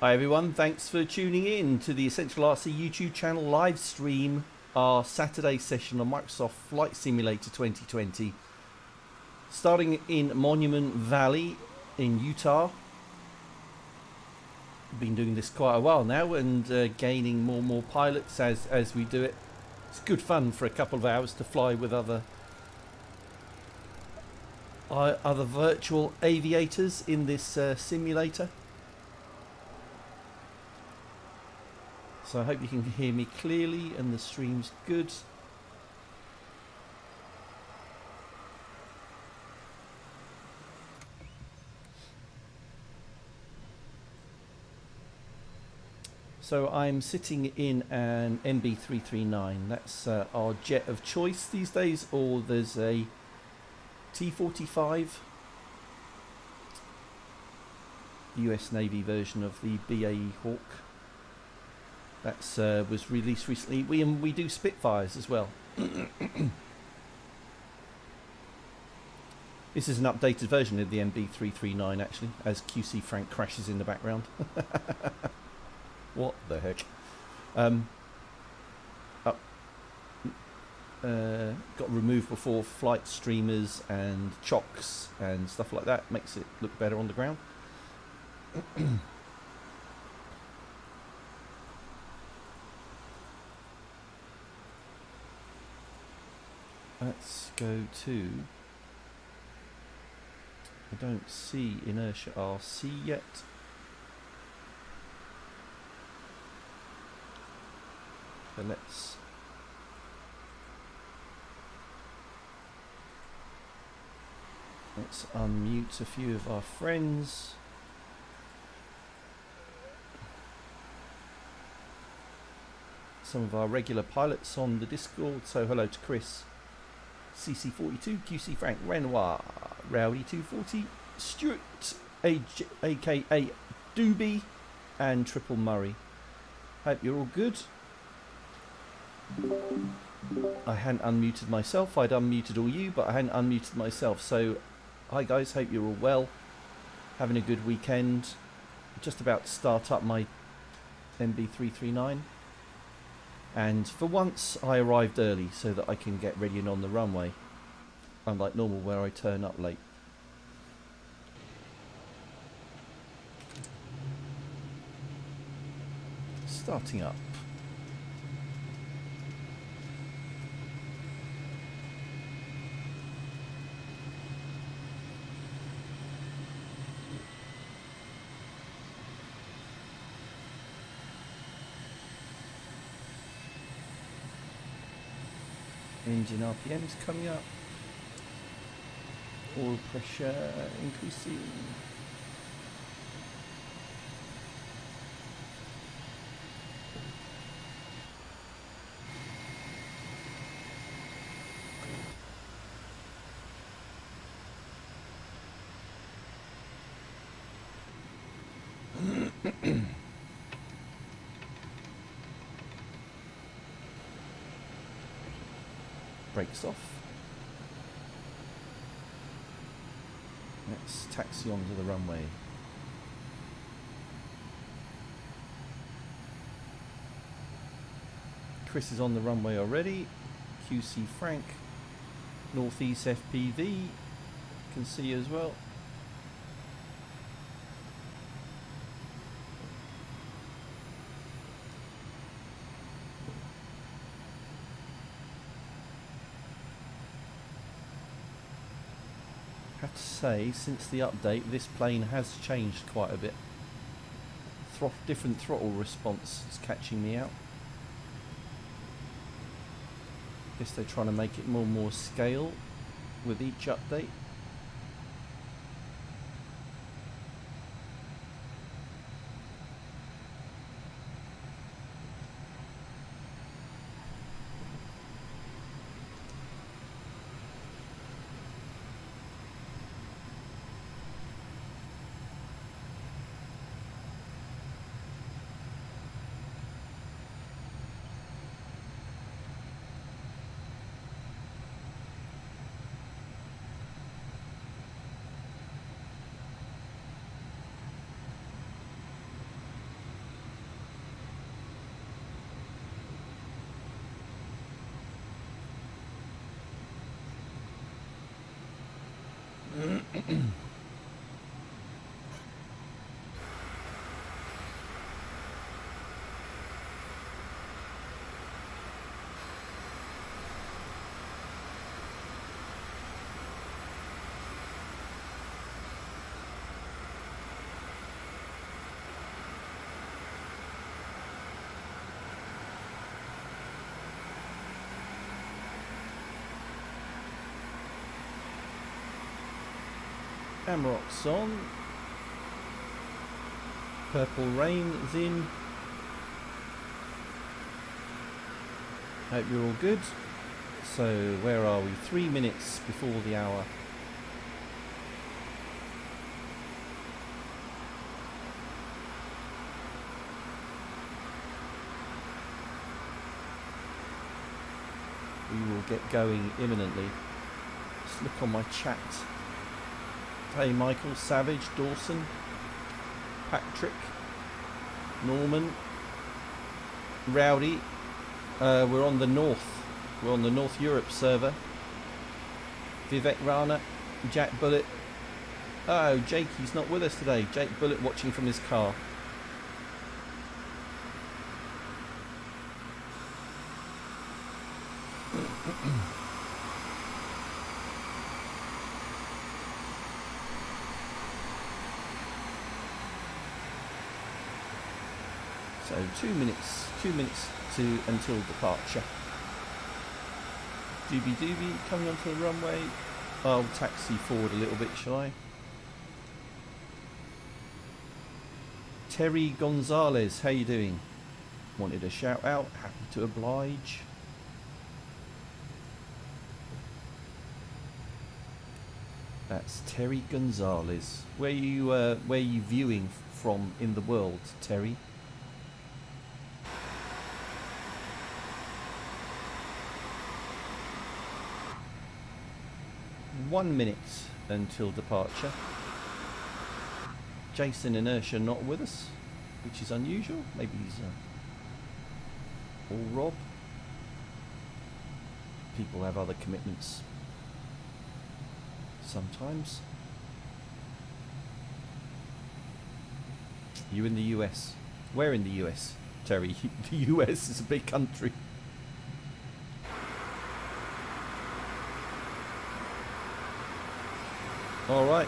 Hi everyone, thanks for tuning in to the Essential RC YouTube channel live stream, our Saturday session on Microsoft Flight Simulator 2020. Starting in Monument Valley in Utah. Been doing this quite a while now and gaining more and more pilots as we do it. It's good fun for a couple of hours to fly with other virtual aviators in this simulator. So I hope you can hear me clearly and the stream's good. So I'm sitting in an MB339. That's our jet of choice these days, or there's a T-45, US Navy version of the BAE Hawk. That's was released recently. We do Spitfires as well. This is an updated version of the MB339 actually, as QC Frank crashes in the background. What the heck? Got removed before flight streamers and chocks and stuff like that. Makes it look better on the ground. Let's go to... I don't see Inertia RC yet. So let's unmute a few of our friends. some of our regular pilots on the Discord. So hello to Chris, CC42, QC Frank, Renoir, Rowdy240, Stuart, aka Doobie, and Triple Murray. Hope you're all good. I hadn't unmuted myself. I'd unmuted all you, but I hadn't unmuted myself. So hi guys, hope you're all well. Having a good weekend. Just about to start up my MB339. And for once I arrived early so that I can get ready and on the runway. Unlike normal where I turn up late. Starting up. Engine RPMs coming up. Oil pressure increasing. Brakes off. Let's taxi onto the runway. Chris is on the runway already. QC Frank, Northeast FPV, can see you as well. Have to say, since the update, this plane has changed quite a bit. Different throttle response is catching me out. Guess they're trying to make it more and more scale with each update. Amrock's on. Purple Rain is in. Hope you're all good. So where are we? 3 minutes before the hour. We will get going imminently. Just look on my chat. Hey Michael, Savage, Dawson, Patrick, Norman, Rowdy. We're on the North. We're on the North Europe server. Vivek Rana, Jack Bullet. Oh, Jake, he's not with us today. Jake Bullet watching from his car. So 2 minutes to until departure. Doobie coming onto the runway. I'll taxi forward a little bit, shall I? Terry Gonzalez, how you doing? wanted a shout out. Happy to oblige. That's Terry Gonzalez. Where you viewing from in the world, Terry? One minute until departure. Jason Inertia not with us, which is unusual. Maybe he's or Rob. People have other commitments sometimes. You in the US? Where in the US, Terry? The US is a big country. All right.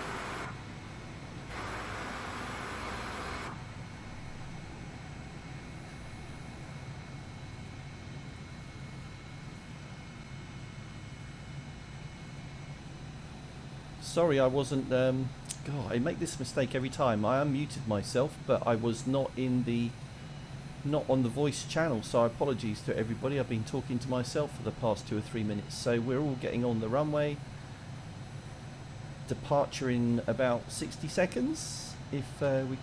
Sorry, I wasn't. God, I make this mistake every time. I unmuted myself, but I was not on the voice channel. So apologies to everybody. I've been talking to myself for the past 2 or 3 minutes. So we're all getting on the runway. Departure in about 60 seconds, if we're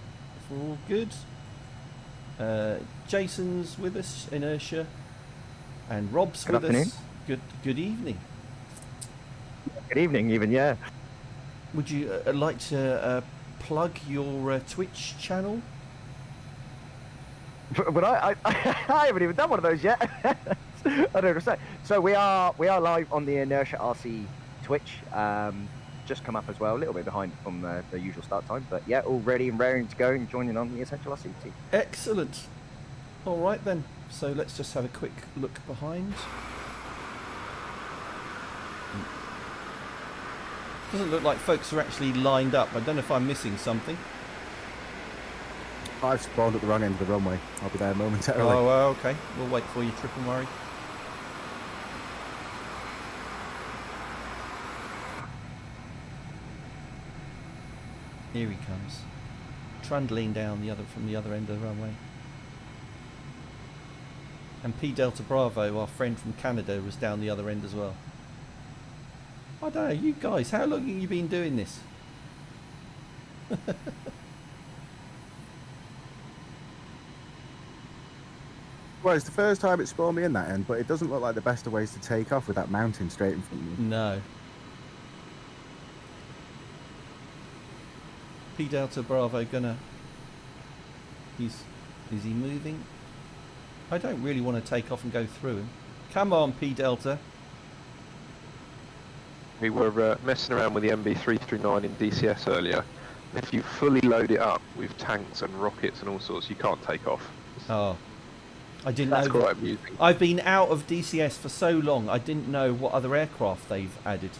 all good. Jason's with us, Inertia, and Rob's with us. Good evening. Good evening, even, yeah. Would you like to plug your Twitch channel? But I haven't even done one of those yet. I don't know what to say. So we are live on the Inertia RC Twitch. Just come up as well, a little bit behind from the usual start time, but yeah, all ready and raring to go and joining on the Essential RC team. Excellent. All right then. So let's just have a quick look behind. Doesn't look like folks are actually lined up. I don't know if I'm missing something. I've spawned at the wrong end of the runway. I'll be there momentarily. Oh, okay. We'll wait for you, Triple Murray. Here he comes, trundling down from the other end of the runway. And P Delta Bravo, our friend from Canada, was down the other end as well. I don't know, you guys, how long have you been doing this? Well, it's the first time it spawned me in that end, but it doesn't look like the best of ways to take off with that mountain straight in front of you. No. P Delta Bravo gonna... Is he moving? I don't really want to take off and go through him. Come on, P Delta. We were messing around with the MB339 in DCS earlier. If you fully load it up with tanks and rockets and all sorts, you can't take off. Oh, I didn't That's know. quite amusing. I've been out of DCS for so long, I didn't know what other aircraft they've added.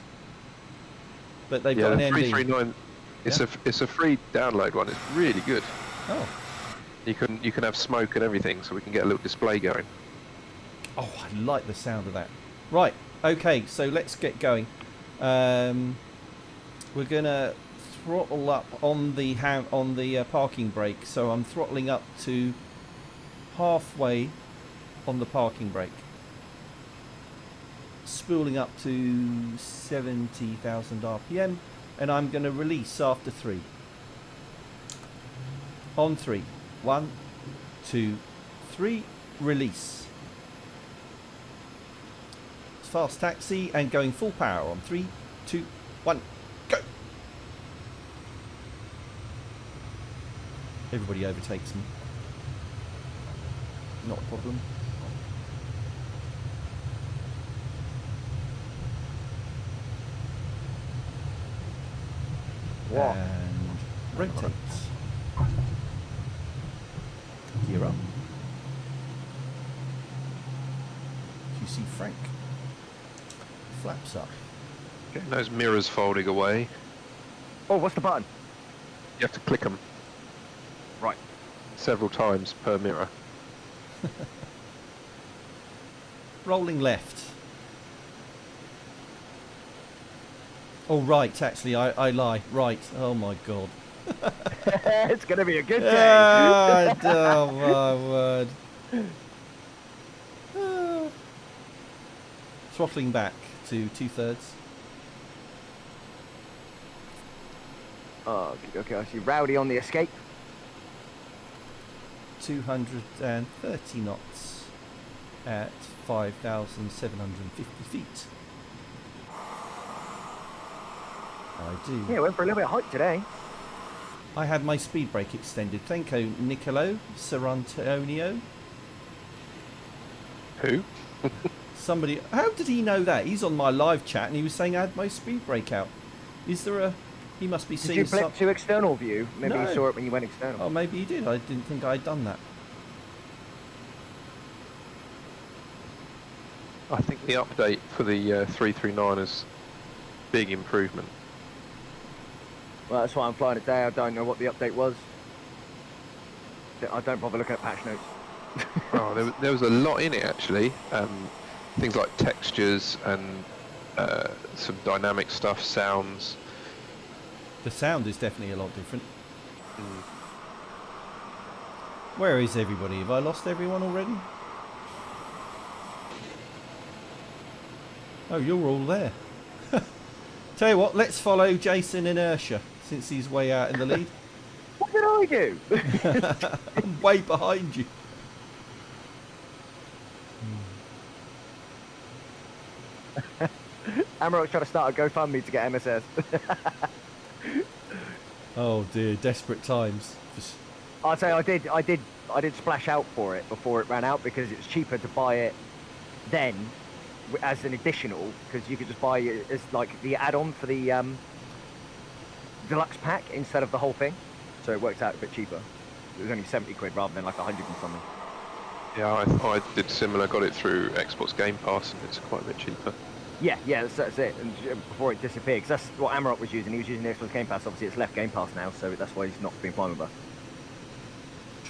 But they've got an the MB. 339. It's a free download one. It's really good. Oh. You can have smoke and everything, so we can get a little display going. Oh, I like the sound of that. Right. Okay. So let's get going. We're gonna throttle up on the parking brake. So I'm throttling up to halfway on the parking brake. Spooling up to 70,000 RPM, and I'm going to release after 3. On 3. 1, 2, 3. Release. Fast taxi and going full power on 3, 2, 1, go. Everybody overtakes me. Not a problem. What? And rotate. Gear up. You see Frank. Flaps up. Getting those mirrors folding away. Oh, what's the button? You have to click them Right. several times per mirror. Rolling left. Oh, right, actually, I lie. Right. Oh, my God. It's going to be a good day. Oh, my word. Throttling back to 2/3. Oh, okay. I see Rowdy on the escape. 230 knots at 5,750 feet. I do. Yeah, went for a little bit of height today. I had my speed brake extended. Thank you, Nicolo Sarantonio. Who? Somebody. How did he know that? He's on my live chat and he was saying I had my speed brake out. Is there a? He must be Did seeing you flip to external view? Maybe No. you saw it when you went external. Oh, maybe he did. I didn't think I'd done that. I think the update for the 339 is big improvement. Well, that's why I'm flying today. I don't know what the update was. I don't bother looking at patch notes. Oh, there was a lot in it actually. Things like textures and some dynamic stuff, sounds. The sound is definitely a lot different. Where is everybody? Have I lost everyone already? Oh, you're all there. Tell you what, let's follow Jason Inertia since he's way out in the lead. What did I do? I'm way behind you. Amarok's trying to start a GoFundMe to get MSS. Oh dear, desperate times. Just, I'll say I did splash out for it before it ran out because it's cheaper to buy it then as an additional, because you could just buy it as like the add-on for the deluxe pack instead of the whole thing, so it worked out a bit cheaper. It was only 70 quid rather than like 100 and something. Yeah, I did similar. Got it through Xbox Game Pass, and it's quite a bit cheaper. Yeah, that's it. And before it disappeared, because that's what Amarok was using. He was using the Xbox Game Pass. Obviously, it's left Game Pass now, so that's why he's not been flying with us.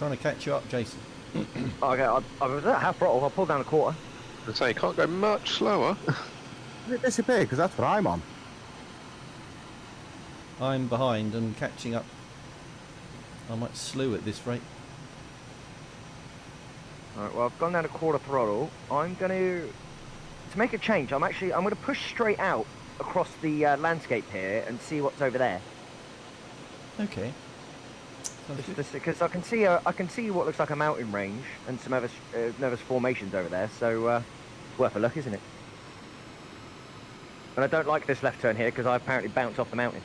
trying to catch you up, Jason. Okay, I was at half throttle. I pulled down a quarter. I say you can't go much slower. Did it disappear? Because that's what I'm on. I'm behind and catching up. I might slew at this rate. Alright, well, I've gone down a quarter throttle. I'm going to make a change. I'm going to push straight out across the landscape here and see what's over there. Okay. Sounds good. Because I can see what looks like a mountain range and some Everest formations over there. So it's worth a look, isn't it? And I don't like this left turn here because I apparently bounced off the mountain.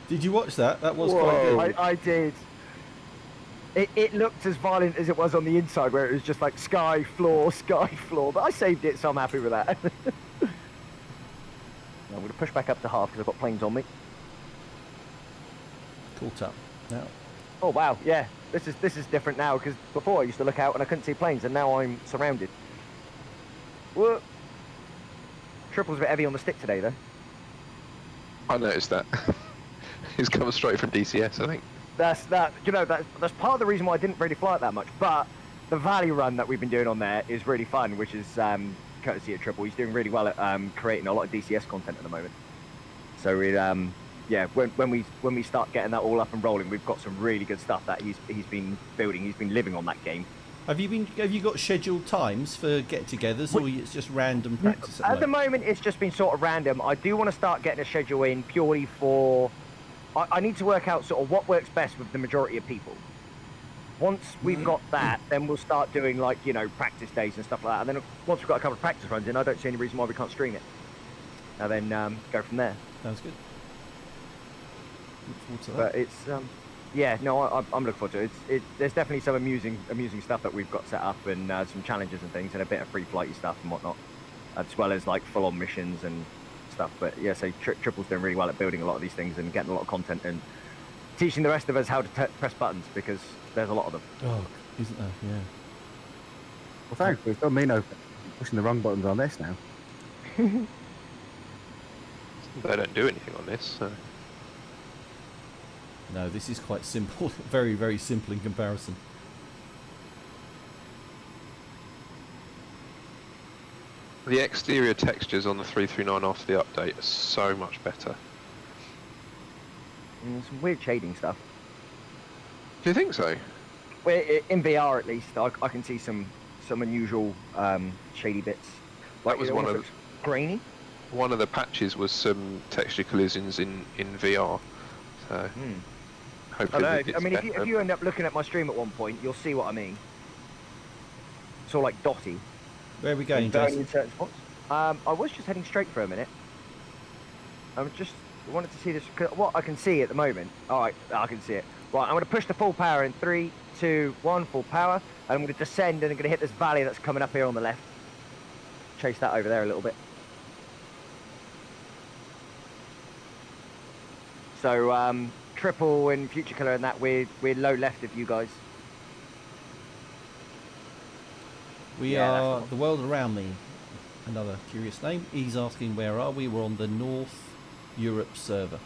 Did you watch that? That was Whoa. quite good. I did. It looked as violent as it was on the inside, where it was just like sky, floor. But I saved it, so I'm happy with that. I'm going to push back up to half because I've got planes on me. Caught up. Now. Oh wow, yeah. This is different now because before I used to look out and I couldn't see planes, and now I'm surrounded. Whoa. Triple's a bit heavy on the stick today, though. I noticed that. He's coming straight from DCS, I think. That's part of the reason why I didn't really fly it that much. But the valley run that we've been doing on there is really fun, which is courtesy of Triple. He's doing really well at creating a lot of DCS content at the moment. So when we start getting that all up and rolling, we've got some really good stuff that he's been building. He's been living on that game. Have you got scheduled times for get-togethers, or it's just random practice? At the moment, it's just been sort of random. I do want to start getting a schedule in purely for. I need to work out sort of what works best with the majority of people. Once we've got that, then we'll start doing practice days and stuff like that. And then once we've got a couple of practice runs in, I don't see any reason why we can't stream it. And then go from there. Sounds good. Look forward to that. But it's I'm looking forward to it. There's definitely some amusing stuff that we've got set up, and some challenges and things, and a bit of free flighty stuff and whatnot, as well as like full-on missions and stuff. But yeah, so Triple's doing really well at building a lot of these things and getting a lot of content and teaching the rest of us how to press buttons, because there's a lot of them. Oh, isn't there? Yeah. Well, thanks. We've done me no pushing the wrong buttons on this now. They don't do anything on this, so. No, this is quite simple. Very, very simple in comparison. The exterior textures on the 339 after the update are so much better. Some weird shading stuff. Do you think so? In VR at least, I can see some unusual shady bits. That was it one almost of looks grainy. one of the patches was some texture collisions in VR. So I hopefully don't know. it's I mean, better. if you end up looking at my stream at one point, you'll see what I mean. It's all like dotty. Where are we going, Only Jason? in certain spots. I was just heading straight for a minute. I wanted to see this. What I can see at the moment. All right, I can see it. Right, I'm going to push the full power in 3, 2, 1, full power, and I'm going to descend and I'm going to hit this valley that's coming up here on the left. Chase that over there a little bit. So triple and future killer and that we're low left of you guys. We Yeah, that's are the one. the world around me. Another curious name. He's asking where are we? We're on the North Europe server.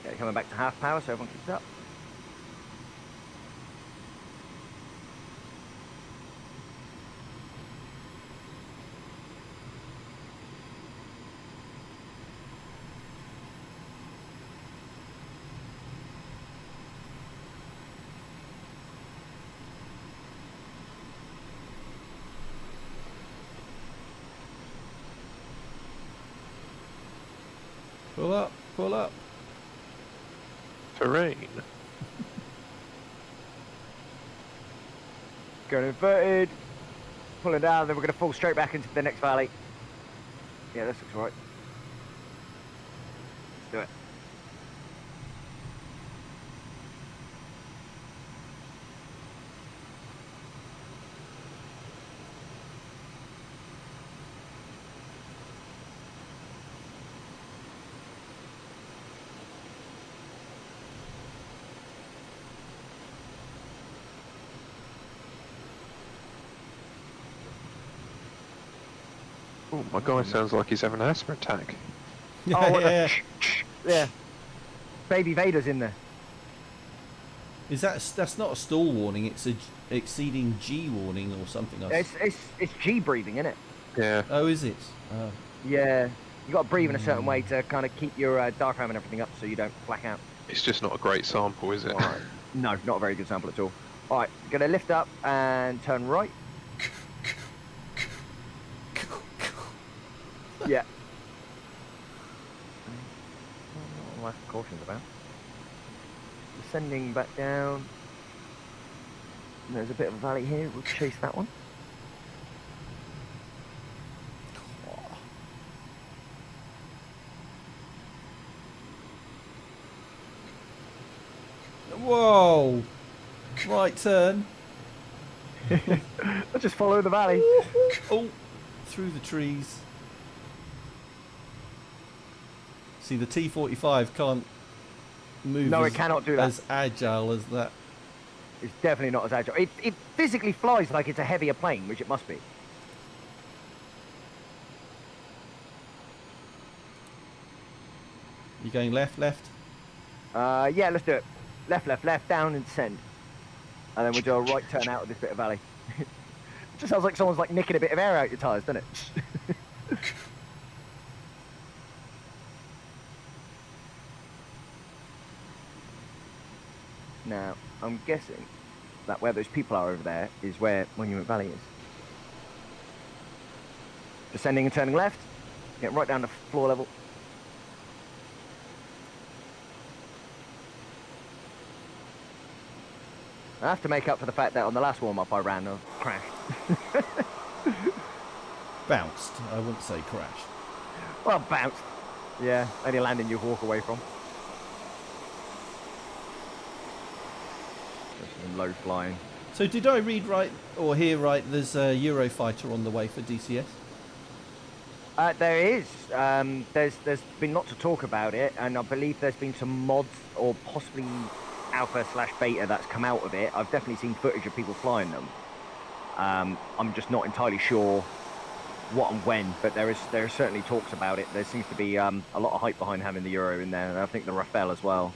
Okay, coming back to half power, so everyone keeps up. Pull up, pull up. Terrain. Going inverted, pulling down, then we're going to fall straight back into the next valley. Yeah, this looks right. Let's do it. Oh, my guy sounds like he's having an asthma attack. Oh, what yeah. yeah. Baby Vader's in there. Is that's not a stall warning? It's a exceeding G warning or something else. It's G breathing, isn't it? Yeah. Oh, is it? Yeah. You got to breathe in a certain way to kind of keep your diaphragm and everything up so you don't black out. It's just not a great sample, is it? Alright. No, not a very good sample at all. Alright, going to lift up and turn right. Yeah. What am I cautions about? Descending back down. And there's a bit of a valley here. We'll chase that one. Whoa! Right turn. I'll just follow the valley. Oh, through the trees. See, the T-45 can't move. No, as, it cannot do that. As agile as that. It's definitely not as agile. It physically flies like it's a heavier plane, which it must be. You going left, left? Yeah, let's do it. Left, left, left, down and descend. And then we'll do a right turn out of this bit of valley. It just sounds like someone's like nicking a bit of air out your tyres, doesn't it? Now, I'm guessing that where those people are over there is where Monument Valley is. Descending and turning left, get right down to floor level. I have to make up for the fact that on the last warm-up I ran and crashed. Bounced. I wouldn't say crashed. Well, bounced. Yeah, any landing you walk away from. Just low flying. So did I read right or hear right? There's a Eurofighter on the way for DCS. There is. There's been lots of talk about it, and I believe there's been some mods or possibly alpha/beta that's come out of it. I've definitely seen footage of people flying them. I'm just not entirely sure what and when, but there are certainly talks about it. There seems to be a lot of hype behind having the Euro in there, and I think the Rafale as well.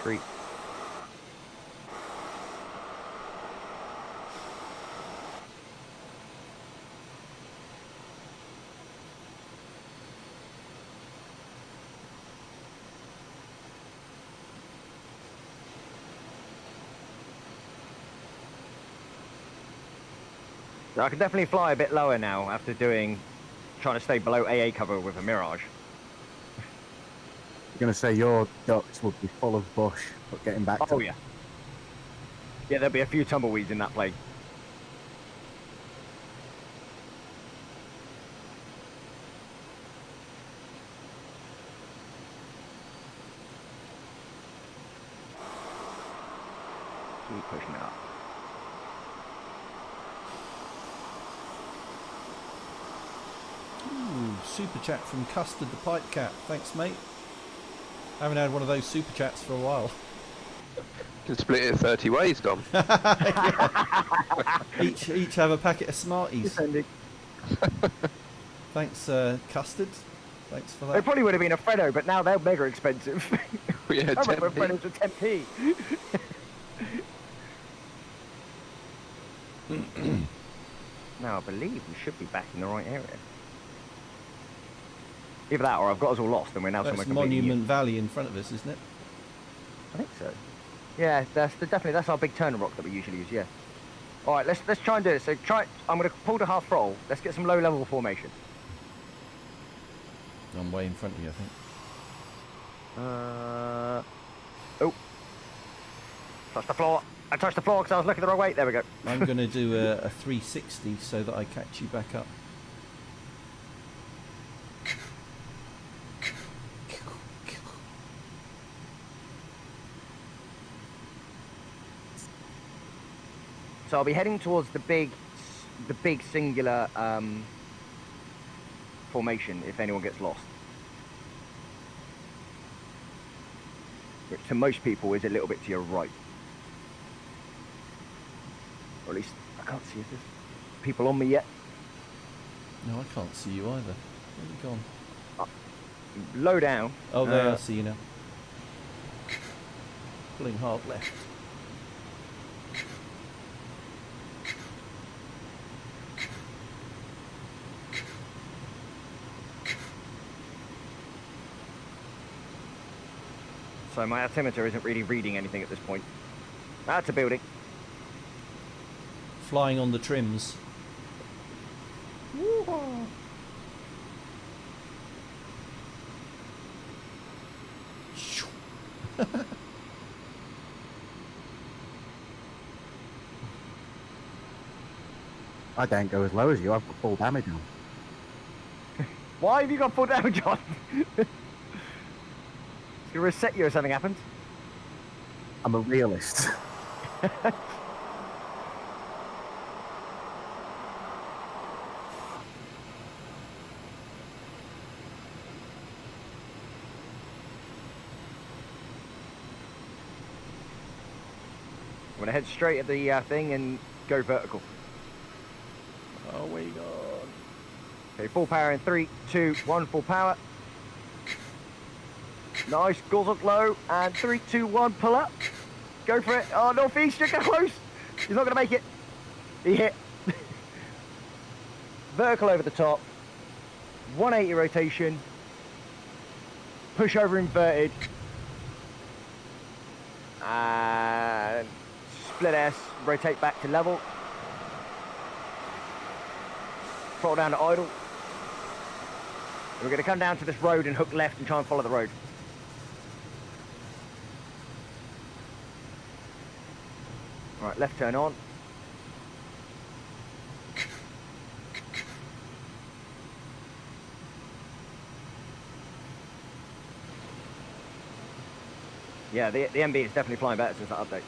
3. So I can definitely fly a bit lower now after trying to stay below AA cover with a Mirage. You're going to say your ducts would be full of bush, but getting back to Oh yeah. Yeah, there'll be a few tumbleweeds in that plane. Keep pushing it up. Ooh, super chat from Custard the Pipe Cat. Thanks, mate. Haven't had one of those super chats for a while. You can split it 30 ways, Dom. Each have a packet of Smarties. Descending. Thanks, Custard. Thanks for They that. probably would have been a Freddo, but now they're mega expensive. Yeah, I remember 10p. Freddos were 10p. Now I believe we should be back in the right area. Either that or I've got us all lost and we're now That's somewhere completely Monument new. Valley in front of us, isn't it? I think so. Yeah, that's our big turner rock that we usually use, yeah. Alright, let's try and do this. So I'm gonna pull to half throttle. Let's get some low level formation. I'm way in front of you, I think. Oh. Touch the floor. I touched the floor because I was looking the wrong way. There we go. I'm going to do a 360 so that I catch you back up. So I'll be heading towards the big singular formation if anyone gets lost. Which to most people is a little bit to your right. Or at least I can't see if there's people on me yet. No, I can't see you either. Where have you gone? Low down. Oh, there, I see you now. Pulling hard left. So my altimeter isn't really reading anything at this point. That's a building. Flying on the trims. I don't go as low as you. I've got full damage on. Why have you got full damage on? You reset you if something happens. I'm a realist. I'm gonna head straight at the thing and go vertical. Oh, where you gone? Okay, full power in 3, 2, 1, full power. Nice, goes up low, and 3, 2, 1, pull up. Go for it. Oh, northeast, you're close. He's not gonna make it. He hit. Vertical over the top. 180 rotation. Push over inverted. And split S, rotate back to level. Throttle down to idle. We're going to come down to this road and hook left and try and follow the road. Alright, left turn on. Yeah, the MB is definitely flying better since that update.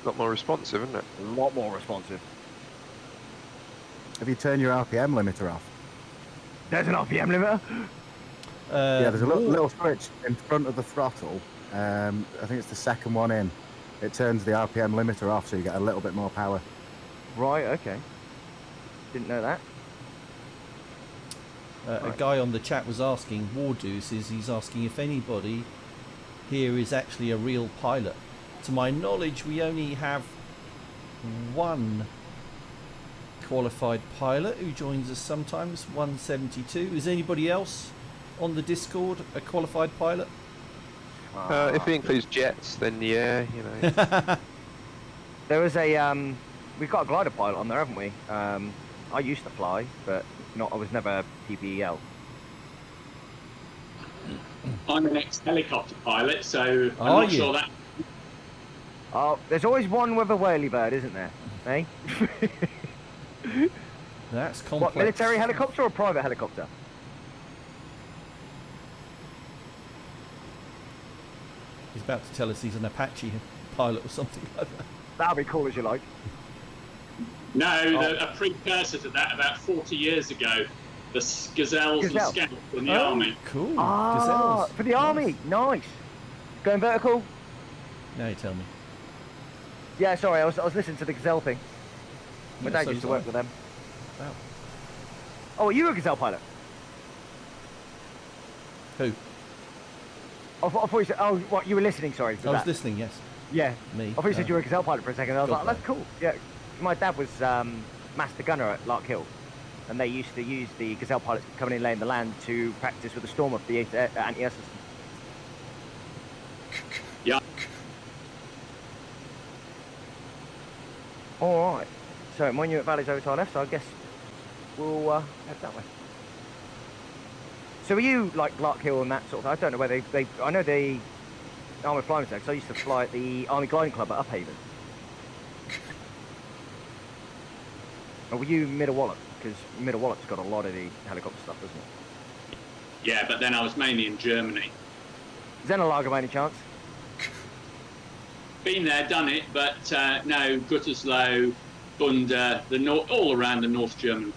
A lot more responsive, isn't it? A lot more responsive. Have you turned your RPM limiter off? There's an RPM limiter. Yeah, there's a ooh, little switch in front of the throttle. I think it's the second one in. It turns the RPM limiter off so you get a little bit more power. Right, okay. Didn't know that. A guy on the chat was asking, Wardoos, he's asking if anybody here is actually a real pilot. To my knowledge, we only have one qualified pilot who joins us sometimes, 172. Is anybody else on the Discord a qualified pilot? If it includes jets, then yeah, you know. There was a we've got a glider pilot on there, haven't we? I used to fly, but I was never PPEL. I'm an ex-helicopter pilot, so I'm Are not you? sure that. Oh, there's always one with a whirly bird, isn't there? Eh? That's complex. What, military helicopter or private helicopter? He's about to tell us he's an Apache pilot or something like that. That'll be cool as you like. No, Oh. a precursor to that about 40 years ago. The gazelles Gazelle. and scouts in the army. Cool. Ah, Gazelles. for the army. Nice. Going vertical? Now you tell me. Yeah, sorry, I was listening to the gazelle thing. My Yeah, dad so used to was work I. with them. Wow. Oh, are you a gazelle pilot? Who? I thought you said, oh, what, you were listening, sorry. To I was that. listening, yes. Yeah. Me. I thought you said you were a gazelle pilot for a second. I was God, like, no. that's cool. Yeah. My dad was master gunner at Lark Hill, and they used to use the gazelle pilots coming in laying the land to practice with the storm of the anti-air system. Yeah. All right. So Monument Valley's over to our left, so I guess we'll head that way. So are you like Lark Hill and that sort of? I don't know where they I know the Army Flying Centre, 'cause I used to fly at the Army Gliding Club at Uphaven. Or were you Middle Wallop? Because Middle Wallop's got a lot of the helicopter stuff, doesn't it? Yeah, but then I was mainly in Germany. Zenelager by any chance? Been there, done it, but no, Gütersloh, Bunda, all around the North German.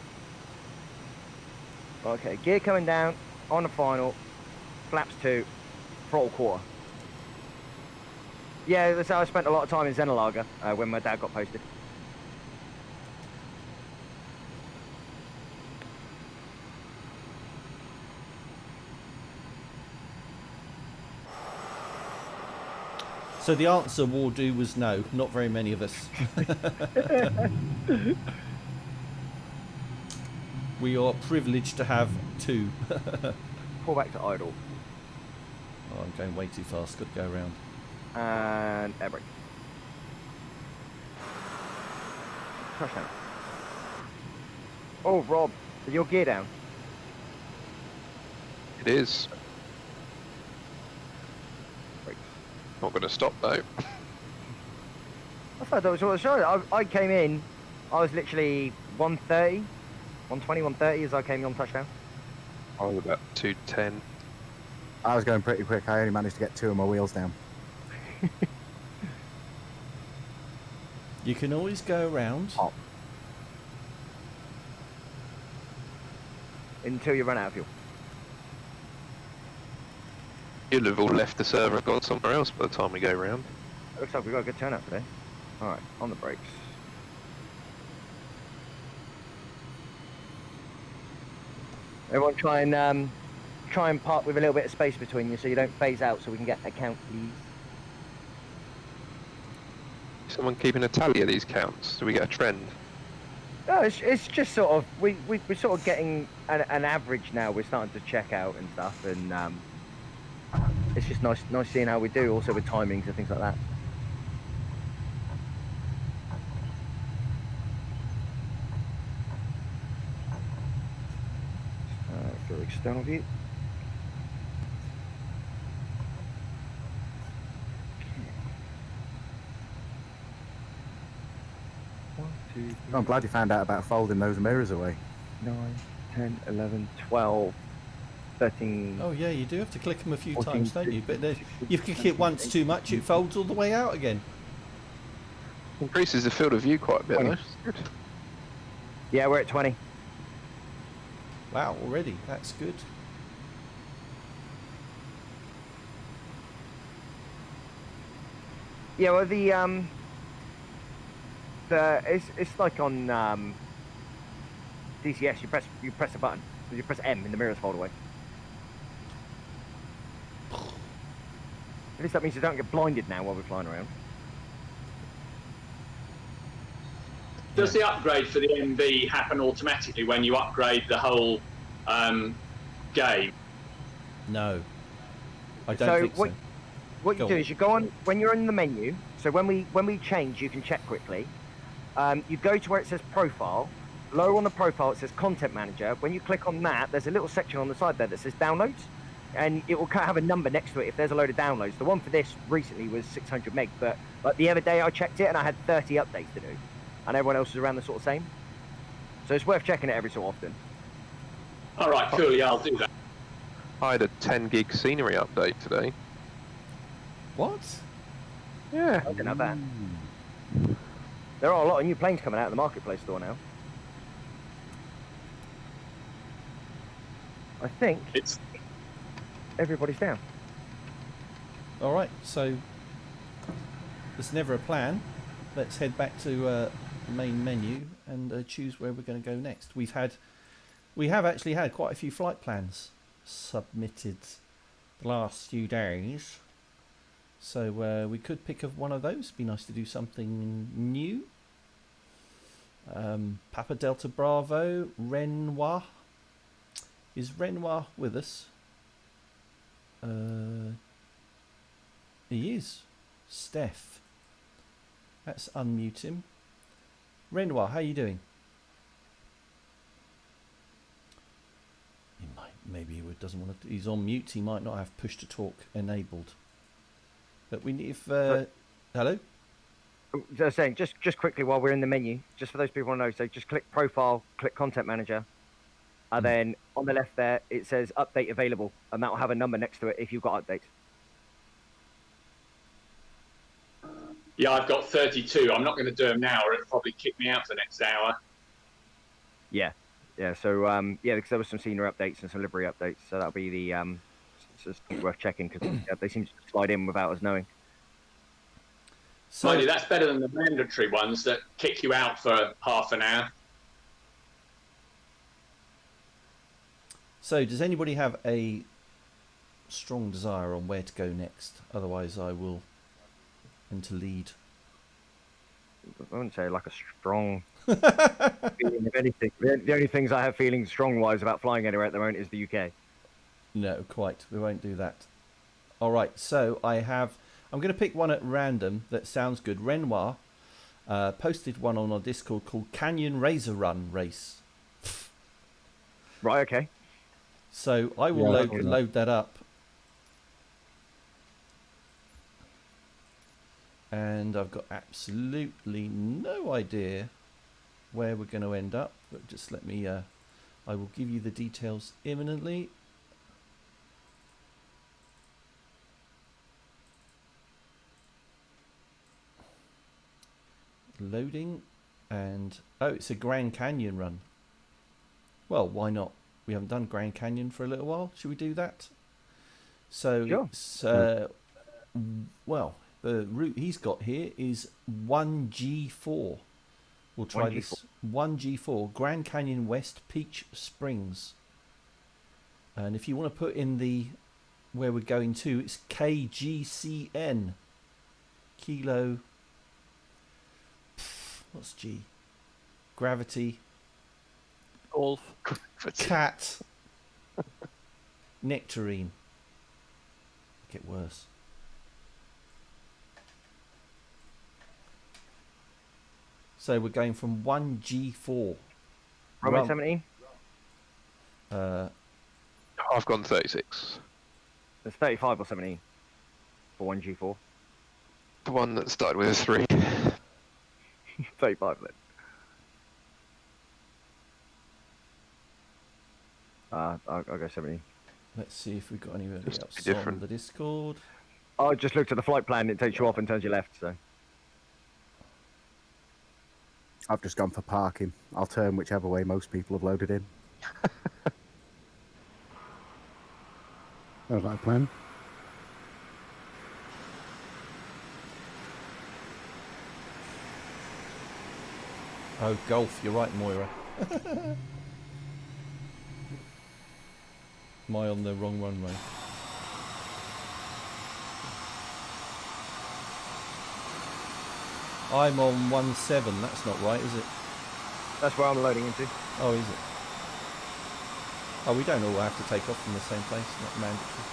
Okay, gear coming down on the final, flaps 2, throttle quarter. Yeah, that's how I spent a lot of time in Zenelager when my dad got posted. So the answer, Wardo, was no. Not very many of us. We are privileged to have 2. Pull back to idle Oh, I'm going way too fast. Got to go around. and air brake. Touchdown. Oh, Rob, is your gear down? It is. Brakes. Not going to stop though. I thought that was what I was showing. I came in, I was literally 130, 120, 130 as I came in on touchdown. I was about 210. I was going pretty quick. I only managed to get 2 of my wheels down. You can always go around. Oh. Until you run out of fuel. You'll have all left the server and gone somewhere else by the time we go round. It looks like we've got a good turnout today. Alright, on the brakes. Everyone try and park with a little bit of space between you so you don't phase out so we can get a count, please. Someone keeping a tally of these counts? Do we get a trend? No, it's just sort of, we're sort of getting an average now. We're starting to check out and stuff, and it's just nice seeing how we do, also with timings and things like that. For external view. One, two, three, I'm glad you found out about folding those mirrors away. 9, 10, 11, 12, 13. Oh yeah, you do have to click them a few 14, times, don't you? But 15, if you click it once too much, it folds all the way out again. Increases the field of view quite a bit, 20. though. Good. Yeah, we're at 20. Wow, already. That's good. Yeah, well, it's like on DCS. You press a button. You press M and the mirrors fold away. At least that means you don't get blinded now while we're flying around. Does the upgrade for the MB happen automatically when you upgrade the whole game? No, I don't think so. What you do is you go on when you're in the menu. So when we change, you can check quickly. You go to where it says profile. Lower on the profile, it says content manager. When you click on that, there's a little section on the side there that says downloads, and it will have a number next to it if there's a load of downloads. The one for this recently was 600 meg, but like the other day I checked it and I had 30 updates to do, and everyone else was around the sort of same. So it's worth checking it every so often. All right, cool. Yeah, I'll do that. I had a 10 gig scenery update today. What? Yeah. I didn't have that. There are a lot of new planes coming out of the marketplace store now. I think It's everybody's down. All right, so there's never a plan. Let's head back to main menu and choose where we're going to go next. We have actually had quite a few flight plans submitted the last few days, so we could pick up one of those. Be nice to do something new. Papa Delta Bravo, Renoir. Is Renoir with us? He is. Steph. Let's unmute him. Renoir, how you doing? He might, maybe he doesn't want to. He's on mute. He might not have push to talk enabled. But we need. Hello. Just saying, just quickly while we're in the menu, just for those people who know, so just click profile, click content manager, and then on the left there it says update available, and that will have a number next to it if you've got updates. Yeah, I've got 32. I'm not going to do them now, or it'll probably kick me out for the next hour. Yeah. So yeah, because there was some senior updates and some livery updates, so that'll be the it's worth checking because they seem to slide in without us knowing. So Mind you, that's better than the mandatory ones that kick you out for half an hour. So does anybody have a strong desire on where to go next? Otherwise, I will enter lead. I wouldn't say like a strong feeling of anything. The only things I have feeling strong-wise about flying anywhere at the moment is the UK. No, quite. We won't do that. All right. So I'm going to pick one at random that sounds good. Renoir posted one on our Discord called Canyon Razor Run Race. Right. Okay. So I will load that up. And I've got absolutely no idea where we're going to end up. But just let me, I will give you the details imminently. Loading. And, oh, it's a Grand Canyon run. Well, why not? We haven't done Grand Canyon for a little while. Should we do that? So, sure. It's, well, the route he's got here is 1G4. We'll try 1G4. this. 1G4, Grand Canyon West, Peach Springs. And if you want to put in the where we're going to, it's KGCN. Kilo. What's G? Gravity. Golf. Cat. Nectarine. Get worse. So we're going from 1G4. Runway 17? I've gone 36. It's 35 or 17 for 1G4. The one that started with a 3. 35 then. I'll go 17. Let's see if we've got anybody Just else different. on the Discord. I just looked at the flight plan. It takes you off and turns you left. So I've just gone for parking. I'll turn whichever way most people have loaded in. Sounds like a plan. Oh, golf. You're right, Moira. Am I on the wrong runway? I'm on 1.7. That's not right, is it? That's where I'm loading into. Oh, is it? Oh, we don't all have to take off from the same place. Not mandatory.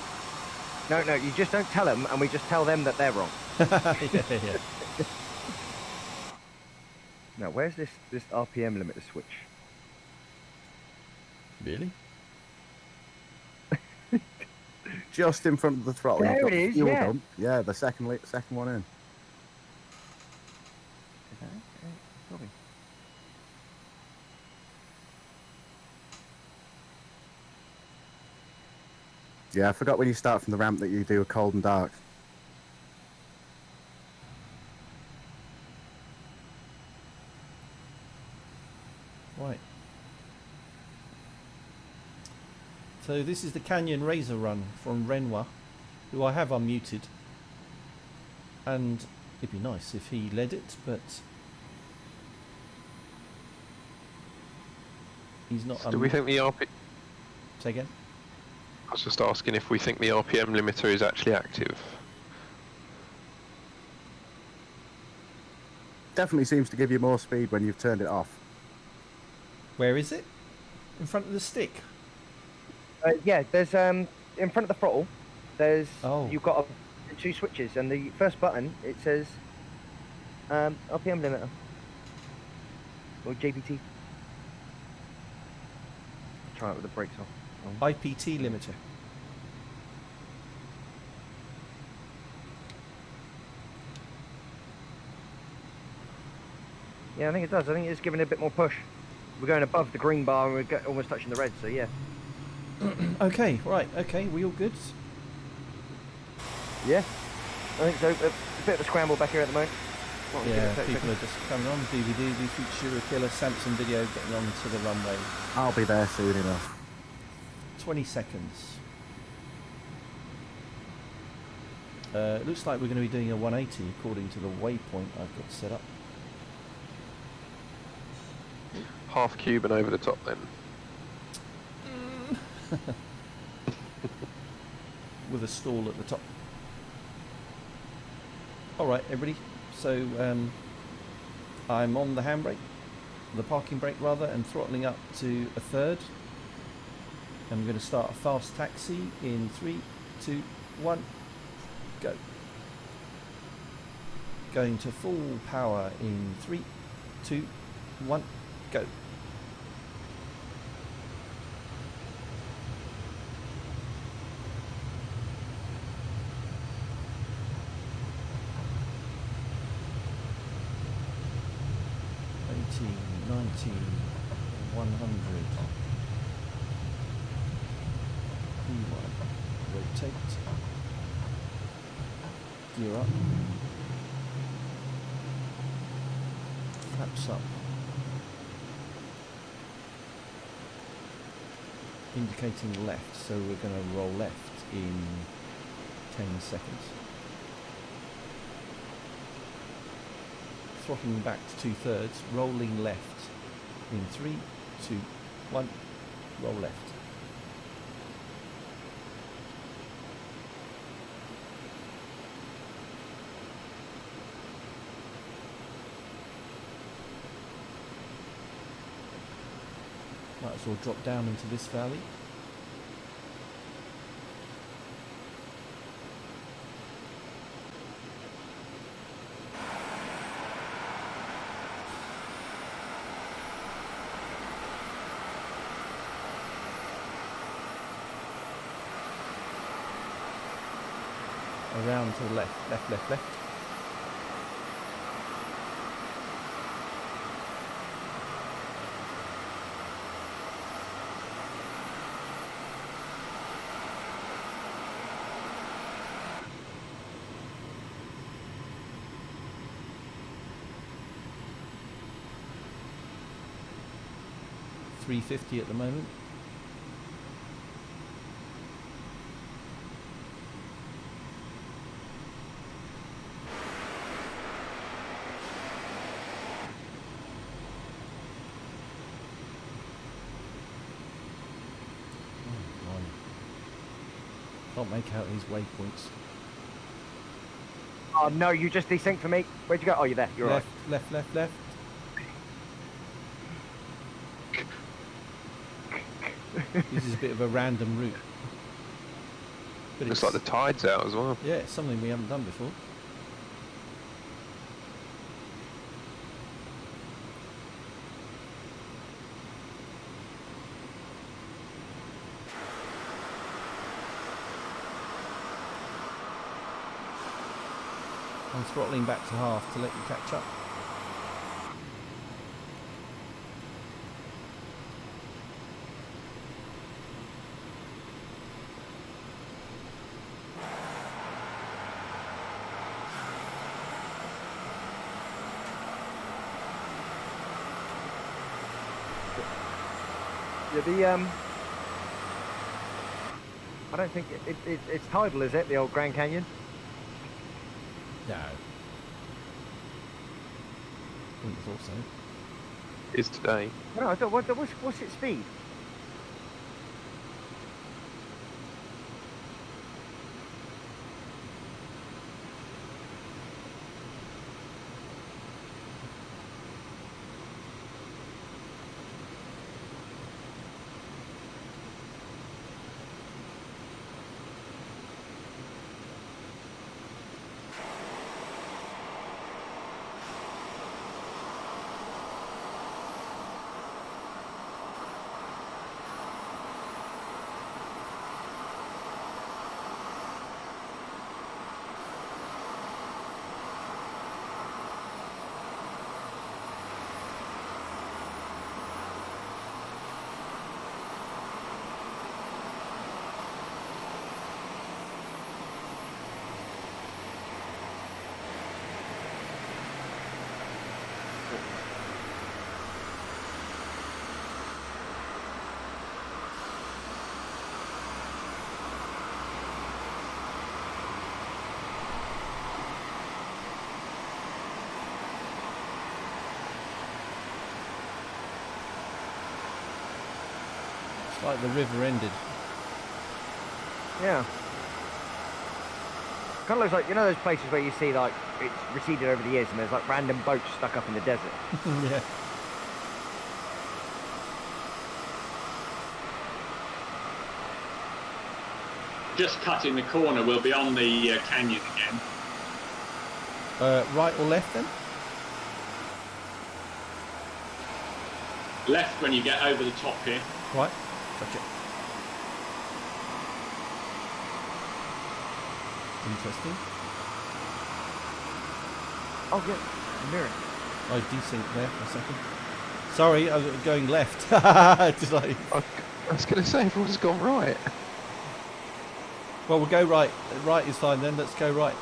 No, you just don't tell them, and we just tell them that they're wrong. Yeah. Now, where's this RPM limiter switch? Really? Just in front of the throttle. There you've got it is, fuel yeah. dump. Yeah, the second one in. Probably. Yeah, I forgot when you start from the ramp that you do a cold and dark. Right. So this is the Canyon Razor Run from Renoir, who I have unmuted. And it'd be nice if he led it, but he's not. Do we think the RP... Say again? I was just asking if we think the RPM limiter is actually active. Definitely seems to give you more speed when you've turned it off. Where is it? In front of the stick. Yeah, there's in front of the throttle. There's you've got two switches, and the first button it says RPM limiter or JPT. Try it with the brakes off. IPT limiter. Yeah, I think it does. I think it's giving it a bit more push. We're going above the green bar and we're almost touching the red, so yeah. Okay, right, okay, we all good? Yeah, I think so. A bit of a scramble back here at the moment. Well, Yeah, give it a people are second. just coming on. DVD, Futura Killer, Samson video getting on to the runway. I'll be there soon enough. 20 seconds. It looks like we're going to be doing a 180 according to the waypoint I've got set up. Half cube and over the top then. With a stall at the top. Alright everybody, so I'm on the handbrake, the parking brake rather, and throttling up to a third. I'm going to start a fast taxi in 3, 2, 1, go. Going to full power in 3, 2, 1, go. Eighteen, 19, 100. P1, rotate. Gear up. Flaps up. Indicating left, so we're going to roll left in 10 seconds. Throttling back to 2/3, rolling left in 3, 2, 1, roll left. Might as well drop down into this valley. Around to the left, left, left, left. $350 at the moment. Can't make out these waypoints. Oh no, you just desynced for me. Where'd you go? Oh, you're there. You're left, right. left, left, left. This is a bit of a random route. But Looks like the tide's out as well. yeah, it's something we haven't done before. I'm throttling back to half to let you catch up. Yeah, I don't think it's tidal, is it? The old Grand Canyon? No. Wouldn't have thought so. Is today. No, I don't. What's its speed? It's like the river ended. Yeah. Kind of looks like, you know those places where you see like it's receded over the years and there's like random boats stuck up in the desert. Yeah. Just cutting the corner, we'll be on the canyon again. Right or left then? Left when you get over the top here. Right. Gotcha. Interesting. Oh yeah, mirror. I desynced there for a second. Sorry, I was going left. Just like, I was going to say, everyone's gone right. well, we'll go right. Right is fine then. Let's go right.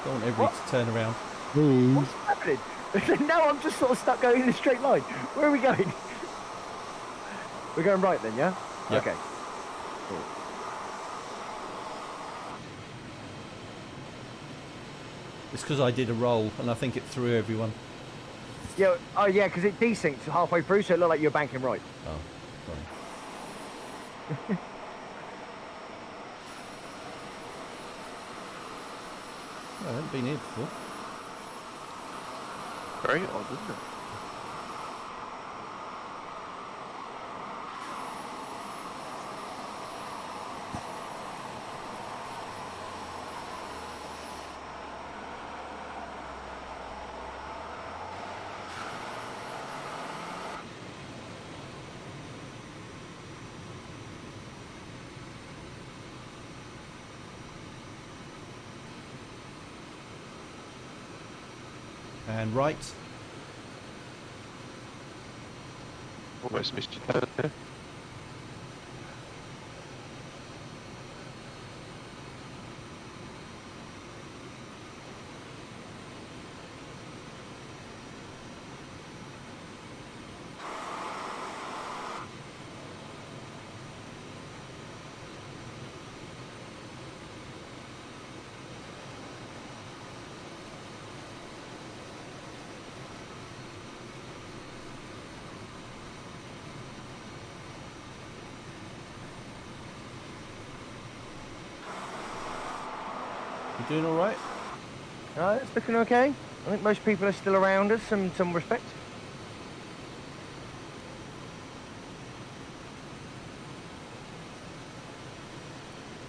Don't want everybody to turn around. What's happening? Now I'm just sort of stuck going in a straight line. Where are we going? We're going right then, yeah? Yeah. Okay. Cool. It's because I did a roll and I think it threw everyone. Yeah. Oh yeah, because it desynced halfway through, so it looked like you were banking right. Oh, sorry. I haven't been here before. Very odd, isn't it? And right. Almost missed your turn there. You doing all right? It's looking okay. I think most people are still around us, some respect.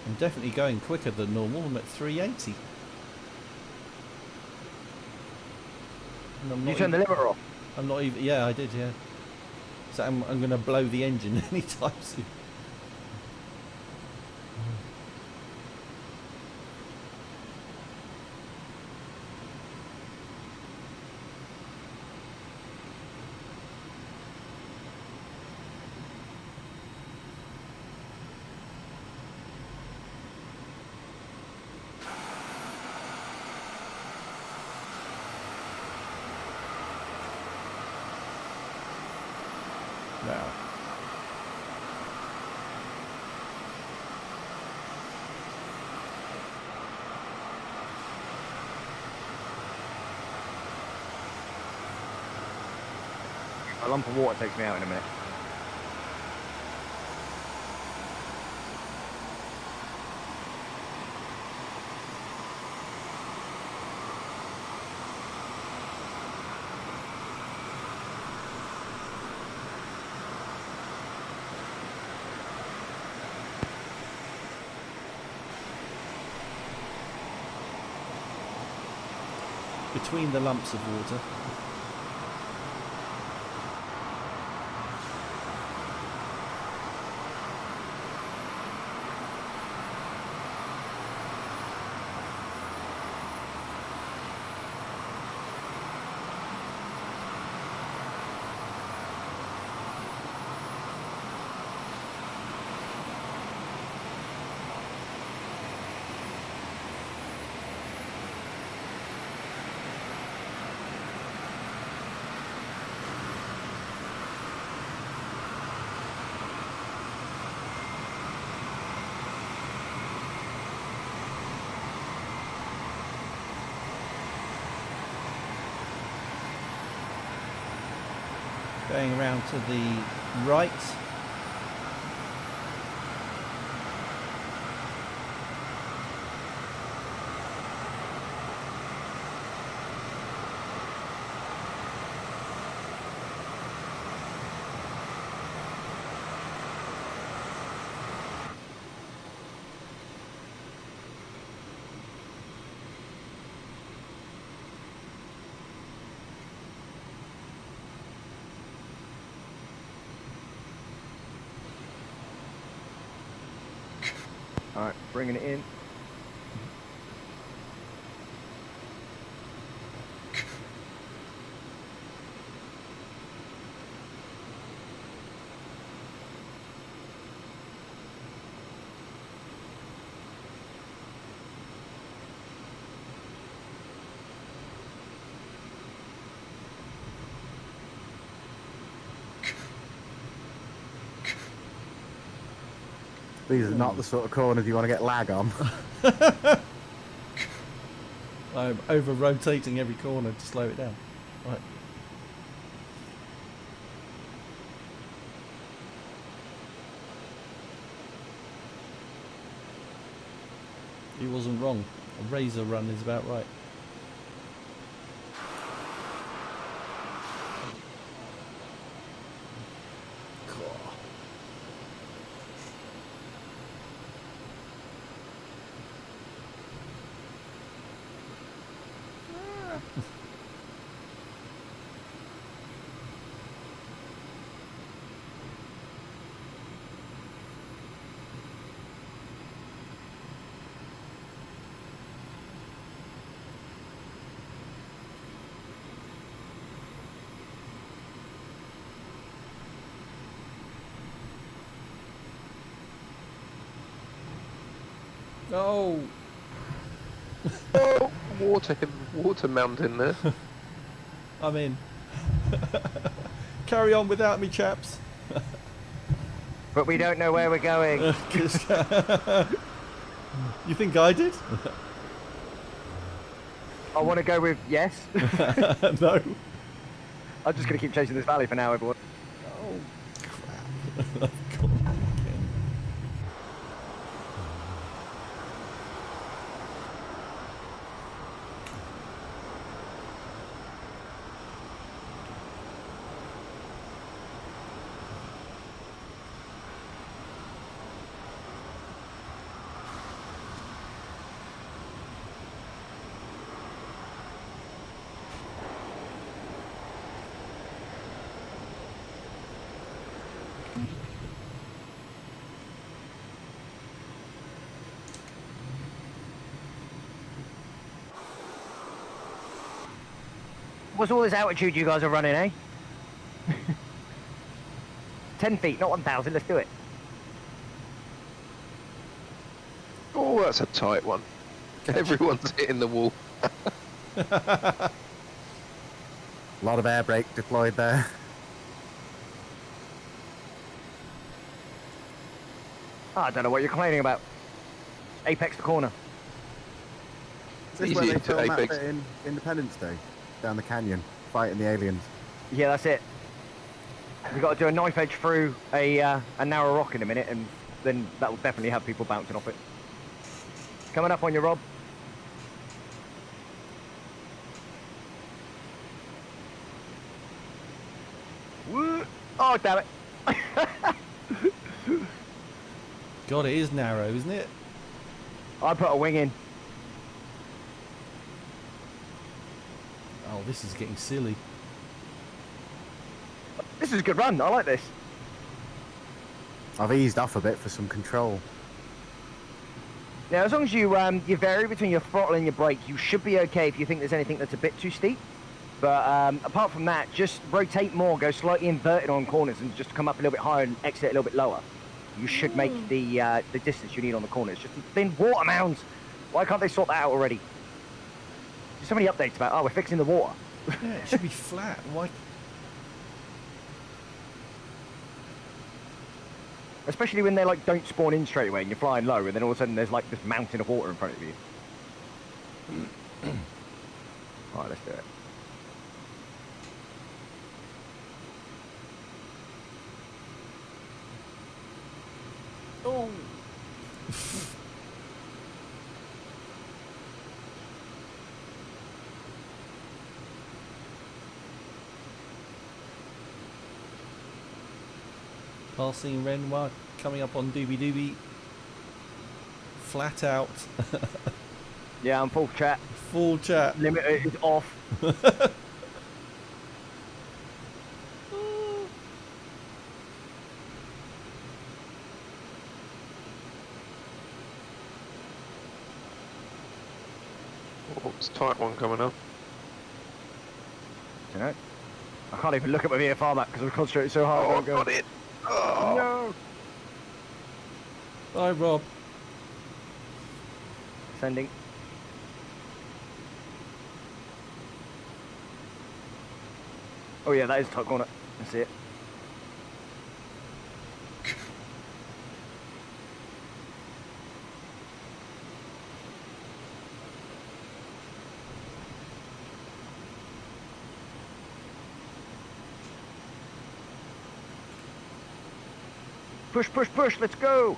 I'm definitely going quicker than normal. I'm at 380. And I'm You not turned the limiter off. I'm not even. Yeah, I did. Yeah. So I'm going to blow the engine anytime soon. Now. A lump of water takes me out in a minute. Between the lumps of water. Going around to the right. All right, bringing it in. These are not the sort of corners you want to get lag on. I'm over rotating every corner to slow it down. Right. He wasn't wrong. A razor run is about right. Oh, Oh, water mountain there. I'm in. Carry on without me, chaps. But we don't know where we're going. You think I did? I want to go with yes. No. I'm just going to keep chasing this valley for now, everyone. Oh, crap. I've gone again. What's all this altitude you guys are running, eh? 10 feet, not 1,000. Let's do it. Oh, that's a tight one. Everyone's hitting the wall. A lot of air brake deployed there. Oh, I don't know what you're complaining about. Apex the corner. Is this Easy where they to film that Apex. bit in Independence Day? Down the canyon, fighting the aliens. Yeah, that's it. We've got to do a knife edge through a narrow rock in a minute, and then that will definitely have people bouncing off it. Coming up on you, Rob. Woo! Oh, damn it. God, it is narrow, isn't it? I put a wing in. Oh, this is getting silly. This is a good run. I like this. I've eased off a bit for some control. Now, as long as you you vary between your throttle and your brake, you should be okay if you think there's anything that's a bit too steep. But apart from that, just rotate more, go slightly inverted on corners, and just come up a little bit higher and exit a little bit lower. You should make the distance you need on the corners. Just thin water mounds. Why can't they sort that out already? There's so many updates about, oh, we're fixing the water. Yeah, it should be flat. Why? Especially when they like don't spawn in straight away and you're flying low, and then all of a sudden there's like this mountain of water in front of you. All right, let's do it. Oh. Passing Renoir, coming up on Doobie Doobie. Flat out. Yeah, I'm full chat. Full chat. Limiter is off. Oh, it's a tight one coming up. You know, I can't even look at my VFR map because I'm concentrating so hard. Oh, on going. got it! Oh. No. Bye, Rob. Sending. Oh yeah, that is a tight corner. I see it. Push, push, push, let's go!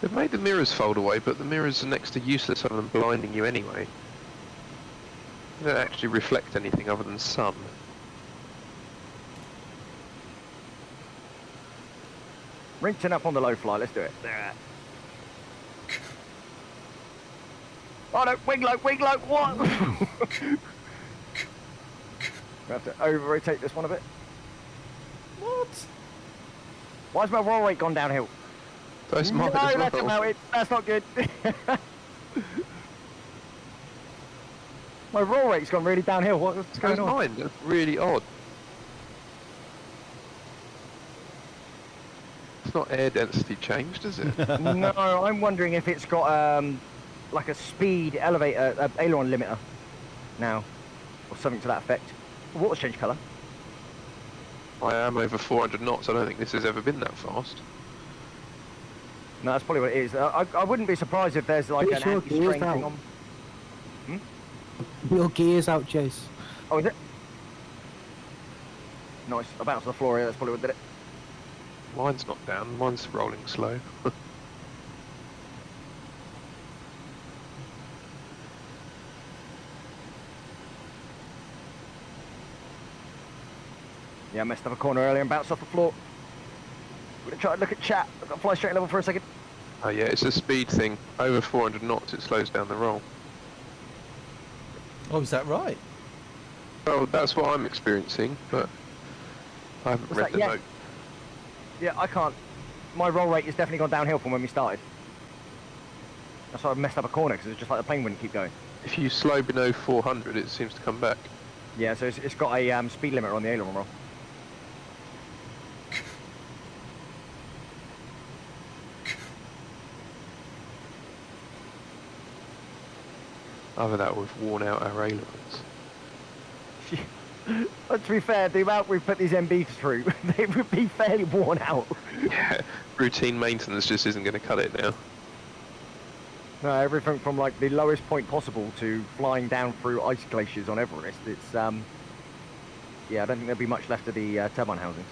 They've made the mirrors fold away, but the mirrors are next to useless other than blinding you anyway. They don't actually reflect anything other than sun. Rinsing up on the low fly, let's do it. There. Oh no, wing low, what? We have to over-rotate this one a bit. What? Why's my roll rate gone downhill? Those No, might as that's well. about it. That's not good. My roll rate's gone really downhill. What's going Those on? mine, that's really odd. It's not air density changed, is it? No, I'm wondering if it's got like a speed elevator, aileron limiter now, or something to that effect. Water's changed colour. I am over 400 knots. I don't think this has ever been that fast. No, that's probably what it is. I wouldn't be surprised if there's like Pretty an sure anti-strain gear's thing out. on. Your gear's out, Chase. Oh, is it? Nice. I bounced on the floor here. That's probably what did it. Mine's not down. Mine's rolling slow. Yeah, I messed up a corner earlier and bounced off the floor. We're gonna try and look at chat. I've got to fly straight level for a second. Oh yeah, it's a speed thing. Over 400 knots, it slows down the roll. Oh, is that right? Well, that's what I'm experiencing, but I haven't What's read that? the Yeah. note. Yeah, I can't. My roll rate has definitely gone downhill from when we started. That's why I messed up a corner, because it's just like the plane wouldn't keep going. If you slow below 400, it seems to come back. Yeah, so it's got a speed limiter on the aileron roll. Either that or we've worn out our ailerons. But to be fair, the amount we've put these MBs through, they would be fairly worn out. Yeah, routine maintenance just isn't going to cut it now. No, everything from like the lowest point possible to flying down through ice glaciers on Everest. It's yeah, I don't think there'll be much left of the turbine housings.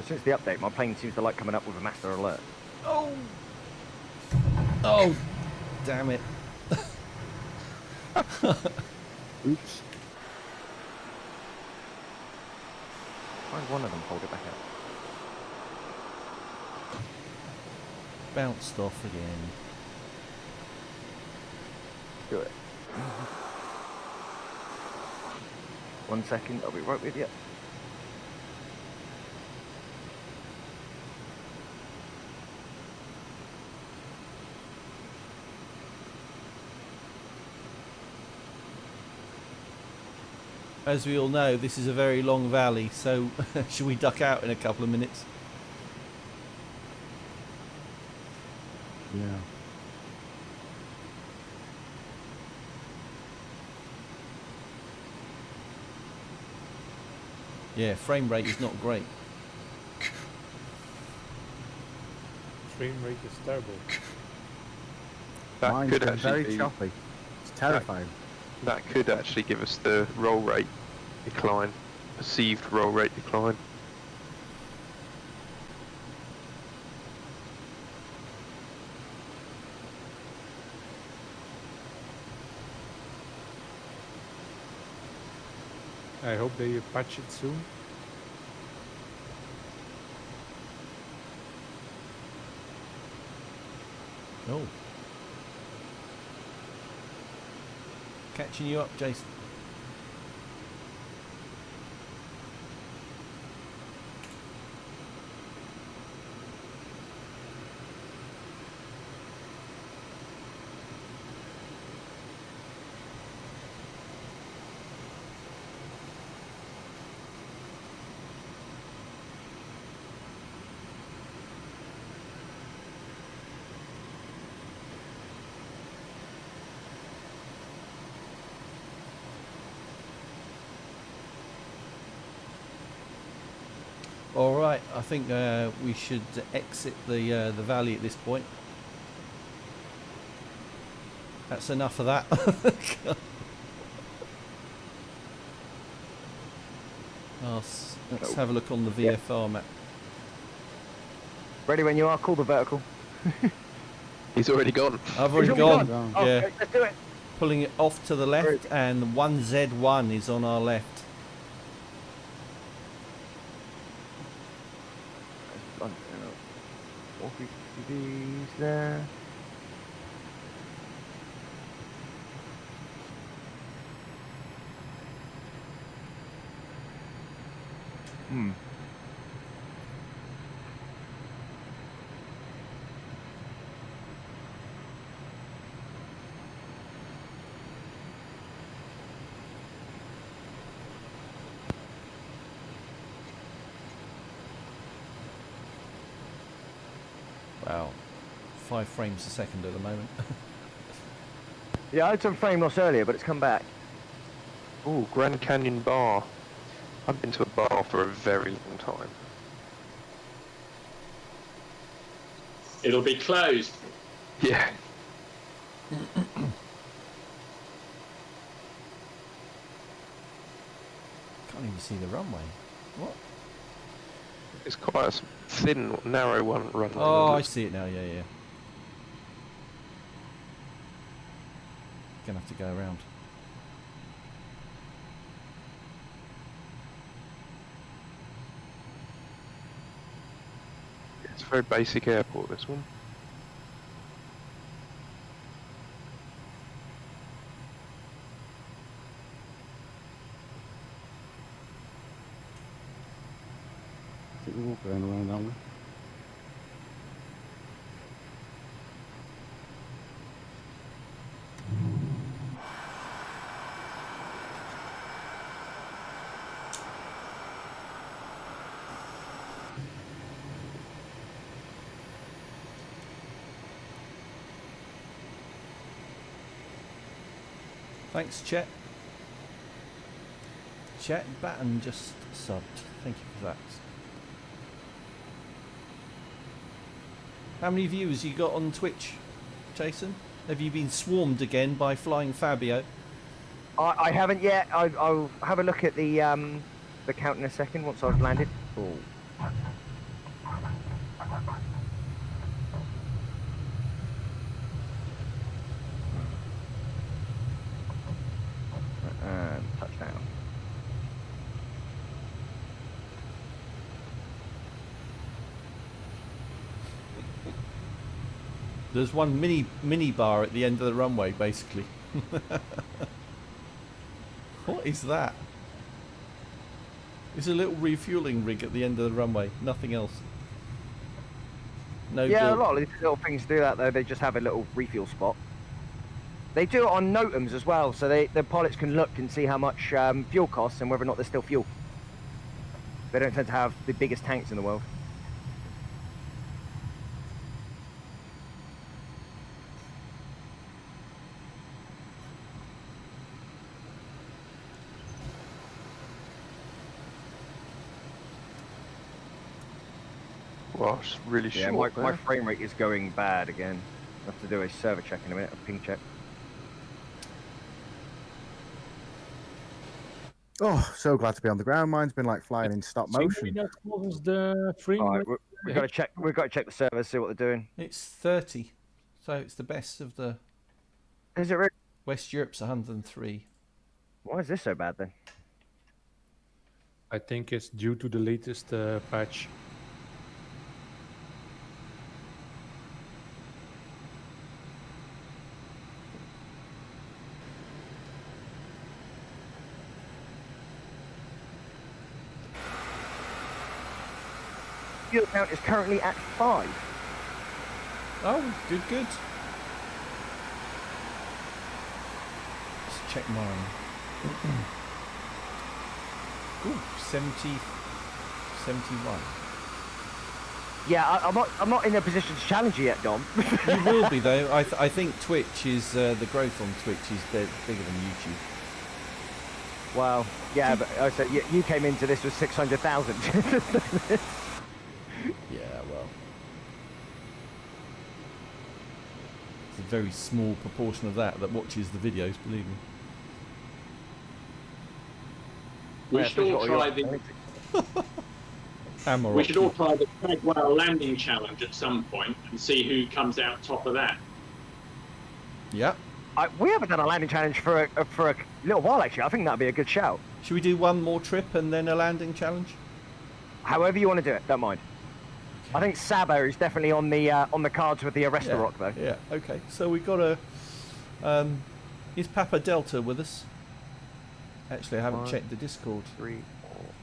Since the update, my plane seems to like coming up with a master alert. Oh! Oh! Damn it. Oops. Find one of them, hold it back out. Bounced off again. Do it. 1 second, I'll be right with you. As we all know, this is a very long valley, so should we duck out in a couple of minutes? Yeah. Yeah, frame rate is not great. Frame rate is terrible. That Mine's could been actually very be, choppy. It's terrifying. that could actually give us the roll rate decline, perceived roll rate decline. I hope they patch it soon. Oh. Catching you up, Jason. All right, I think we should exit the valley at this point. That's enough of that. Let's have a look on the VFR map. Ready when you are, call the vertical. He's already gone. I've already He's gone. gone. Oh, Yeah, okay, let's do it. pulling it off to the left, and 1Z1 is on our left. These there. Wow, 5 frames a second at the moment. Yeah, I had some frame loss earlier, but it's come back. Ooh, Grand Canyon Bar. I've been to a bar for a very long time. It'll be closed. Yeah. Can't even see the runway. What? It's quite a thin, narrow runway. Oh, I see it now. Yeah, yeah. Gonna have to go around. It's a very basic airport, this one. Oh, going around that one. Thanks, Chet. Chet Batten just subbed. Thank you for that. How many viewers you got on Twitch, Jason? Have you been swarmed again by Flying Fabio? I haven't yet. I'll have a look at the count in a second once I've landed. Oh. And touchdown. There's one mini bar at the end of the runway, basically. What is that? It's a little refueling rig at the end of the runway. Nothing else. No. Yeah, build. a lot of these little things do that though. They just have a little refuel spot. They do it on NOTAMs as well, so the pilots can look and see how much fuel costs and whether or not there's still fuel. They don't tend to have the biggest tanks in the world. Well, it's really Yeah, short. my there. frame rate is going bad again. I have to do a server check in a minute, a ping check. Oh, so glad to be on the ground. Mine's been like flying in stop motion. That was the frame All rate. right, we've got to check. We've got to check the server, see what they're doing. It's 30, so it's the best of the Is it really? West Europe's 103. Why is this so bad then? I think it's due to the latest patch. Fuel count is currently at 5. Oh, good. Let's check mine. Ooh, 70, 71. Yeah, I'm not in a position to challenge you yet, Dom. You will be though. I think Twitch is the growth on Twitch is bigger than YouTube. Wow. Yeah, but I said you came into this with 600,000. Yeah, well, it's a very small proportion of that watches the videos. Believe me. We should all try the Hammer we should all option. try the Bagwell landing challenge at some point and see who comes out top of that. Yeah. We haven't done a landing challenge for a little while actually. I think that'd be a good shout. Should we do one more trip and then a landing challenge? However you want to do it, don't mind. I think Sabo is definitely on the cards with the Arrest the Rock though. Yeah. Okay. So we got a. Is Papa Delta with us? Actually, I haven't 1, checked the Discord. 3,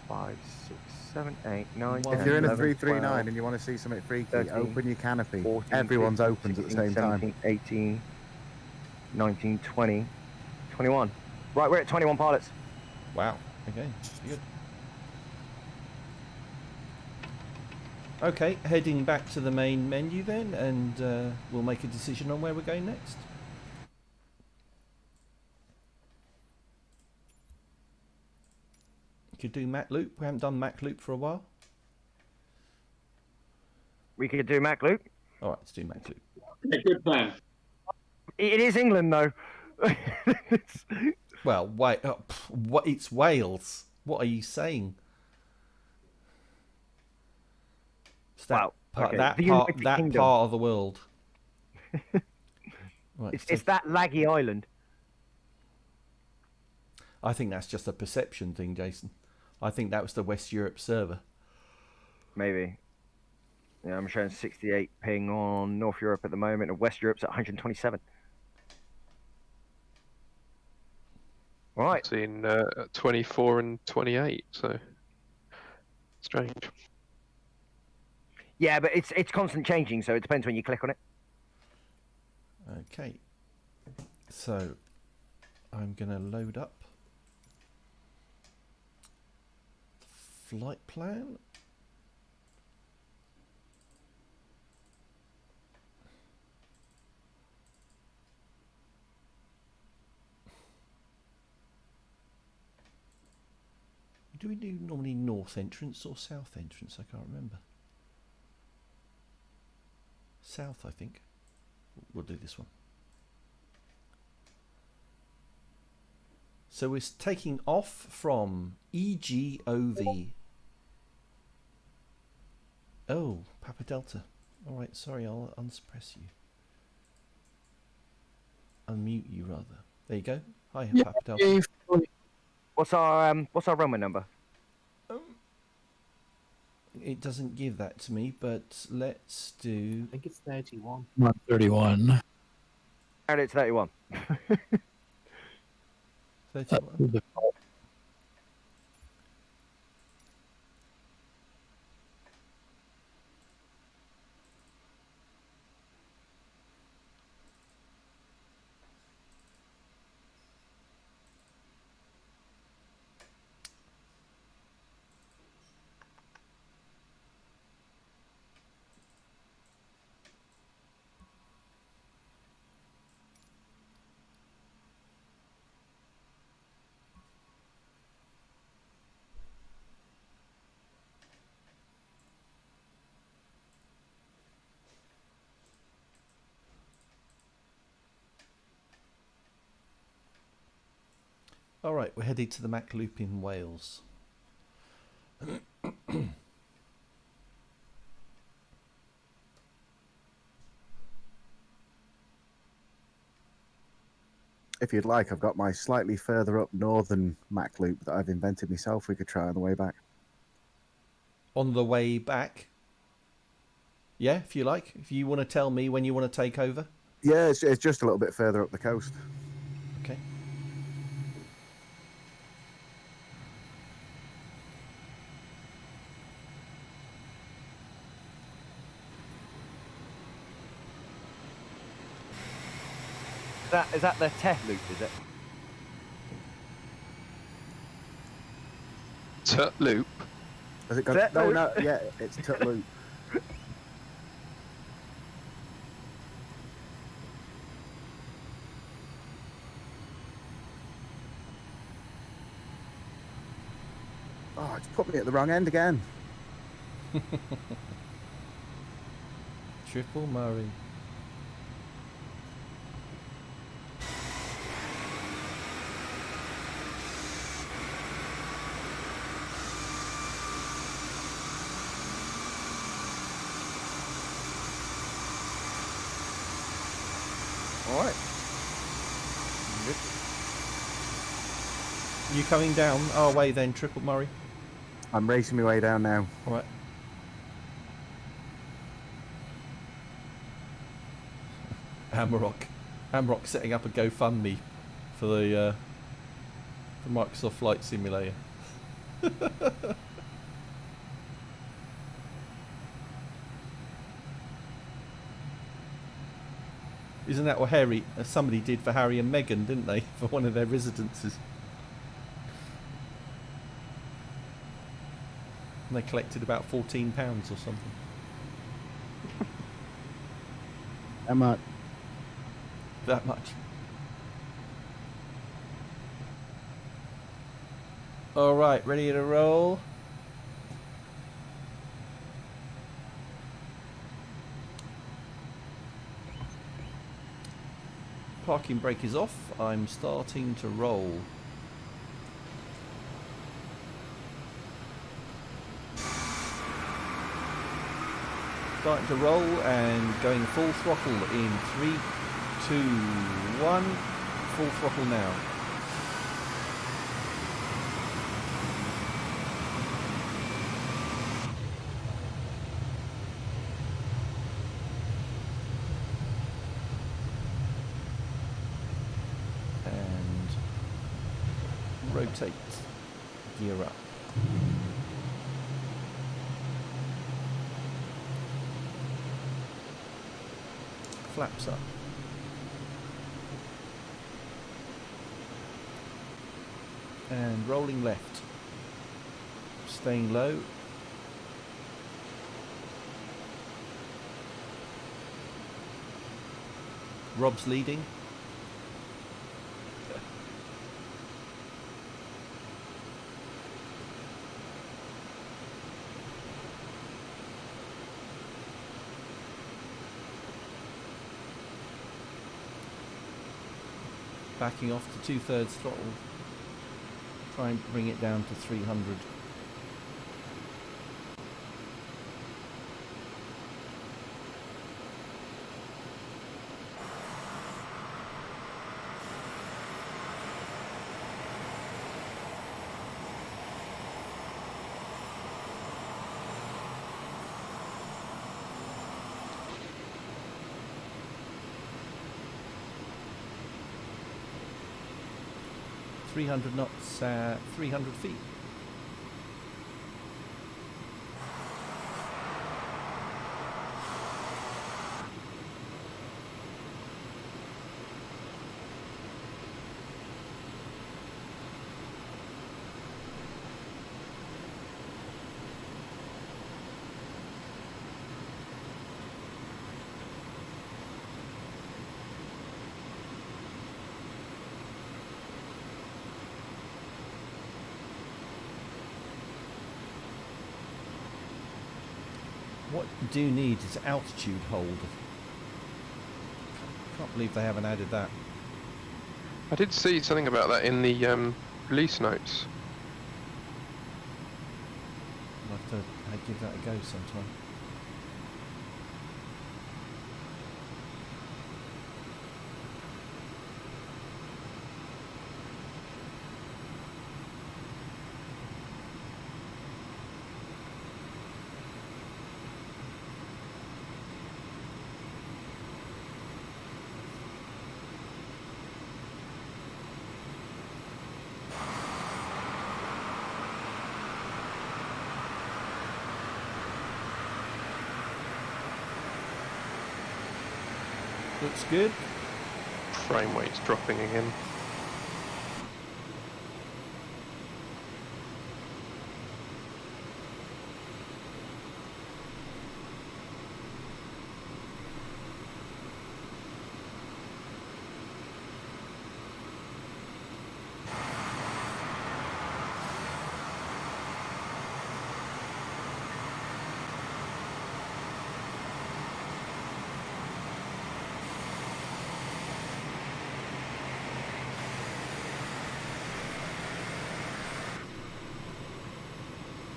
4, 5, 6, 7, 8, 9, If 10, If you're in a 11, 339 12, and you want to see something freaky, 13, open your canopy. 14, Everyone's 15, opens at the 16, same time. 17, 18, 19, 20, 21. Right, we're at 21 pilots. Wow. Okay. Good. Okay, heading back to the main menu then, and we'll make a decision on where we're going next. Could do Mac Loop. We haven't done Mac Loop for a while. We could do Mac Loop. All right, let's do Mac Loop. A good plan. It is England though. Well, wait. What? It's Wales. What are you saying? It's that Wow, part, okay. that The part, United that Kingdom. part of the world. Right, It's that laggy island. I think that's just a perception thing, Jason. I think that was the West Europe server. Maybe. Yeah, I'm showing 68 ping on North Europe at the moment, and West Europe's at 127. All right. Seen 24 and 28, so strange. Yeah, but it's constant changing, so it depends when you click on it. Okay. So I'm going to load up flight plan. Do we do normally north entrance or south entrance? I can't remember. South, I think. We'll do this one. So we're taking off from EGOV. Oh, Papa Delta. All right, sorry, I'll unsuppress you. Unmute you, rather. There you go. Hi, Yeah, Papa Delta. What's our runway number? It doesn't give that to me, but let's do... I think it's 31. Not 31. And it's 31. 31. All right, we're headed to the Mac Loop in Wales. If you'd like, I've got my slightly further up northern Mac loop that I've invented myself. We could try on the way back. On the way back? Yeah, if you like. If you want to tell me when you want to take over. Yeah, it's just a little bit further up the coast. Okay. Is that the Teh loop, is it? Tut loop. Has it got? Tut No, loop. no, yeah, it's Tut loop. Oh, it's put me at the wrong end again. Triple Murray. All right. You coming down our way then, Triple Murray? I'm racing my way down now. All right. Hamrock setting up a GoFundMe for the for Microsoft Flight Simulator. Isn't that what somebody did for Harry and Meghan, didn't they, for one of their residences? And they collected about £14 or something. How much? That much. All right, ready to roll. Parking brake is off. I'm starting to roll. Starting to roll and going full throttle in 3, 2, 1. Full throttle now. And rotate. Gear up. flaps up. And rolling left. Staying low. Rob's leading. Backing off to 2/3 throttle. Try and bring it down to 300. Knots, 300 feet. What you do need is altitude hold. Can't believe they haven't added that. I did see something about that in the release notes. I'll have to give that a go sometime. Looks good. Frame rate's dropping again.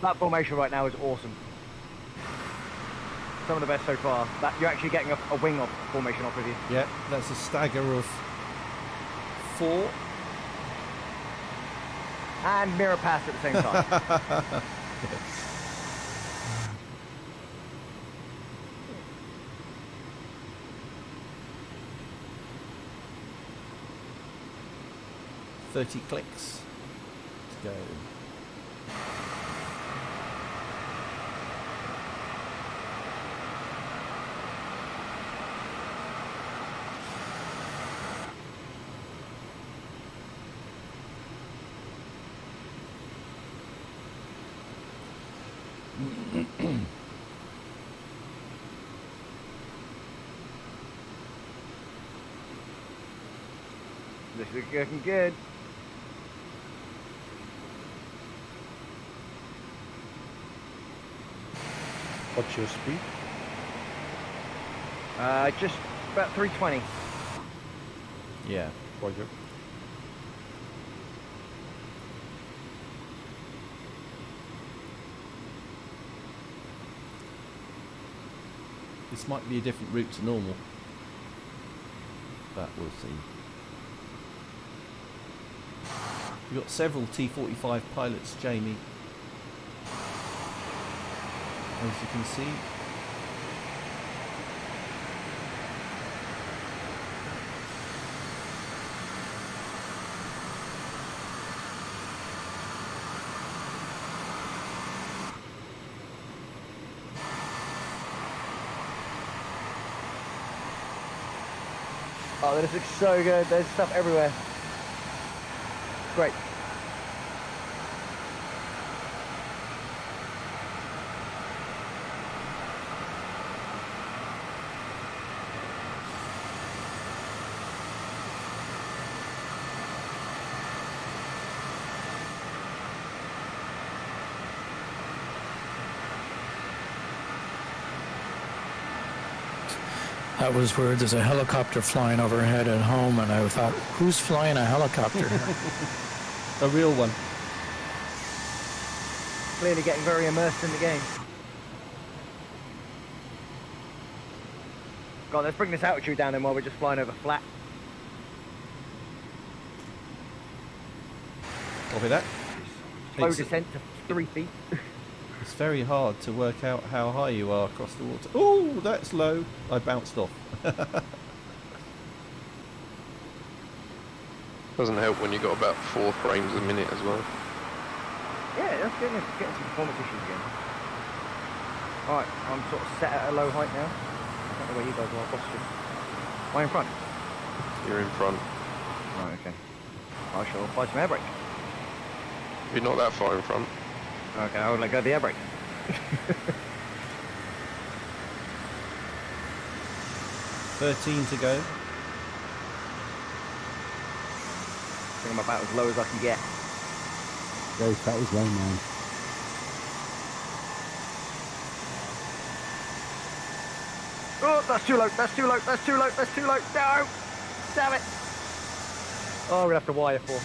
That formation right now is awesome. Some of the best so far. That you're actually getting a wing off formation off of you. Yeah, that's a stagger of 4. And mirror pass at the same time. .30 clicks to go. This is looking good. What's your speed? Just about 320. Yeah. Roger. This might be a different route to normal, but we'll see. We've got several T-45 pilots, Jamie, as you can see. Oh, this looks so good. There's stuff everywhere. Great. That was weird. There's a helicopter flying overhead at home, and I thought, who's flying a helicopter? A real one. Clearly getting very immersed in the game. God, let's bring this altitude down then while we're just flying over flat. Copy that. Slow It's- descent to 3 feet. It's very hard to work out how high you are across the water. Oh, that's low. I bounced off. Doesn't help when you've got about 4 frames a minute as well. Yeah, that's getting some performance issues again. Alright, I'm sort of set at a low height now. I don't know where you guys are. What's just... Am I in front? You're in front. Right, okay. I shall apply some air brake. You're not that far in front. Okay, I will let go of the air brake. 13 to go. I think I'm about as low as I can get. Dave, that was low, man. Oh, that's too low, that's too low, that's too low, that's too low. No! Damn it! Oh, we'll have to wire for.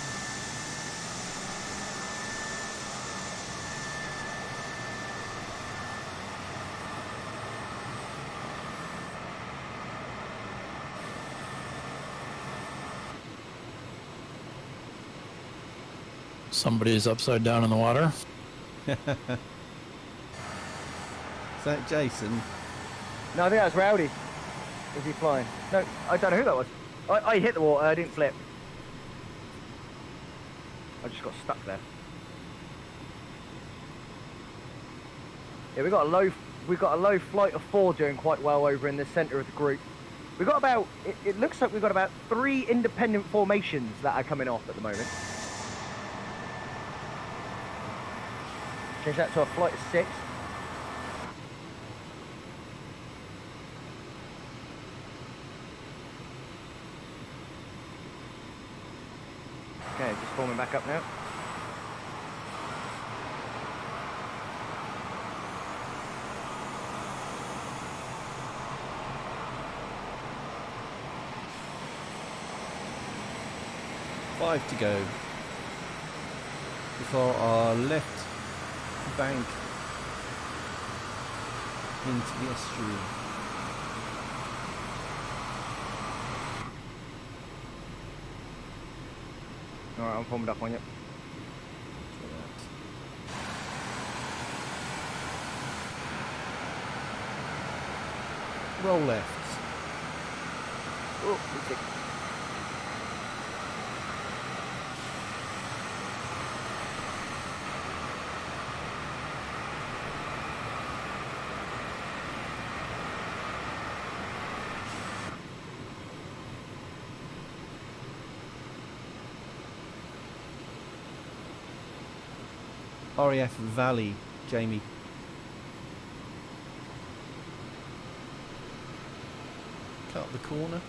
Somebody's upside down in the water. Is that Jason? No, I think that's Rowdy. Was he flying? No, I don't know who that was. I hit the water, I didn't flip. I just got stuck there. Yeah, we got a low flight of 4 doing quite well over in the centre of the group. We got about it looks like we've got about 3 independent formations that are coming off at the moment. Change that to a flight of 6. Okay, just forming back up now. Five to go before our left bank into the estuary. Alright, I'm formed up on you. Roll left. Oh, good tick. RAF Valley, Jamie. Cut the corner.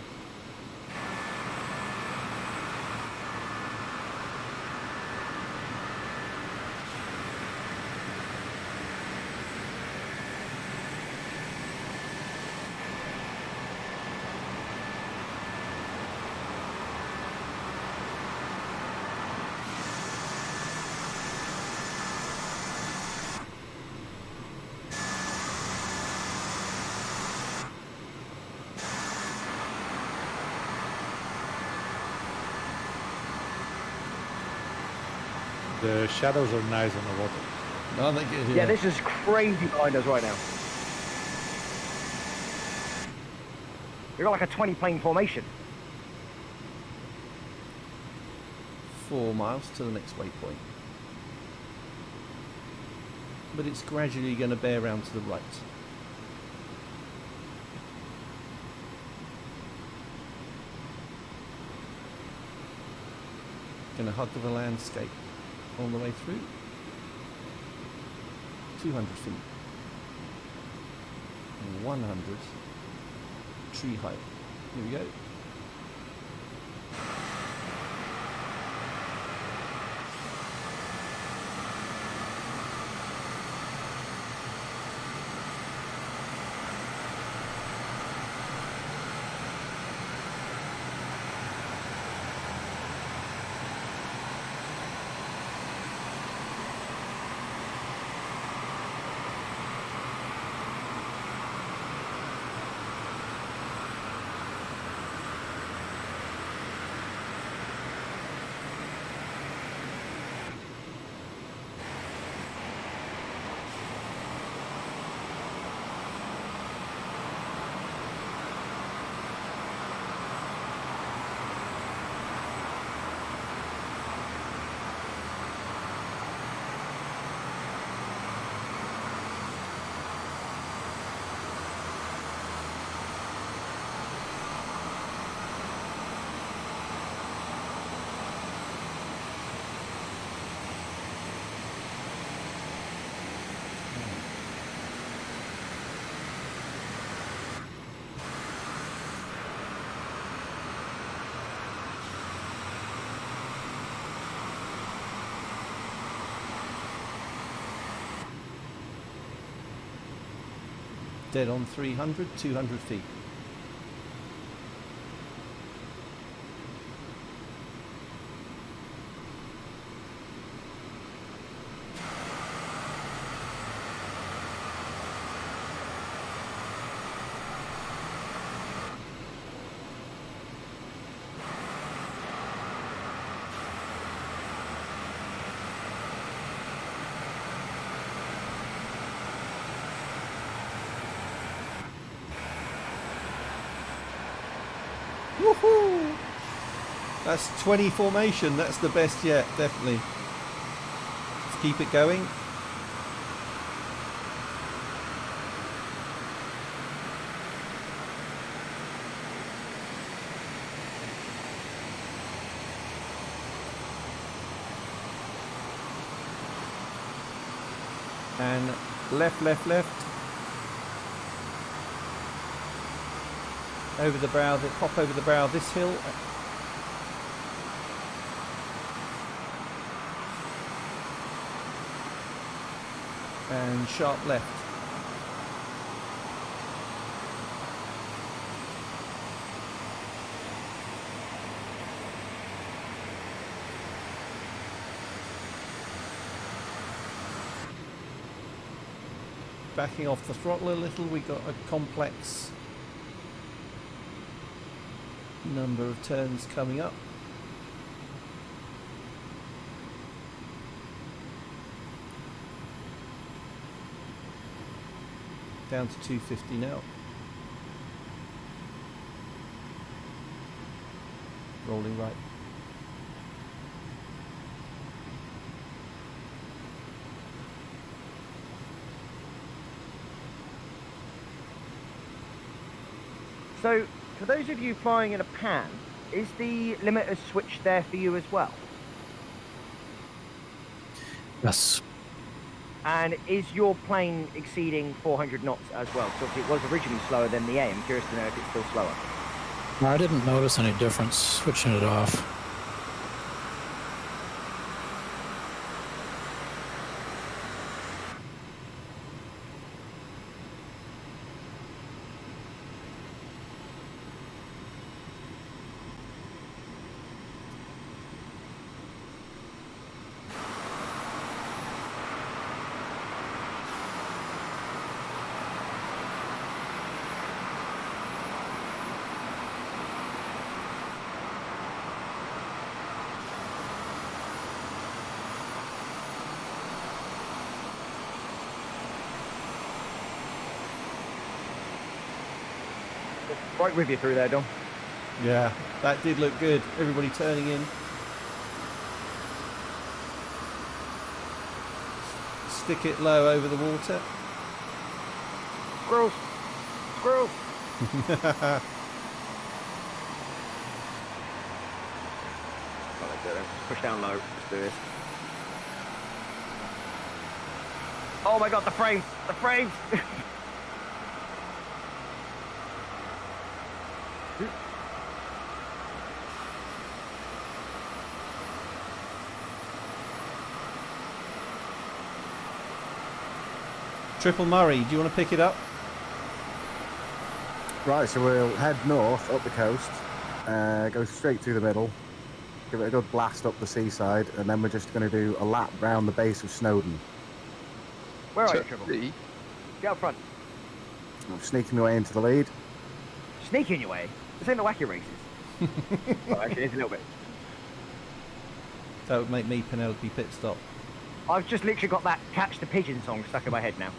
The shadows are nice on the water. No, they get Yeah, this is crazy behind us right now. We've got like a 20 plane formation. 4 miles to the next waypoint. But it's gradually going to bear round to the right. Going to hug the landscape all the way through. 200 feet. 100 tree height. Here we go. Dead on 300, 200 feet. Woohoo! That's 20 formation. That's the best yet, definitely. Let's keep it going. And left, left, left. Over the brow, pop over the brow of this hill. And sharp left. Backing off the throttle a little, we got a complex number of turns coming up. Down to 250 now. Rolling right. So, for those of you flying in a pan, is the limiter switch there for you as well? Yes. And is your plane exceeding 400 knots as well? Because it was originally slower than the A. I'm curious to know if it's still slower. I didn't notice any difference switching it off. Right with you through there, Dom. Yeah, that did look good. Everybody turning in. Stick it low over the water. Squirrels! Squirrels! Push down low. Let's do this. Oh my god, the frames! The frames! Triple Murray, do you want to pick it up? Right, so we'll head north up the coast, go straight through the middle, give it a good blast up the seaside, and then we're just going to do a lap round the base of Snowdon. Where are you, Triple? Get up front. I'm sneaking my way into the lead. Sneaking your way? This ain't the wacky races. Well, actually, it's a little bit. That would make me Penelope pit stop. I've just literally got that Catch the Pigeon song stuck in my head now.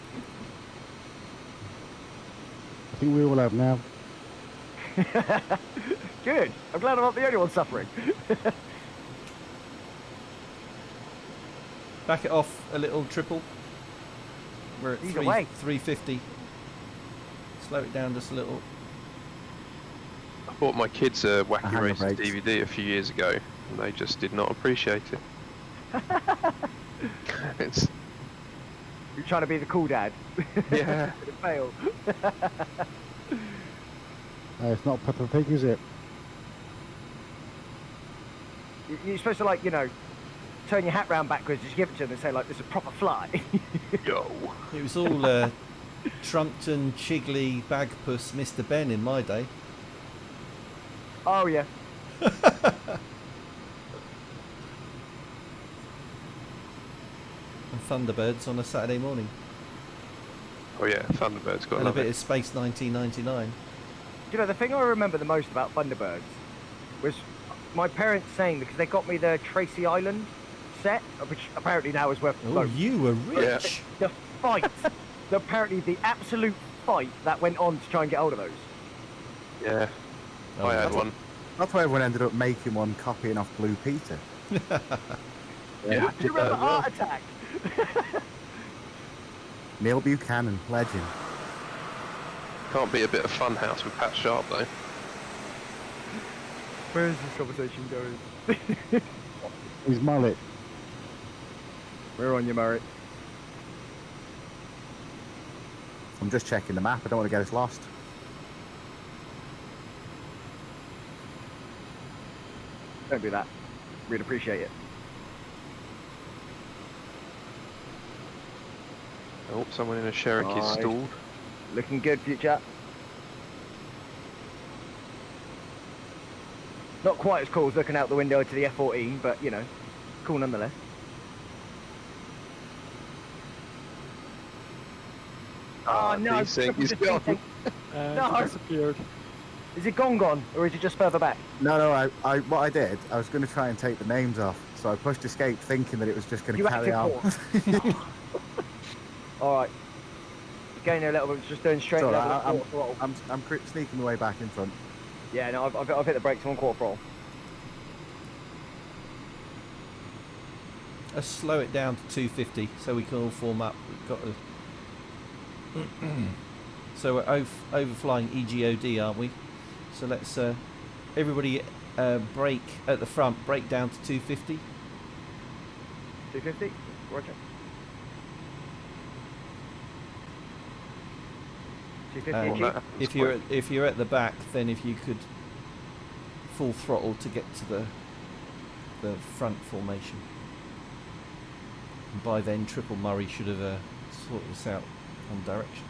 I think we all have now. Good. I'm glad I'm not the only one suffering. Back it off a little, Triple. We're at Either way. 350. Slow it down just a little. I bought my kids a Wacky hand Races brakes. DVD a few years ago, and they just did not appreciate it. It's, You're trying to be the cool dad. yeah. It failed. It's not Peppa Pig, is it? You're supposed to, like, you know, turn your hat round backwards, just give it to them and say, like, this is a proper fly. Yo. It was all Trumpton, Chigley, Bagpuss, Mr. Ben in my day. Oh, yeah. And Thunderbirds on a Saturday morning. Oh yeah, Thunderbird's got And a love bit it. of Space 1999. You know, the thing I remember the most about Thunderbirds was my parents saying, because they got me the Tracy Island set, which apparently now is worth Oh, loads. you were rich. The fight, apparently the absolute fight that went on to try and get hold of those. Yeah. Oh, I had that's one. That's why everyone ended up making one copying off Blue Peter. Yeah. Do you remember Art Attack? Neil Buchanan, legend. Can't beat a bit of Funhouse with Pat Sharp though. Where is this conversation going? His mullet. We're on you, Murray. I'm just checking the map. I don't want to get us lost. Don't do that. We'd appreciate it. Oh, someone in a Cherokee's Nice. stalled. Looking good, future. Not quite as cool as looking out the window to the F-14, but, you know, cool nonetheless. Oh, no. These things just gone. think- No. Disappeared. Is it gone, or is it just further back? No, what I did, I was going to try and take the names off. So I pushed escape thinking that it was just going to You carry on. active All right. Going a little bit, just doing straight So level at quarter throttle. I'm sneaking my way back in front. Yeah, no, I've hit the brakes on quarter throttle. Let's slow it down to 250 so we can all form up. We've got to... So we're overflying EGOD, aren't we? So let's everybody brake at the front, brake down to 250. 250? Roger. 250 And G. if you're at the back, then if you could full throttle to get to the front formation. And by then, Triple Murray should have sorted this out on direction.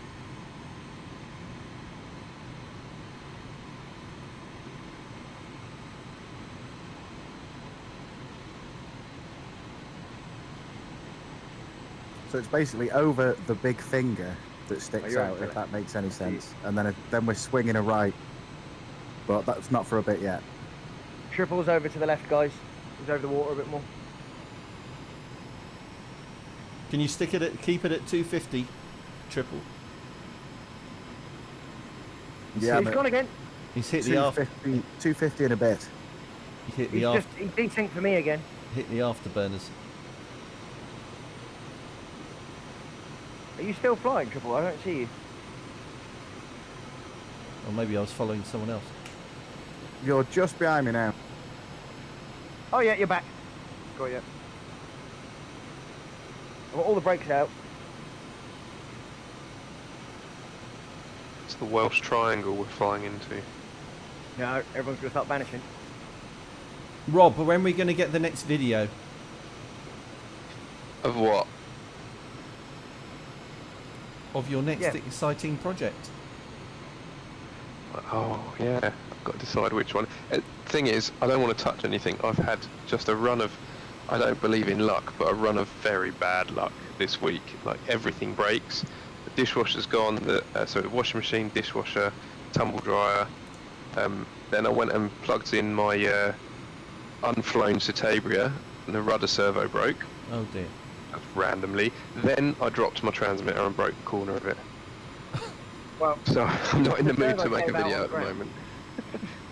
So it's basically over the big finger that sticks you're out, over if it. that makes any sense. And then we're swinging a right, but that's not for a bit yet. Triple's over to the left, guys. He's over the water a bit more. Can you keep it at 250, Triple? Yeah, He's but gone again. He's hit the after. 250 in a bit. He hit He's the just he's desynced for me again. afterburners. Are you still flying, Triple? I don't see you. Or maybe I was following someone else. You're just behind me now. Oh yeah, you're back. Got you. I got all the brakes out. It's the Welsh triangle we're flying into. No, everyone's gonna start vanishing. Rob, when are we going to get the next video? Of what? Of your next Yeah. exciting project? Oh, yeah. I've got to decide which one. Thing is, I don't want to touch anything. I've had just a run of, I don't believe in luck, but a run of very bad luck this week. Like, everything breaks. The dishwasher's gone, the washing machine, dishwasher, tumble dryer. Then I went and plugged in my unflown Citabria, and the rudder servo broke. Oh dear. Randomly. Then I dropped my transmitter and broke the corner of it. Well, So I'm not in the mood to servo make a came out video on at the the ground. moment.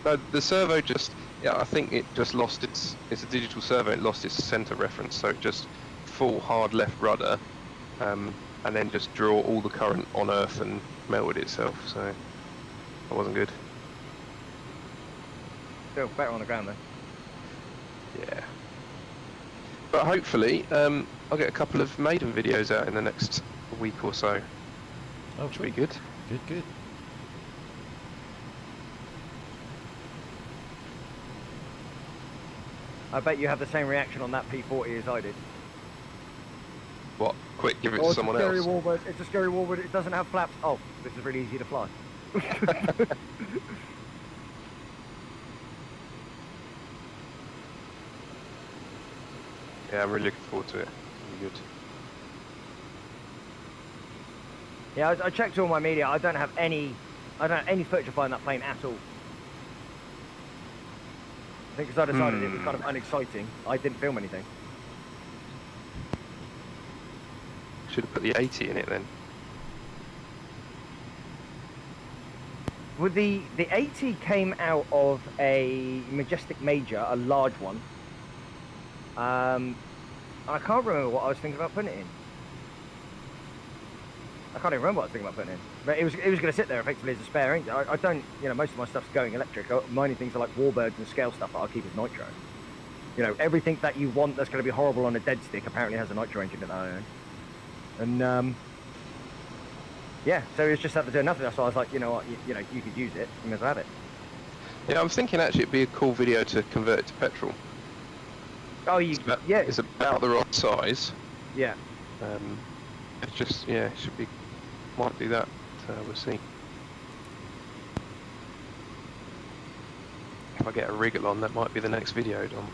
No, the servo just, I think it just lost it's a digital servo, it lost its center reference, so it just full hard left rudder, and then just draw all the current on Earth and melted itself, so that wasn't good. still better on the ground though. Yeah. But hopefully, I'll get a couple of maiden videos out in the next week or so. Oh, Should be good. Good. I bet you have the same reaction on that P40 as I did. What? Quick, give it Oh, to it's someone a scary else. warbird. It's a scary warbird. It doesn't have flaps. Oh, this is really easy to fly. Yeah, I'm really looking forward to it. It'll be good. Yeah, I checked all my media. I don't have any footage of flying that plane at all. I think because I decided it was kind of unexciting, I didn't film anything. Should have put the 80 in it then. Well, the 80 came out of a Majestic Major, a large one. I can't remember what I was thinking about putting it in. I can't even remember what I was thinking about putting it in. But it was going to sit there effectively as a spare engine. I don't, most of my stuff's going electric. Mine things are like warbirds and scale stuff that I'll keep as nitro. Everything that you want that's going to be horrible on a dead stick apparently has a nitro engine in it that I own. And yeah, so it was just after doing nothing. That's why I was like, you know what, you could use it. You may as well have it. Yeah, I'm thinking actually it'd be a cool video to convert it to petrol. Oh, yeah, It's about the right size. yeah. It's just, it should be, might do that, so we'll see. If I get a wriggle on, that might be the next video, Dom.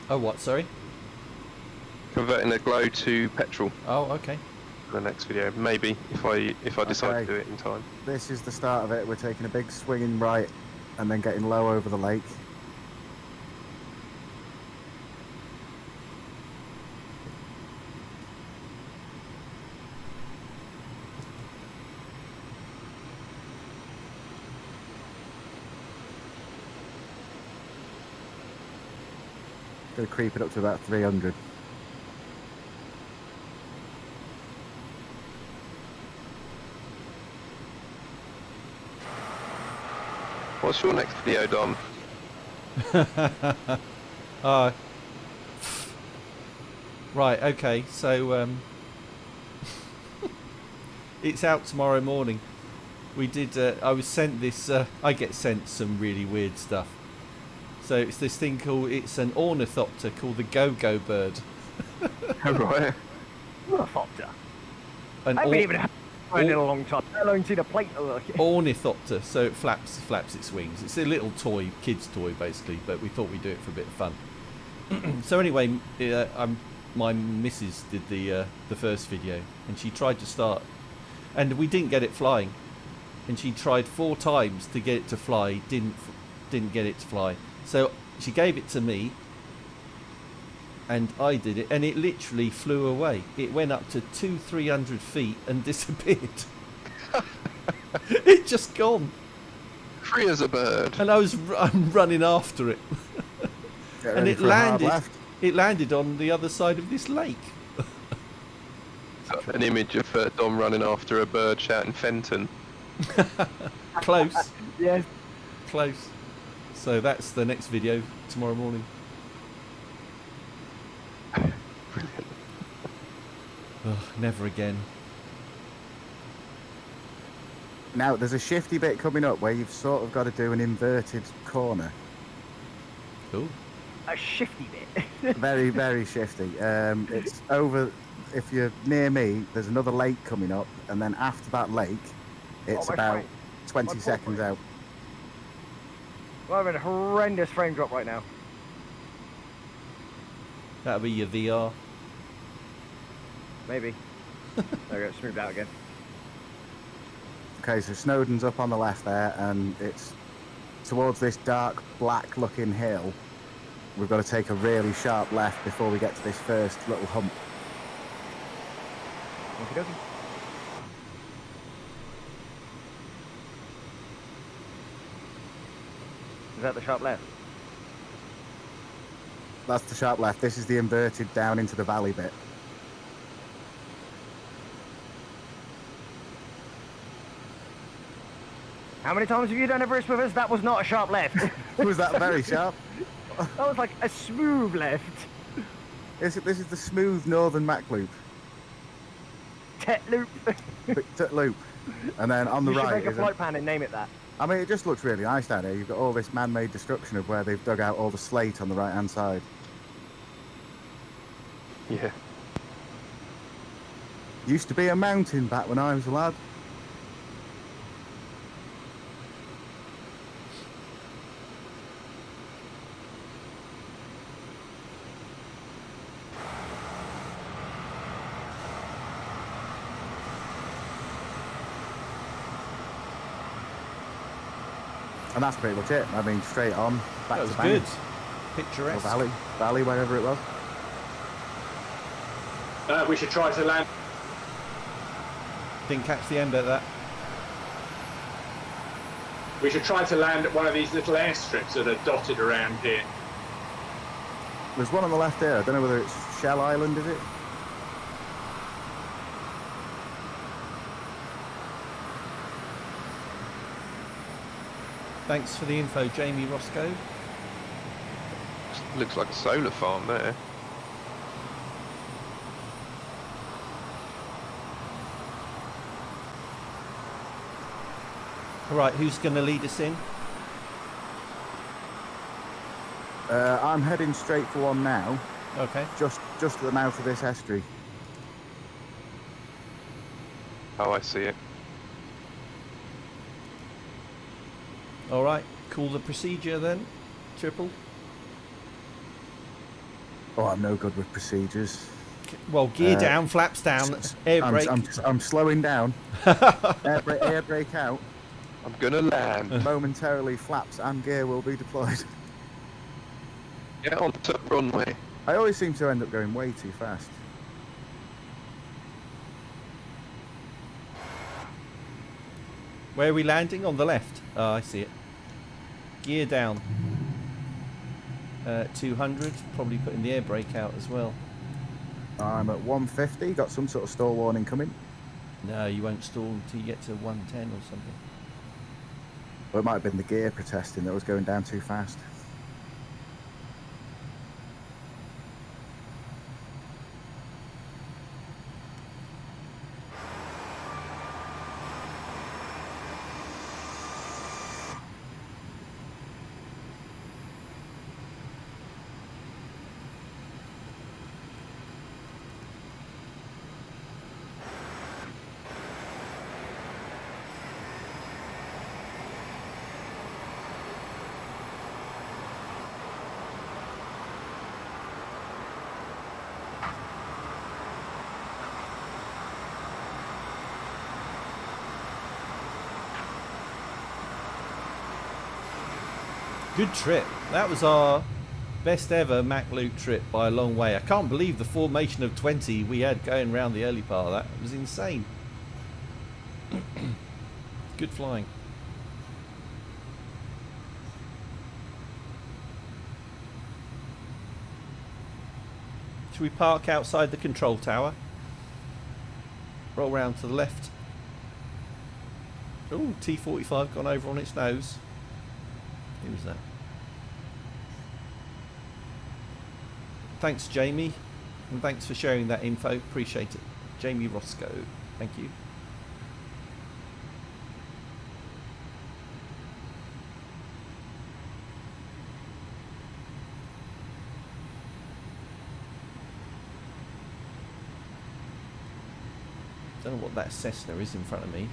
Oh, what? Sorry. Converting the glow to petrol Oh, okay. for the next video, maybe, if I decide Okay. to do it in time. This is the start of it. We're taking a big swinging right and then getting low over the lake. Going to creep it up to about 300. What's your next video, Dom? Right, okay, so it's out tomorrow morning. We did, I was sent this, I get sent some really weird stuff. So it's this thing it's an ornithopter called the go-go bird. Right. Ornithopter. An I haven't even had one in or- a long time. Let alone seen a plate. ornithopter, so it flaps its wings. It's a little toy, kid's toy basically, but we thought we'd do it for a bit of fun. So anyway, my missus did the first video, and she tried to start, and we didn't get it flying, and she tried 4 times to get it to fly, didn't get it to fly. So she gave it to me, and I did it, and it literally flew away. It went up to 200-300 feet and disappeared. It just gone, Free as a bird. and I'm running after it, Get and ready it for a hard landed. left. It landed on the other side of this lake. An image of Dom running after a bird shouting Fenton. Close, Yes. close. So that's the next video tomorrow morning. Ugh, never again. Now, there's a shifty bit coming up where you've sort of got to do an inverted corner. Cool. A shifty bit. Very, very shifty. It's over, if you're near me, there's another lake coming up, and then after that lake, it's my about frame. 20 My seconds frame. out. We're having a horrendous frame drop right now. That'll be your VR. Maybe. There we go, smoothed out again. Okay, so Snowdon's up on the left there, and it's towards this dark black looking hill. We've got to take a really sharp left before we get to this first little hump. Okie dokie. Is that the sharp left? That's the sharp left. This is the inverted down into the valley bit. How many times have you done Everest with us? That was not a sharp left. Was that very sharp? That was like a smooth left. This is the smooth northern Mac loop. Tet loop. Loop. And then on the You should right make a is flight pan and name it that. I mean, it just looks really nice down here. You've got all this man-made destruction of where they've dug out all the slate on the right-hand side. Yeah. Used to be a mountain back when I was a lad. And that's pretty much it. I mean, straight on, back That was to Bangor. good. Or Picturesque. valley, wherever it was. We should try to land. Didn't catch the end of that. We should try to land at one of these little airstrips that are dotted around here. There's one on the left there. I don't know whether it's Shell Island, is it? Thanks for the info, Jamie Roscoe. Looks like a solar farm there. All right, who's going to lead us in? I'm heading straight for one now, Okay. just at the mouth of this estuary. Oh, I see it. All right. Call the procedure then. Triple. Oh, I'm no good with procedures. Well, gear down, flaps down, air brake. I'm slowing down. Air brake out. I'm gonna land. Momentarily, flaps and gear will be deployed. Get on to runway. I always seem to end up going way too fast. Where are we landing? On the left. Oh, I see it. Gear down. 200. Probably putting the air brake out as well. I'm at 150. Got some sort of stall warning coming. No, you won't stall until you get to 110 or something. Well, it might have been the gear protesting that was going down too fast. Good trip. That was our best ever Mac Loop trip by a long way. I can't believe the formation of 20 we had going around the early part of that. It was insane. Good flying. Should we park outside the control tower? Roll round to the left. Oh, T-45 gone over on its nose. Who was that? Thanks, Jamie, and thanks for sharing that info. Appreciate it. Jamie Roscoe, thank you. Don't know what that Cessna is in front of me.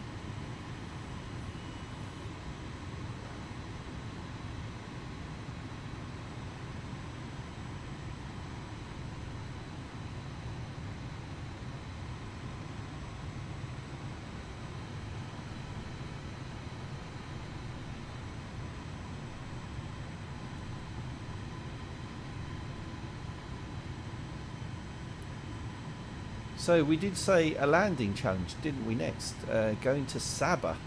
So we did say a landing challenge, didn't we? Next, going to Saba,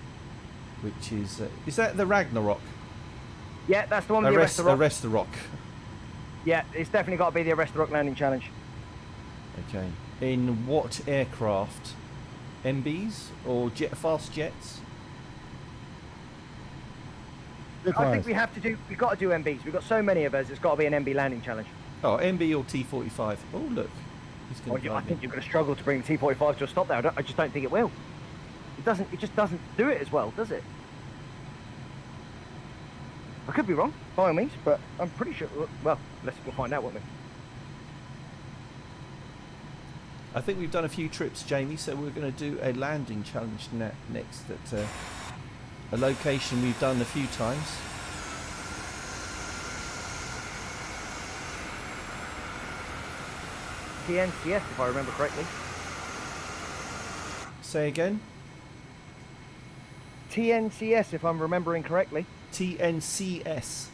which is that the Ragnarok? Yeah, that's the one with the Arrest the Rock. Arrest the Rock. Yeah, it's definitely got to be the Arrest the Rock landing challenge. Okay. In what aircraft? MBs or fast jets? I think we've got to do MBs. We've got so many of us, it's got to be an MB landing challenge. Oh, MB or T-45. Oh, look. I think you're going to struggle to bring T-45 to a stop there. I just don't think it will. It just doesn't do it as well, does it? I could be wrong, by all means, but I'm pretty sure. Well, we'll find out, won't we? I think we've done a few trips, Jamie, so we're going to do a landing challenge next at a location we've done a few times. TNCS, if I remember correctly. Say again? TNCS, if I'm remembering correctly. TNCS.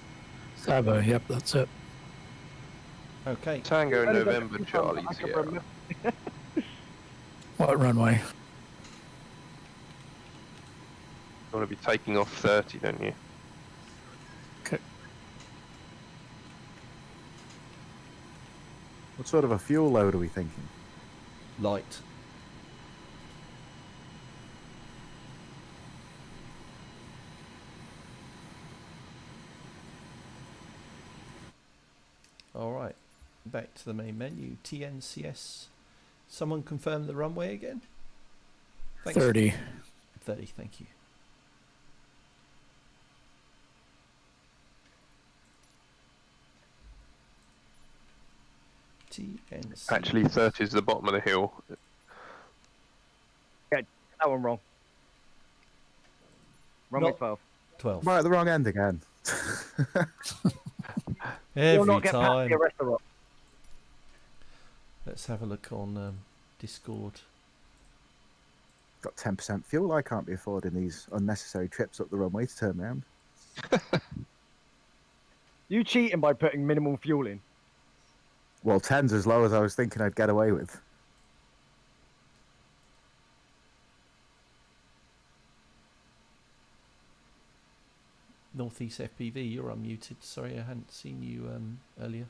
Saba, yep, that's it. Okay. Tango November Charlie Sierra. What runway? You want to be taking off 30, don't you? Okay. What sort of a fuel load are we thinking? Light. All right, back to the main menu. TNCS. Someone confirm the runway again? Thanks. 30. 30, thank you. TNCS. Actually, 30 is the bottom of the hill. Yeah, that one wrong. Runway 12. 12. Right at the wrong end again. Every You'll not get past time. the Arrest the Rock. Let's have a look on Discord. Got 10% fuel. I can't be affording these unnecessary trips up the runway to turn around. You cheating by putting minimum fuel in. Well, 10's as low as I was thinking I'd get away with. Northeast FPV, you're unmuted. Sorry, I hadn't seen you earlier.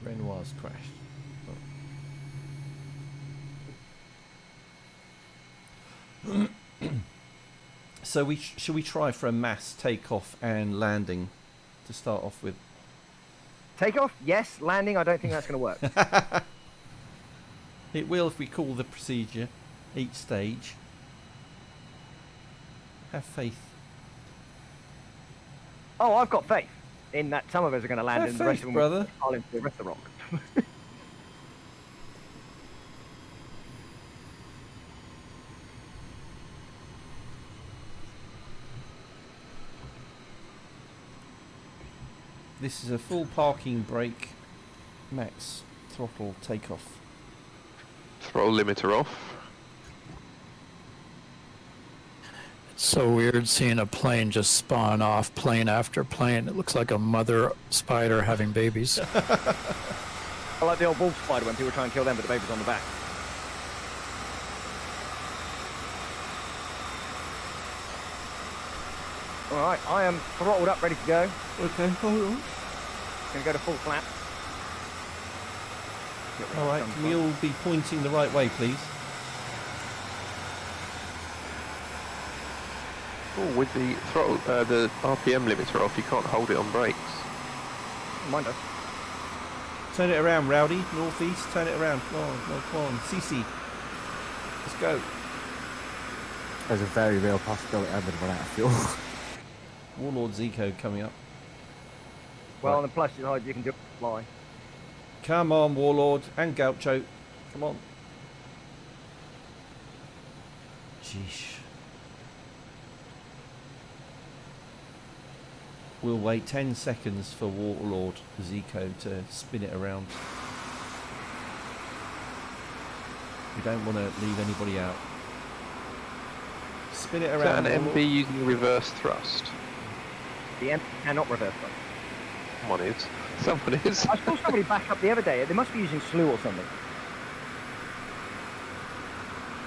Renoir's crashed. Oh. So should we try for a mass takeoff and landing to start off with? Takeoff, yes. Landing, I don't think that's going to work. It will if we call the procedure each stage. Have faith. Oh, I've got faith in that some of us are going to land Have and the rest faith, of them brother. will fall into the rest of the rock. This is a full parking brake, max throttle takeoff. Throttle limiter off. It's so weird seeing a plane just spawn off plane after plane. It looks like a mother spider having babies. I like the old wolf spider when people try and kill them, but the baby's on the back. All right, I am throttled up, ready to go. Okay, hold on. Gonna go to full flap. All right, can we all be pointing the right way, please? Oh, with the throttle, the RPM limiter off, you can't hold it on brakes. Mind us. Turn it around, Rowdy. Northeast, turn it around. Come on, come on. CC. Let's go. There's a very real possibility I'm going to run out of fuel. Warlord Zico coming up. Well, Right. on the plus side, you can do fly. Come on, Warlord and Gaucho. Come on. Jeesh. We'll wait 10 seconds for Warlord Zico to spin it around. We don't want to leave anybody out. Spin it Is that around. an Warlord. MB using reverse thrust? The M cannot reverse them. Someone is. Someone is. I saw somebody back up the other day. They must be using slew or something.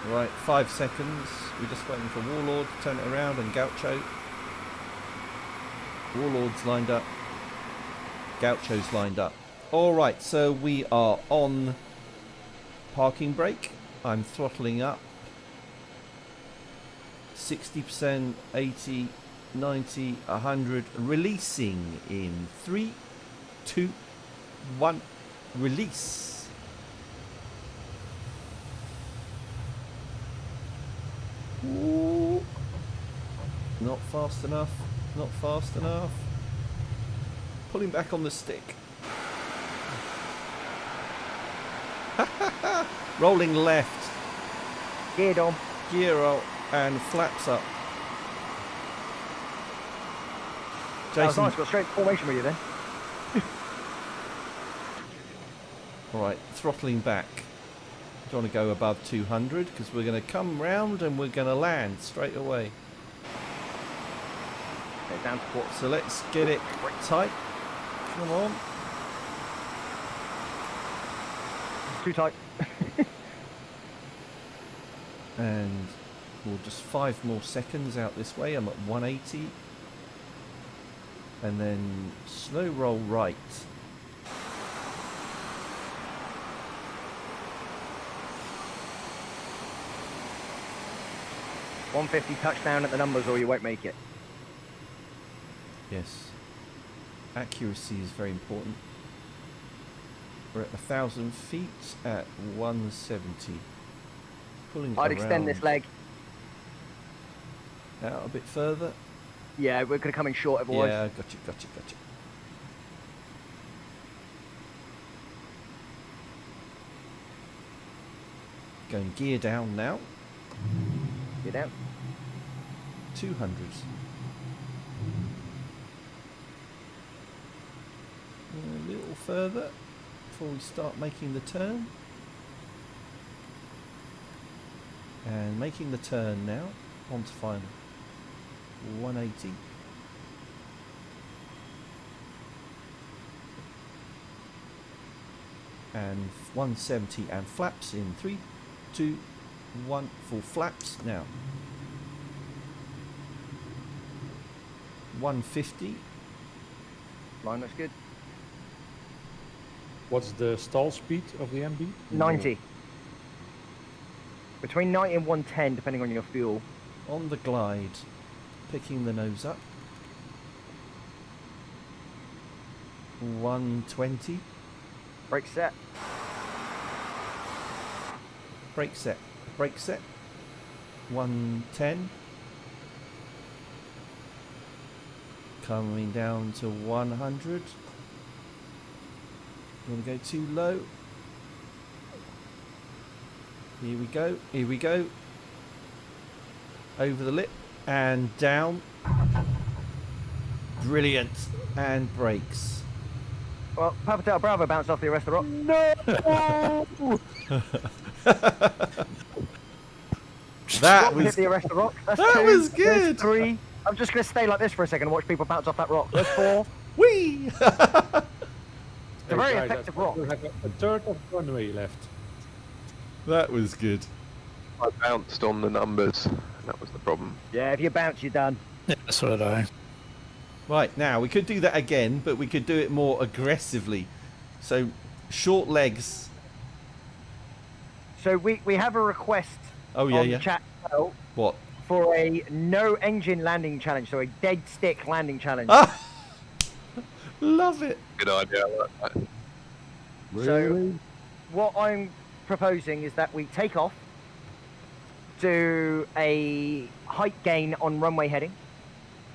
Right, 5 seconds. We're just waiting for Warlord to turn it around and Gaucho. Warlord's lined up. Gaucho's lined up. Alright, so we are on parking brake. I'm throttling up. 60%, 80, 90, 100. Releasing in 3, 2, 1. Release. Ooh. Not fast enough. Not fast enough. Pulling back on the stick. Rolling left. Geared on. Gear out and flaps up. That was Jason. nice. Got straight formation with you then. Alright, throttling back. Don't want to go above 200 because we're going to come round and we're going to land straight away. Okay, down to quarter. So let's get it tight. Come on. Too tight. And we'll just 5 more seconds out this way. I'm at 180. And then slow roll right. $150 touchdown at the numbers or you won't make it. Yes. Accuracy is very important. We're at 1,000 feet at 170. Pulling it I'd extend this around. leg. Out a bit further. Yeah, we're going to come in short otherwise. Yeah, gotcha, gotcha, gotcha. Going gear down now. Get down. 200s. A little further before we start making the turn. And making the turn now. On to final. 180. And 170 and flaps in 3, 2, 1. Full flaps now. 150. Line looks good. What's the stall speed of the MB? 90. Between 90 and 110, depending on your fuel. On the glide, picking the nose up. 120. Brake set. Brake set. Brake set. 110. Coming down to 100. You want to go too low? Here we go. Here we go. Over the lip and down. Brilliant. And brakes. Well, Papa Delta Bravo bounced off the Arrest the Rock. That Hit was the Arrest the Rock. That's that 2. was There's good. 3. I'm just going to stay like this for a second and watch people bounce off that rock. There's 4. whee. It's a very guys, effective I rock. still have a third of runway left. That was good. I bounced on the numbers. That was the problem. Yeah, if you bounce, you're done. Yeah, so did I. Right, now we could do that again, but we could do it more aggressively. So, short legs. So we have a request Oh, yeah, on yeah. the chat channel What? for a no engine landing challenge, so a dead stick landing challenge. Ah, love it. Good idea. I like that. So what I'm proposing is that we take off, do a height gain on runway heading,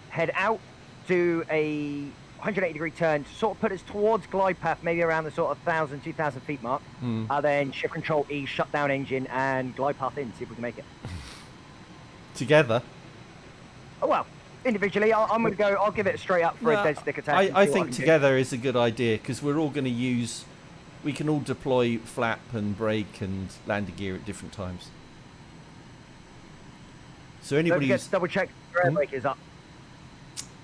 head out, do a 180-degree turn to sort of put us towards glide path, maybe around the sort of 1,000, 2,000 feet mark, then shift control E, shut down engine, and glide path in, see if we can make it. Together. Oh, well, individually, I'm going to go, I'll give it a straight up for a dead stick attack. I think together is a good idea, because we're all going to use, we can all deploy flap and brake and landing gear at different times. So anybody Don't forget to double check your air brake is up.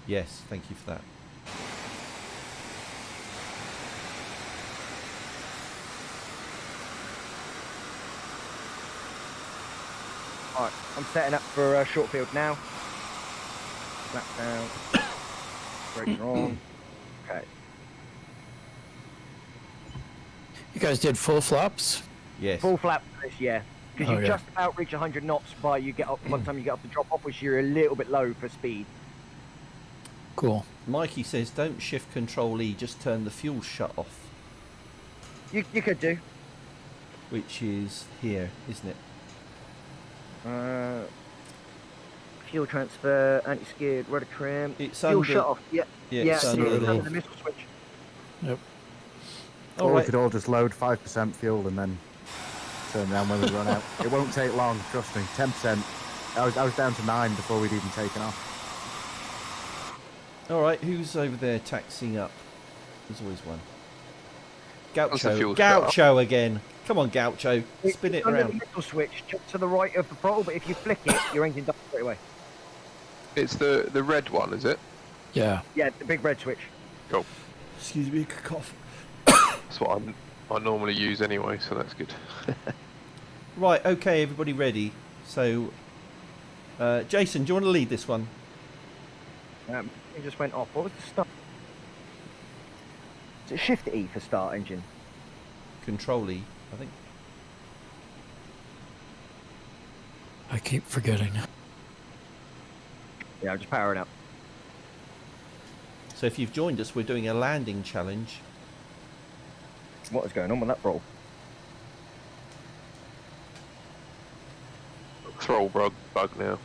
Yes, thank you for that. Alright, I'm setting up for short field now. Flap down. Brakes are on. Okay. You guys did full flaps? Yes. Full flap for this, yeah. Because Oh, you yeah. just about reach 100 knots by the time you get up the drop off, which you're a little bit low for speed. Cool. Mikey says, don't shift control E, just turn the fuel shut off, You could do. which is here, isn't it? Fuel transfer, anti-skid, rudder trim. It's fuel under- shut off. Yeah. Yeah, it's under it's the- under the missile switch. Yep. All Or we right. could all just load 5% fuel and then turn around when we run out. It won't take long, trust me. 10%. I was down to 9 before we'd even taken off. All right, who's over there taxiing up? There's always one. Once the Gaucho. fuel's shut off. Gaucho again. Come on, Gaucho. Spin it It's under the around. missile switch, just to the right of the throttle, but if you flick it, your engine dies straight away. It's the red one, is it? Yeah. Yeah, the big red switch. Cool. Excuse me, cough. That's what I normally use anyway, so that's good. Right, okay, everybody ready. So, Jason, do you want to lead this one? It just went off. What was the start? Is it Shift E for start engine? Control E, I think. I keep forgetting. Yeah, I'm just powering up. So if you've joined us, we're doing a landing challenge. What is going on with that throttle? Throttle bug now.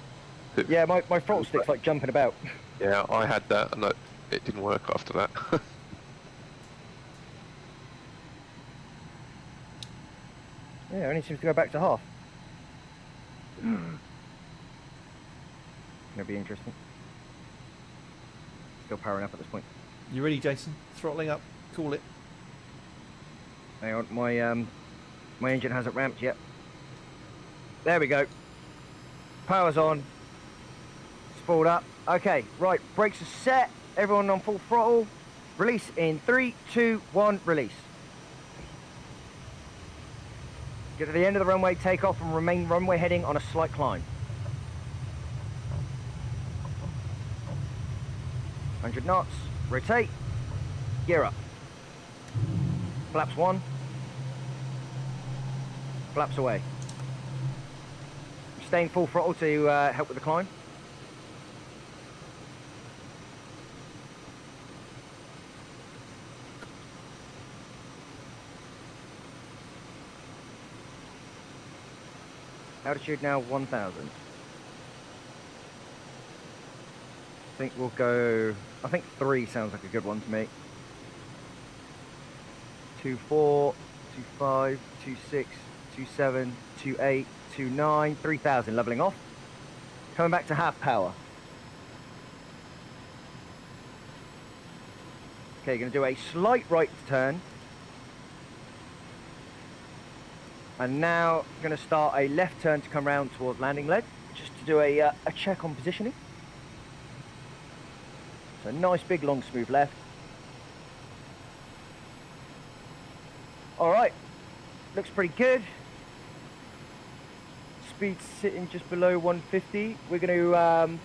Yeah, my throttle stick's like jumping about. Yeah, I had that and it didn't work after that. Yeah, it only seems to go back to half. Gonna be interesting. Still powering up at this point. You ready, Jason? Throttling up. Call it. Hang on, my engine hasn't ramped yet. There we go. Power's on. Spooled up. Okay, right, brakes are set. Everyone on full throttle. Release in 3, 2, 1, release. Get to the end of the runway, take off and remain runway heading on a slight climb. 100 knots, rotate, gear up. Flaps 1. Flaps away. Staying full throttle to help with the climb. Altitude now 1,000. I think we'll go, I think 3 sounds like a good one to me. 2.4, 2.5, 2.6, 2.7, 2.8, 2.9, 3,000, leveling off. Coming back to half power. Okay, going to do a slight right turn. And now going to start a left turn to come round towards landing leg, just to do a check on positioning. So nice big long smooth left. All right, looks pretty good. Speed sitting just below 150. We're going to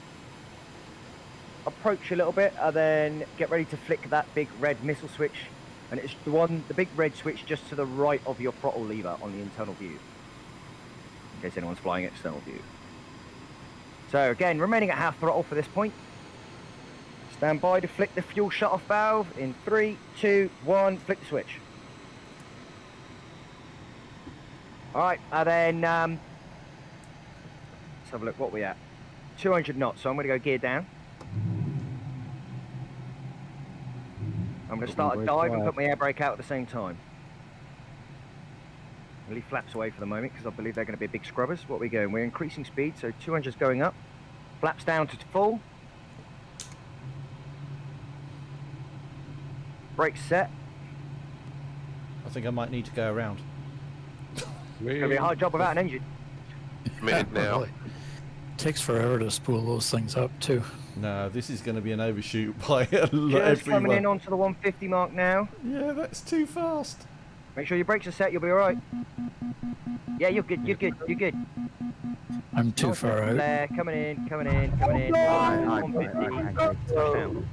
approach a little bit and then get ready to flick that big red missile switch. And it's the big red switch just to the right of your throttle lever on the internal view. In case anyone's flying external view. So again, remaining at half throttle for this point. Stand by to flick the fuel shut-off valve in 3, 2, 1. Flick the switch. All right, and then let's have a look. What we at? 200 knots. So I'm going to go gear down. I'm going to start a dive and put my air brake out at the same time. I'll leave flaps away for the moment because I believe they're going to be big scrubbers. What are we going? We're increasing speed, so 200's going up. Flaps down to full. Brakes set. I think I might need to go around. It's going to be a hard job without an engine. Minute now. Really. Takes forever to spool those things up too. No, this is going to be an overshoot by Just everyone. coming in onto the 150 mark now. Yeah, that's too fast. Make sure your brakes are set, you'll be alright. Yeah, you're good, you're good, you're good. I'm too far out. There, coming in, coming in, coming in. Aye, 150. Touchdown.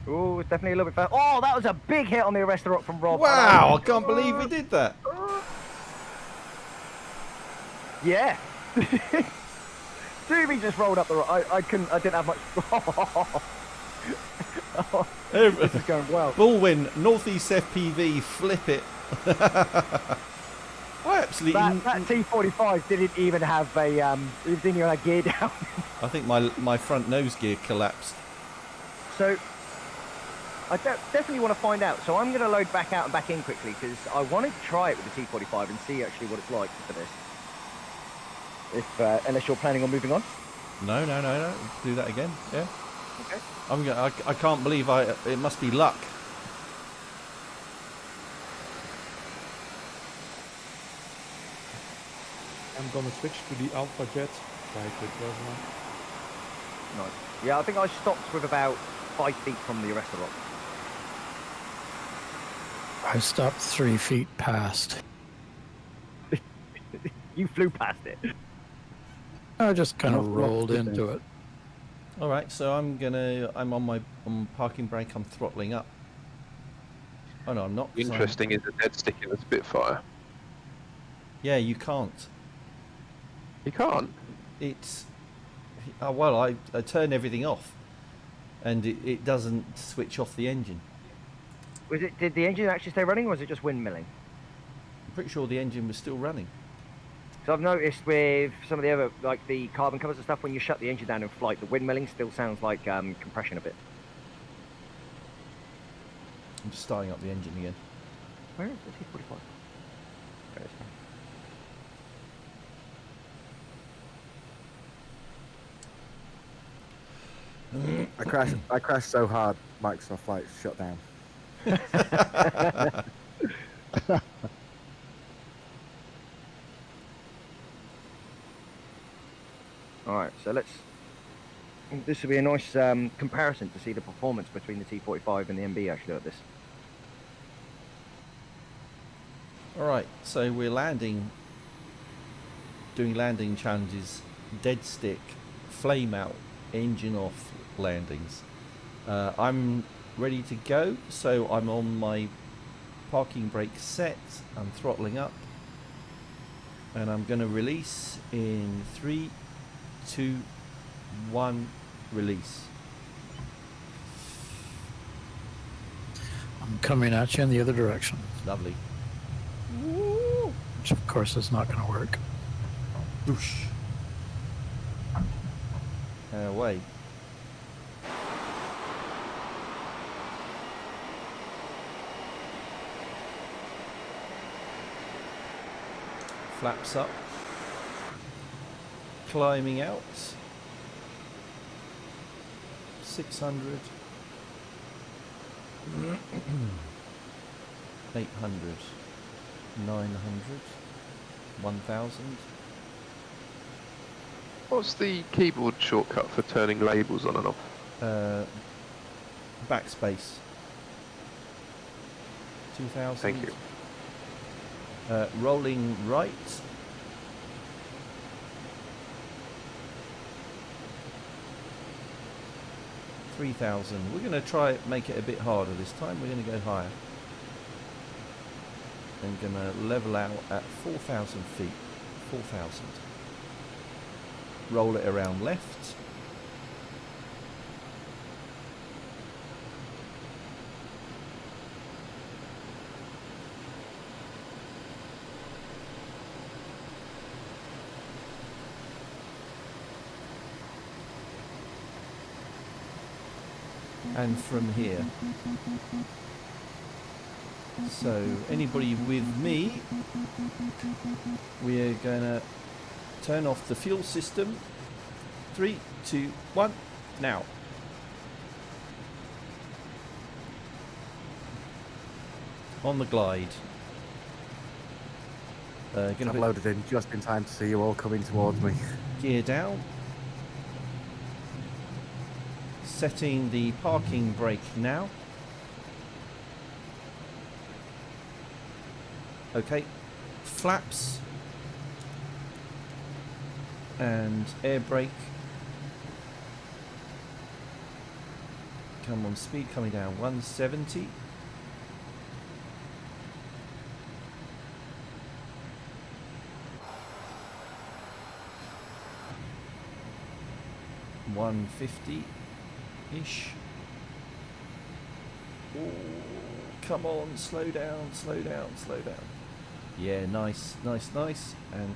Oh, it's definitely a little bit fast. Oh, that was a big hit on the arrestor rock from Rob. Wow, I can't believe we did that. Yeah. Doobie just rolled up the rock. I didn't have much. Oh, this is going well. Bullwin, Northeast FPV, flip it. I absolutely. That T45 didn't even have a it didn't even have gear down. I think my front nose gear collapsed. So I definitely want to find out. So I'm going to load back out and back in quickly because I wanted to try it with the T45 and see actually what it's like for this. If unless you're planning on moving on. No. Do that again. Yeah. Okay. I can't believe it must be luck. I'm gonna switch to the Alpha Jet, like it was now. Nice. Yeah, I think I stopped with about 5 feet from the arrestor rock. I stopped 3 feet past. You flew past it. I just kind of rolled into it. All right, so I'm on parking brake. I'm throttling up. Oh no, I'm not. Interesting is the dead stick in the Spitfire. Yeah, you can't. You can't. It's well, I turn everything off, and it doesn't switch off the engine. Did the engine actually stay running, or was it just windmilling? I'm pretty sure the engine was still running. So I've noticed with some of the other, like the carbon covers and stuff, when you shut the engine down in flight, the windmilling still sounds like compression a bit. I'm just starting up the engine again. Where is the T45? There it is. I crashed so hard, Microsoft Flight shut down. Alright, so this will be a nice comparison to see the performance between the T45 and the MB actually at this. Alright, so we're doing landing challenges, dead stick, flame out, engine off landings. I'm ready to go, so I'm on my parking brake set, I'm throttling up, and I'm going to release in 3, 2, 1, release. I'm coming at you in the other direction, Lovely. which of course is not going to work. Boosh. And away. Flaps up. Climbing out. 600. 800. 900. 1000. What's the keyboard shortcut for turning labels on and off? Backspace. 2000. Thank you. Rolling right. $3,000. We're going to try make it a bit harder this time. We're going to go higher. And going to level out at 4,000 feet. 4,000. roll it around left. And from here. So anybody with me, we're gonna turn off the fuel system. 3, 2, 1, now. On the glide. Gonna I've put loaded in just in time to see you all coming towards me. gear down. Setting the parking brake now. Okay, flaps and air brake. Come on, speed coming down 170. $150-ish. Oh, come on, slow down, slow down, slow down. Yeah, nice, nice, nice. And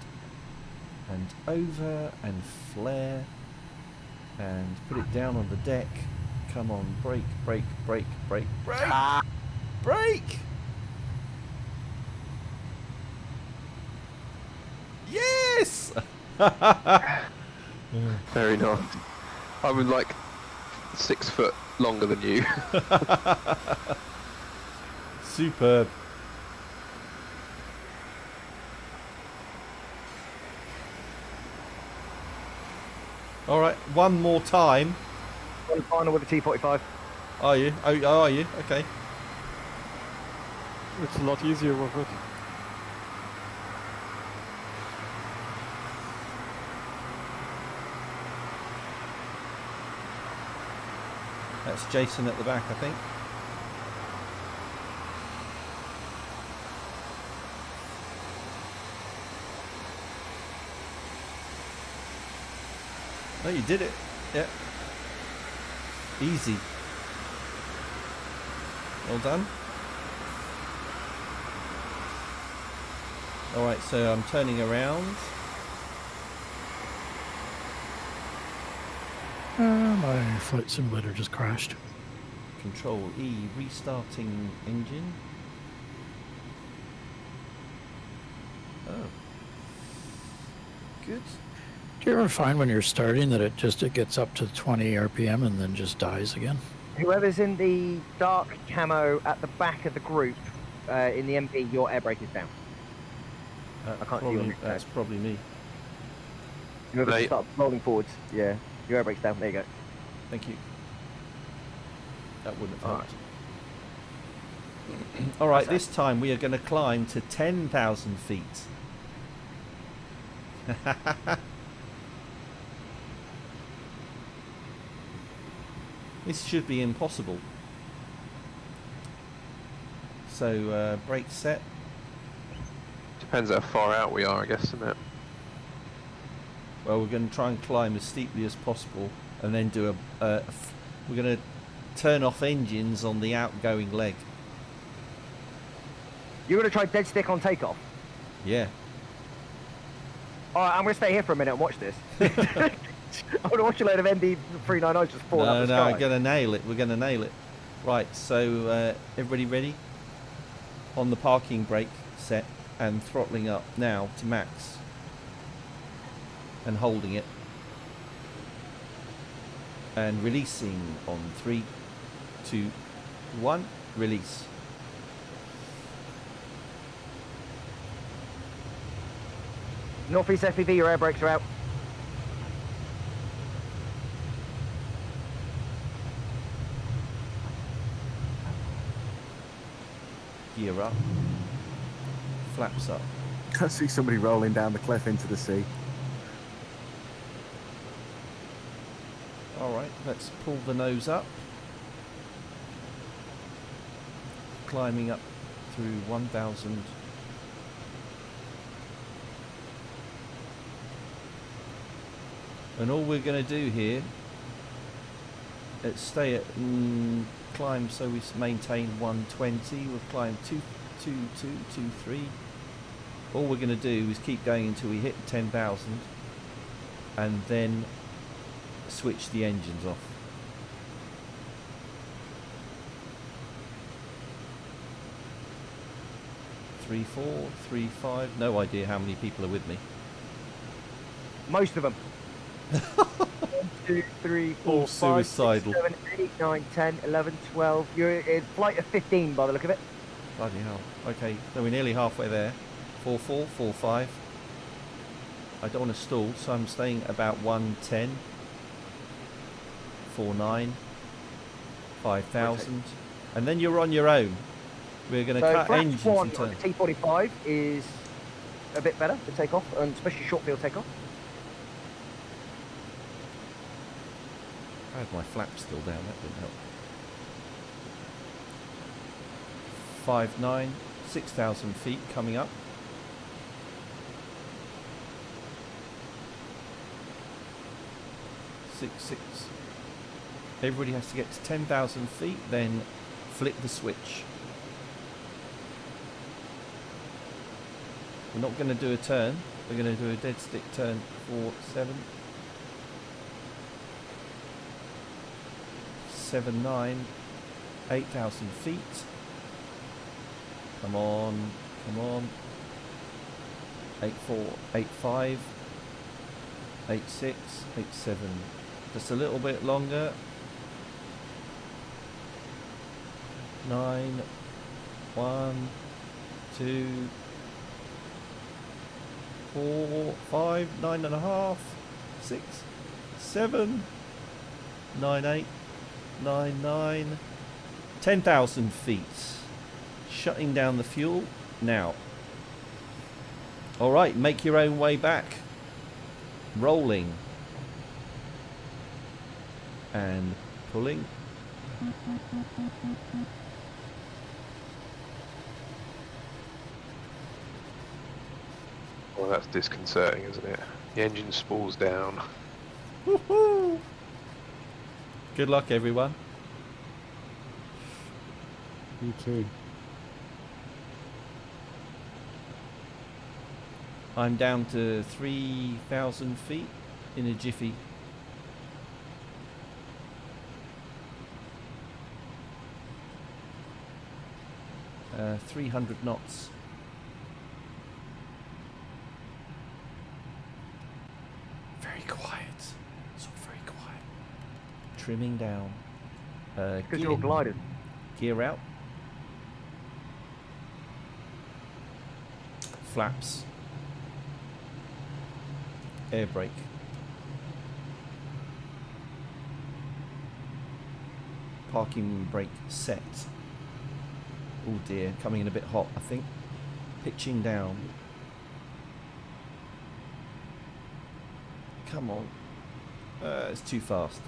over and flare and put it down on the deck. Come on, brake, brake, brake, brake, brake, brake. Yes. Very nice. I was like 6 foot longer than you. Superb. All right, one more time. One final with the T45. Are you? Oh, are you? Okay. It's a lot easier with it. That's Jason at the back, I think. Oh, you did it. Yeah. Easy. Well done. Alright, so I'm turning around. My flight simulator just crashed. Control E, restarting engine. Oh. Good. Do you ever find when you're starting that it gets up to 20 RPM and then just dies again? Whoever's in the dark camo at the back of the group in the MP, your air brake is down. I can't see you on the That's probably me. Whoever Right. start rolling forwards, yeah, your air brake's down. There you go. Thank you. That wouldn't have Alright. helped. Alright, this time we are going to climb to 10,000 feet. This should be impossible. So, brake set. Depends how far out we are, I guess, isn't it? Well, we're going to try and climb as steeply as possible, and then do we're going to turn off engines on the outgoing leg. You're going to try dead stick on takeoff. Yeah. All right, I'm going to stay here for a minute and watch this. I want to watch a load of MD-399s just fall out the sky. we're going to nail it. We're going to nail it. Right, so everybody ready? On the parking brake set and throttling up now to max. And holding it. And releasing on 3, 2, 1. Release. Northeast FPV, your air brakes are out. Gear up. Flaps up. I see somebody rolling down the cliff into the sea. Alright, let's pull the nose up. Climbing up through 1,000. And all we're going to do here, let's stay at climb, so we maintain 120. We'll climb 22223. All we're going to do is keep going until we hit 10,000 and then switch the engines off. Three, 4, 3, 5. No idea how many people are with me. Most of them. 1, 2, 3, 4, All 5, 6, suicidal. 7, 8, 9, 10, 11, 12. You're in flight of 15 by the look of it. Bloody hell. Okay, so we're nearly halfway there. 4, 4, 4, 5. I don't want to stall, so I'm staying about 110. 4, 9. 5,000. And then you're on your own. We're going to So cut flaps engines 1 and on turn. the T45 is a bit better for takeoff, and especially short field takeoff. I had my flaps still down, that didn't help. 5, 9, 6,000 feet coming up. 6, 6. Everybody has to get to 10,000 feet, then flip the switch. We're not going to do a turn, we're going to do a dead stick turn for 7. 7, 9, 8,000 feet. Come on, come on. 8, 4, 8, 5, 8, 6, 8, 7. Just a little bit longer. 9, 1, 2, 4, 5, 9.5, 6, 7, 9, 8, 9, 9, 10,000 feet. Shutting down the fuel now. All right, make your own way back. Rolling. And pulling. Well, that's disconcerting, isn't it? The engine spools down. Woohoo! Good luck, everyone. You too. I'm down to 3,000 feet in a jiffy. Uh, 300 knots. Very quiet. It's all very quiet. Trimming down. Because you're all gliders. Gear out. Flaps. Air brake. Parking brake set. Oh dear, coming in a bit hot, I think. Pitching down. Come on. It's too fast.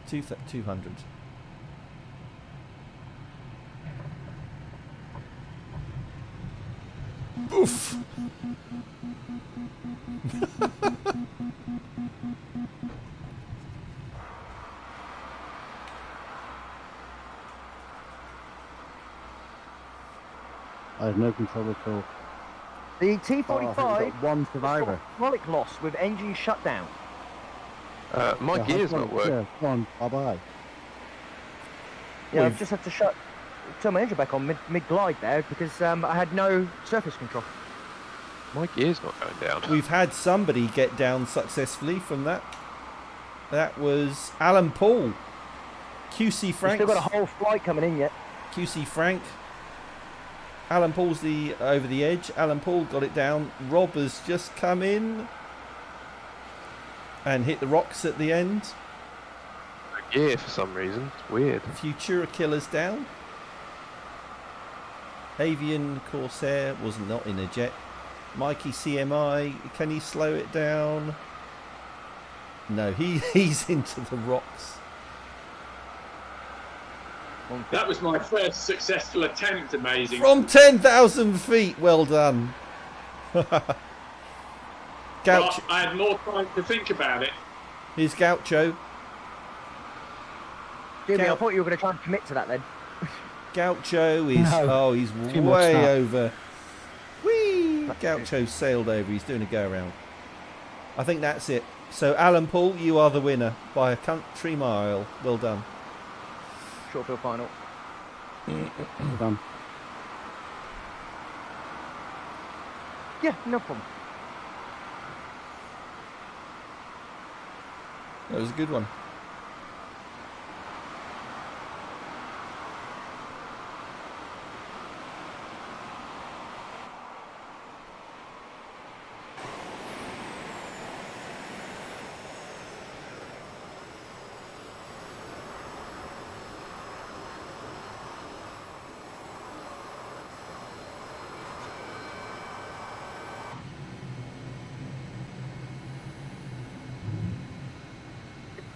Two 200. Oof! I have no control at all. The Oh, I think we've T45 got one survivor. hydraulic loss with engine shut down. My Yeah, gear's how's not one? working. Yeah, one. Bye-bye. Yeah, We've- I've just had to turn my engine back on mid-glide there because I had no surface control. My gear's not going down. We've had somebody get down successfully from that. That was Alan Paul. QC We've Frank. still got a whole flight coming in yet. QC Frank. Alan Paul's the over the edge. Alan Paul got it down. Rob has just come in and hit the rocks at the end. Gear for some reason. It's weird. Futura Killer's down. Avian Corsair was not in a jet. Mikey CMI, can he slow it down? No, he's into the rocks. That was my first successful attempt. Amazing. From 10,000 feet. Well done. But I had more time to think about it. Here's Gaucho. Jimmy, I thought you were going to try and commit to that then. Gaucho is... No, Oh, he's too much way now. over. Whee! Gaucho sailed over. He's doing a go-around. I think that's it. So, Alan Paul, you are the winner by a country mile. Well done. Short field final. Well done. Yeah, no problem. That was a good one.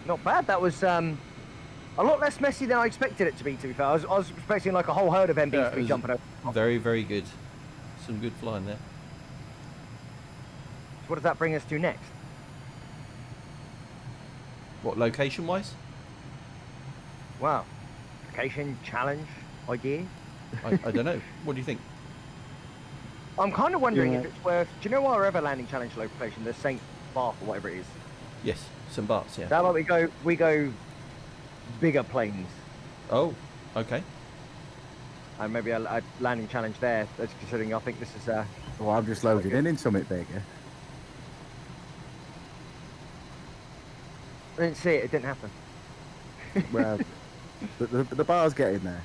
Not bad. That was a lot less messy than I expected it to be fair. I was expecting like a whole herd of MBs Yeah, to be jumping over. Very, very good. Some good flying there. So what does that bring us to next? What, location-wise? Wow. Location, challenge, idea? I don't know. What do you think? I'm kind of wondering Yeah. if it's worth... Do you know our other landing challenge location, the St. Bath or whatever it is? Yes, St. Bart's, yeah. How about we go bigger planes Oh, okay. and maybe a landing challenge there, that's considering I think this is... Well, I'm just loaded in something bigger. I didn't see it, it didn't happen. Well, the bar's getting there.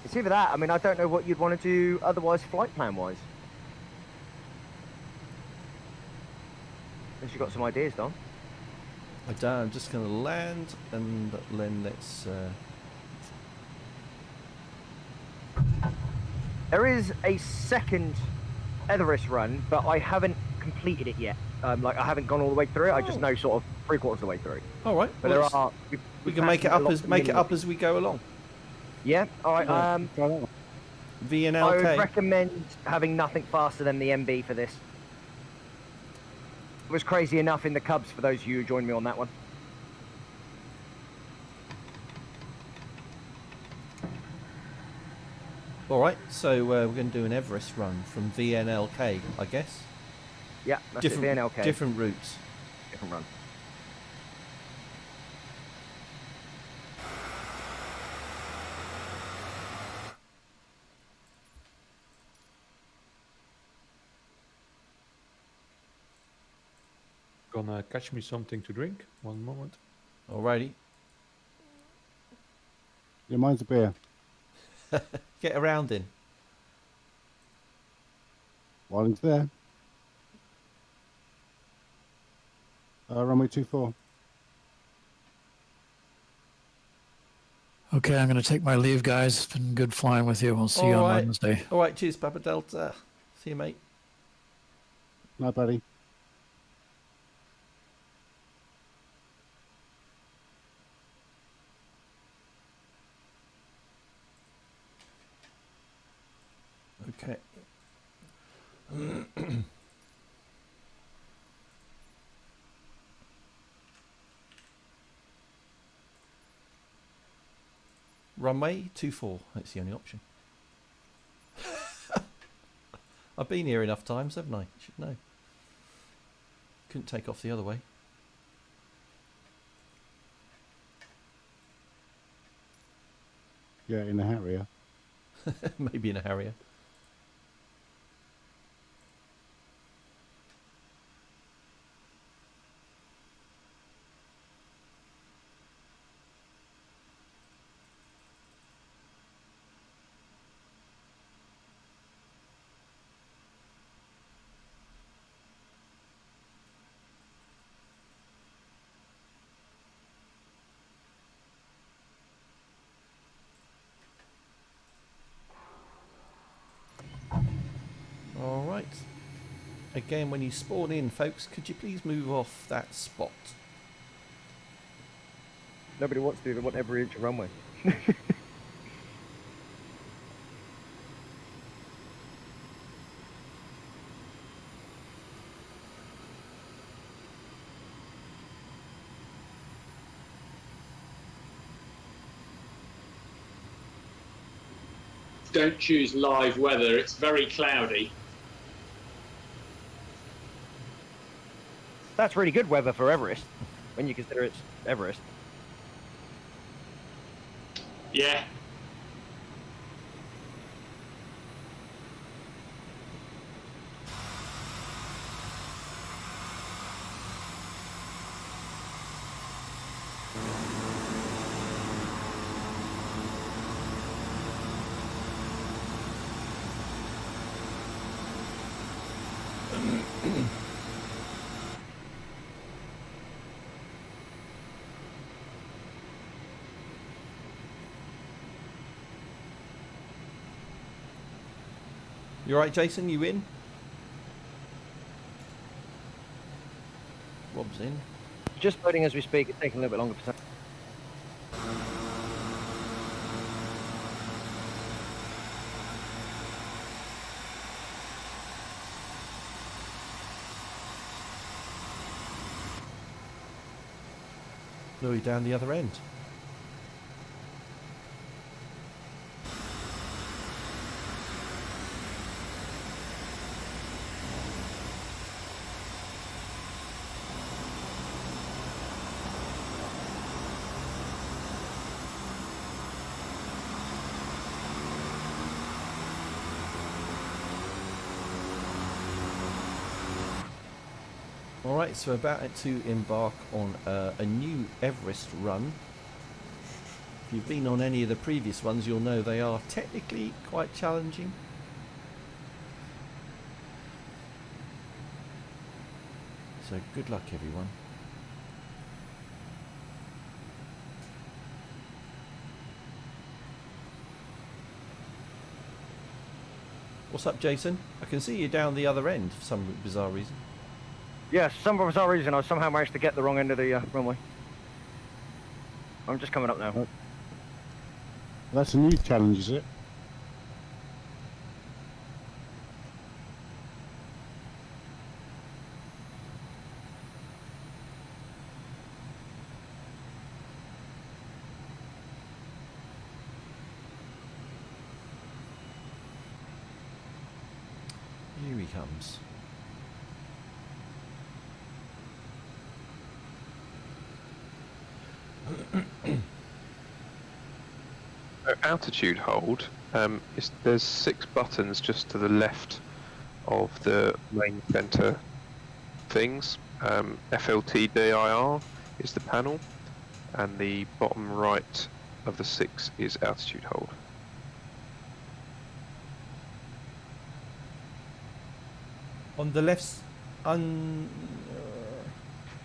It's either that, I mean, I don't know what you'd want to do otherwise flight plan-wise. Unless you've got some ideas, Don. I don't, I'm just going to land and then let's... There is a second Everest run, but I haven't completed it yet. Like, I haven't gone all the way through it, I just know sort of 3/4 of the way through. All right. But well, there let's- are... we can make it up as we go along. Yeah, alright, Try that one. I would VNLK. recommend having nothing faster than the MB for this. It was crazy enough in the Cubs for those of you who joined me on that one. All right. So we're going to do an Everest run from VNLK, I guess. Yeah, that's it, VNLK. Different routes. Different run. Gonna catch me something to drink. One moment. Alrighty. Yeah, mine's a beer. Get around in. While it's there. Runway 24. Okay, I'm going to take my leave, guys. It's been good flying with you. We'll see you All on right. Wednesday. All right. Cheers, Papa Delta. See you, mate. Night, buddy. Okay. Runway 24. That's the only option. I've been here enough times, haven't I? Should know. Couldn't take off the other way. Yeah, in a Harrier. Maybe in a Harrier. All right. Again, when you spawn in, folks, could you please move off that spot? Nobody wants to. They want every inch of runway. Don't choose live weather. It's very cloudy. That's really good weather for Everest, when you consider it's Everest. Yeah. You alright, Jason? You in? Rob's in. Just loading as we speak. It's taking a little bit longer for some. Louis down the other end. Alright, so we're about to embark on a new Everest run. If you've been on any of the previous ones, you'll know they are technically quite challenging. So good luck, everyone. What's up, Jason? I can see you down the other end for some bizarre reason. Yes, some for bizarre reason I somehow managed to get the wrong end of the runway. I'm just coming up now. That's a new challenge, is it? Here he comes. Altitude hold. There's 6 buttons just to the left of the main center things. FLTDIR is the panel, and the bottom right of the 6 is altitude hold. On the left,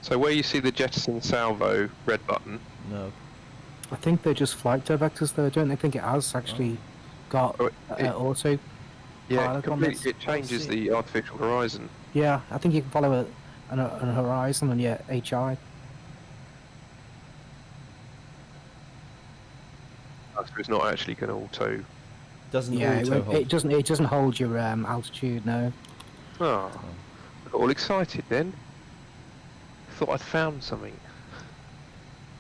So where you see the jettison salvo red button, no. I think they're just flight directors though. I don't think it has actually got auto. yeah, pilot on this. it changes see. the artificial horizon. Yeah, I think you can follow an horizon and yeah, HI. So it's not actually going to auto. Doesn't Yeah, auto hold. it doesn't. It doesn't hold your altitude. No. Oh, I got all excited then. Thought I'd found something.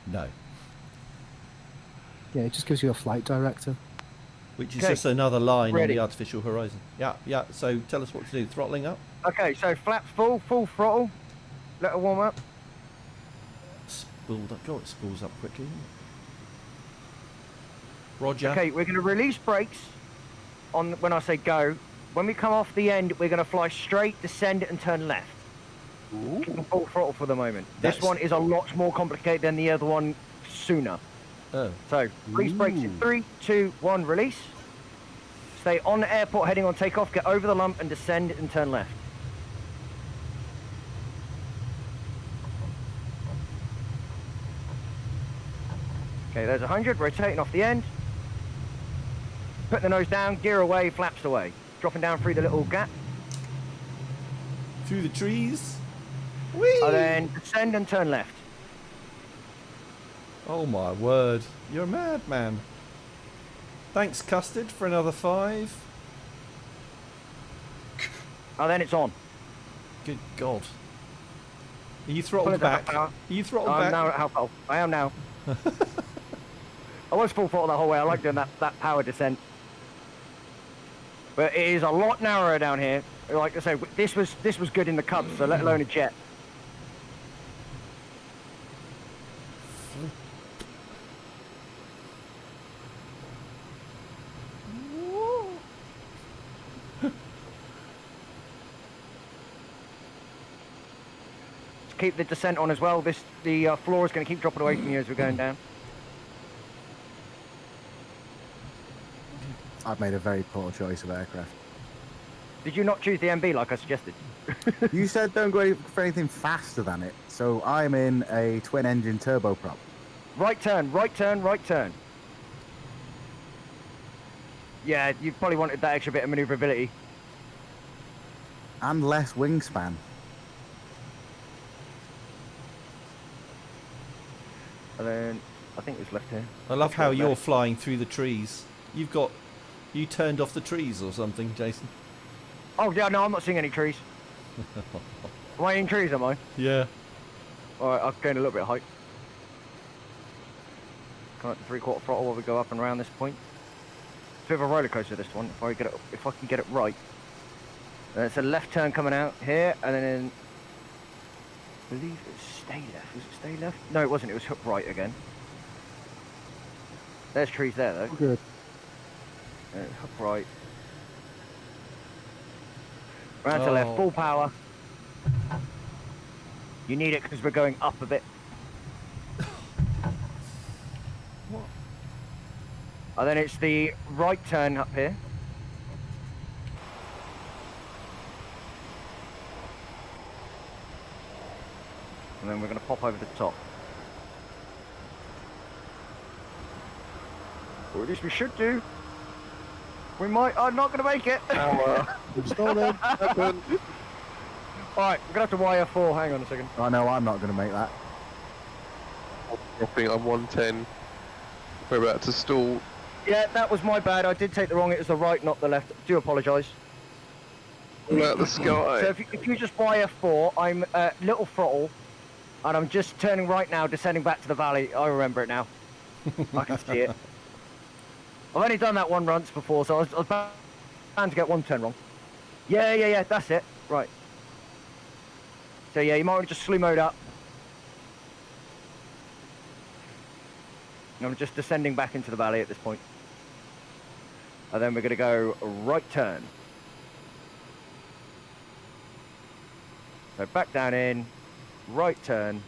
No. Yeah, it just gives you a flight director. Which is Okay. just another line on Ready. the artificial horizon. Yeah, yeah. So tell us what to do. Throttling up. Okay, so flaps full throttle. Let it warm up. Spooled up. God, it spools up quickly. Doesn't it? Roger. Okay, we're going to release brakes on when I say go. When we come off the end, we're going to fly straight, descend and turn left. Keep full throttle for the moment. This That's- one is a lot more complicated than the other one sooner. Oh. So, release brakes in 3, 2, 1, release. Stay on the airport heading on takeoff, get over the lump and descend and turn left. Okay, there's 100, rotating off the end. Put the nose down, gear away, flaps away. Dropping down through the little gap. Through the trees. Whee! And then descend and turn left. Oh my word. You're a madman. Thanks, Custard, for another 5. Oh, then it's on. Good God. Are you throttled Pulling down back? power. Are you throttled I'm back? now at half full. I am now. I was full throttle the whole way. I like doing that power descent. But it is a lot narrower down here. Like I say, this was good in the Cubs, so let alone a jet. Keep the descent on as well. The floor is going to keep dropping away from you as we're going down. I've made a very poor choice of aircraft. Did you not choose the MB like I suggested? You said don't go for anything faster than it, so I'm in a twin-engine turboprop. Right turn, right turn, right turn. Yeah, you probably wanted that extra bit of manoeuvrability. And less wingspan. And then I think it was left here. I love how you're flying through the trees. You turned off the trees or something, Jason. Oh yeah, no, I'm not seeing any trees. Am I in trees, am I? Yeah. Alright, I've gained a little bit of height. Come up to 3/4 throttle while we go up and around this point. It's a bit of a roller coaster, this one, if I can get it right. And it's a left turn coming out here, and then I believe it's stay left. Was it stay left? No, it wasn't. It was hook right again. There's trees there, though. Good. Hook right. Round to left, full power. You need it because we're going up a bit. What? And then it's the right turn up here. And then we're going to pop over the top. Or at least we should do. We might. I'm not going to make it. Stalling. Alright, we're going to have to wire 4. Hang on a second. Oh no, I'm not going to make that. Dropping on 110. We're about to stall. Yeah, that was my bad. I did take the wrong. It was the right, not the left. Do apologise. All out the sky. So if you just wire 4, I'm little throttle, and I'm just turning right now, descending back to the valley. I remember it now. I can see it. I've only done that one once before, so I was bound to get one turn wrong. Yeah, that's it. Right. So yeah, you might want to just slew mode up. I'm just descending back into the valley at this point. And then we're going to go right turn. So back down in, right turn.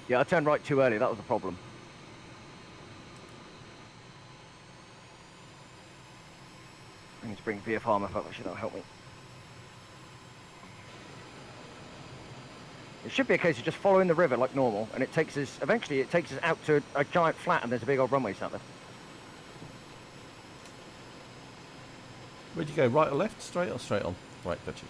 Yeah, I turned right too early, that was the problem. I need to bring VFR map up, actually that'll help me. It should be a case of just following the river like normal, and it takes us, eventually it takes us out to a giant flat and there's a big old runway out there. Where'd you go, right or left? Straight or straight on? Right, gotcha.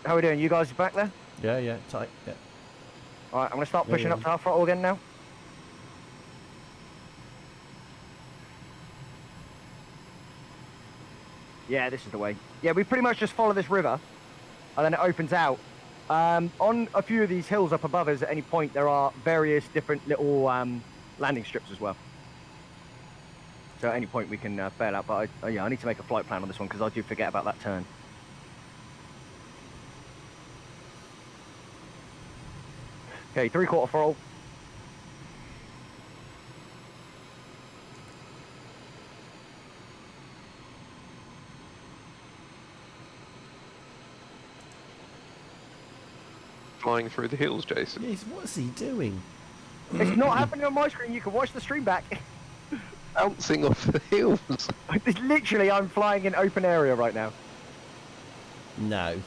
How are we doing? You guys back there? Yeah, tight, yeah. Alright, I'm going to start pushing yeah. up to half throttle again now. Yeah, this is the way. Yeah, we pretty much just follow this river, and then it opens out. On a few of these hills up above us, at any point, there are various different little landing strips as well. So at any point, we can bail out. But I need to make a flight plan on this one, because I do forget about that turn. Okay, 3/4 throttle. Flying through the hills, Jason. Jeez, what's he doing? It's not happening on my screen. You can watch the stream back. Bouncing off the hills. It's literally, I'm flying in open area right now. No.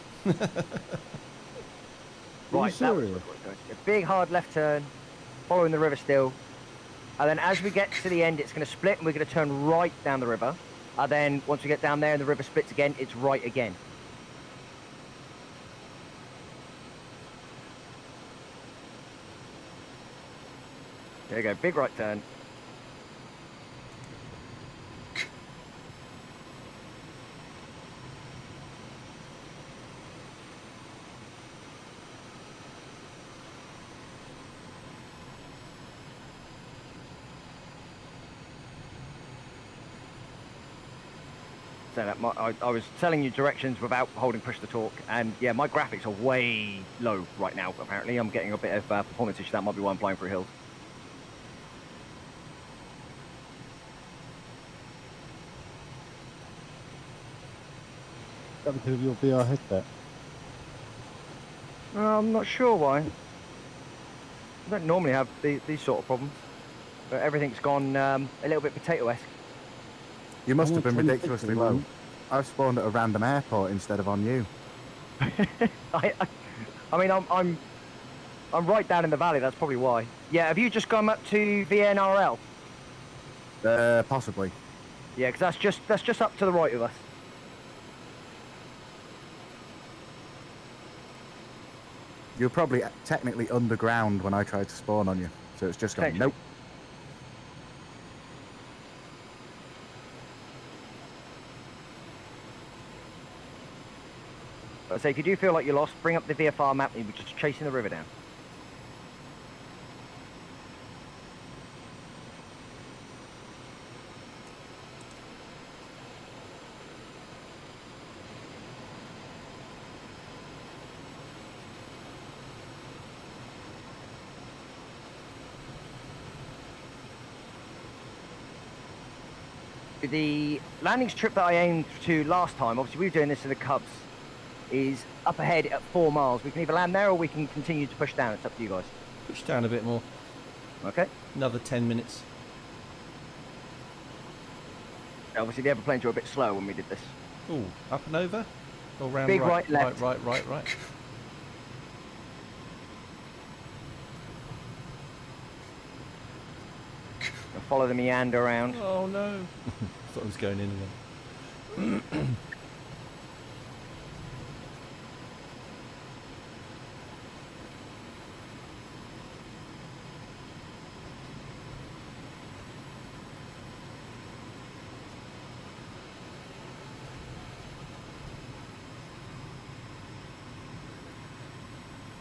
Right, that was serious? a big hard left turn, following the river still. And then as we get to the end, it's going to split and we're going to turn right down the river. And then once we get down there and the river splits again, it's right again. There you go, big right turn. So that I was telling you directions without holding push to talk, and yeah, my graphics are way low right now. Apparently, I'm getting a bit of performance issue. That might be why I'm flying through hills. Is that because of your VR headset? I'm not sure why. I don't normally have these sort of problems, but everything's gone a little bit potato-esque. You must have want been 26 ridiculously at the low. moment. I've spawned at a random airport instead of on you. I mean, I'm right down in the valley. That's probably why. Yeah, have you just gone up to VNRL? Possibly. Yeah, because that's just up to the right of us. You're probably technically underground when I tried to spawn on you, so it's just gone, Potentially. nope. But say if you do feel like you're lost, bring up the VFR map and we're just chasing the river down. The landing strip that I aimed to last time, obviously we were doing this in the Cubs, is up ahead at 4 miles. We can either land there or we can continue to push down. It's up to you guys. Push down a bit more. Okay. Another 10 minutes. Obviously the other planes were a bit slow when we did this. Ooh, up and over? Or round Big right, right, left. Right. And follow the meander around. Oh no. Thought I was going in again.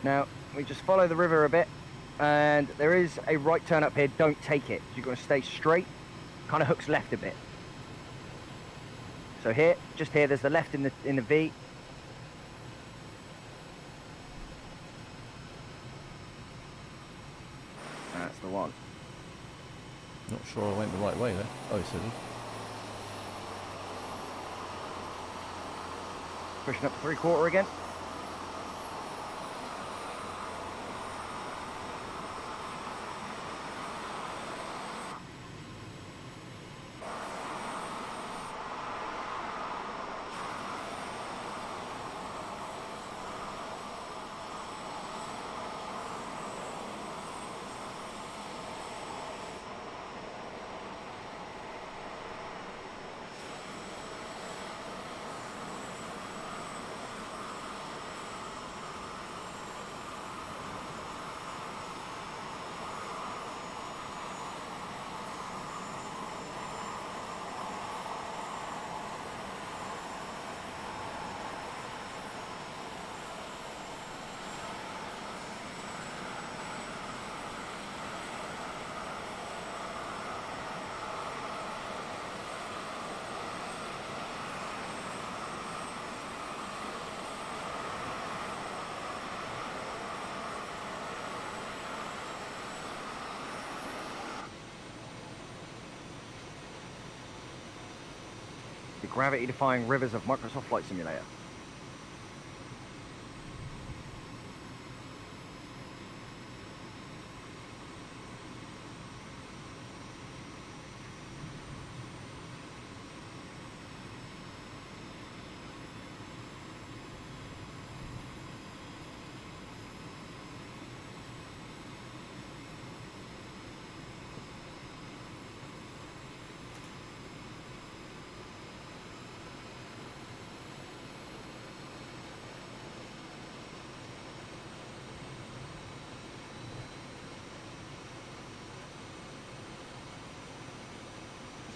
Now, we just follow the river a bit, and there is a right turn up here. Don't take it. You're going to stay straight, kind of hooks left a bit. So here, just here, there's the left in the V. That's the one. Not sure I went the right way there. Oh, so Pushing up to 3/4 again. The gravity-defying rivers of Microsoft Flight Simulator.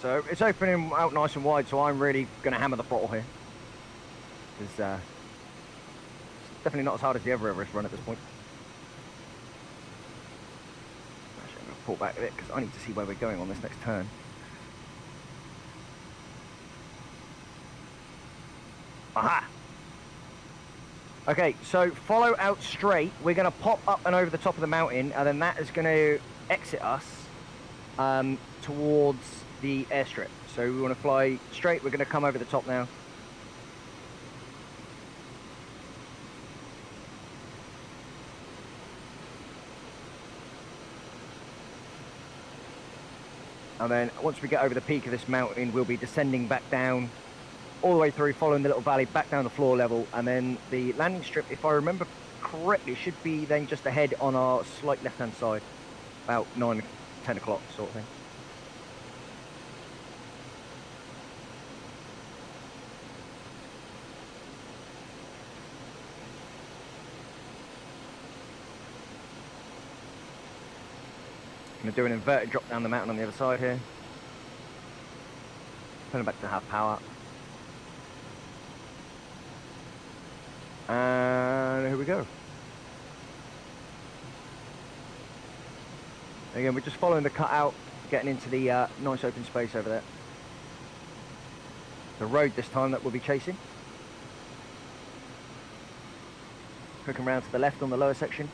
So it's opening out nice and wide, so I'm really going to hammer the throttle here. It's definitely not as hard as the Everest run at this point. Actually, I'm going to pull back a bit because I need to see where we're going on this next turn. Aha! Okay, so follow out straight. We're going to pop up and over the top of the mountain, and then that is going to exit us towards the airstrip. So we want to fly straight. We're going to come over the top now. And then once we get over the peak of this mountain, we'll be descending back down all the way through, following the little valley back down to floor level. And then the landing strip, if I remember correctly, should be then just ahead on our slight left-hand side, about 9, 10 o'clock sort of thing. Going to do an inverted drop down the mountain on the other side here. Turn it back to half power. And here we go. Again, we're just following the cutout, getting into the nice open space over there. The road this time that we'll be chasing. Hooking around to the left on the lower section.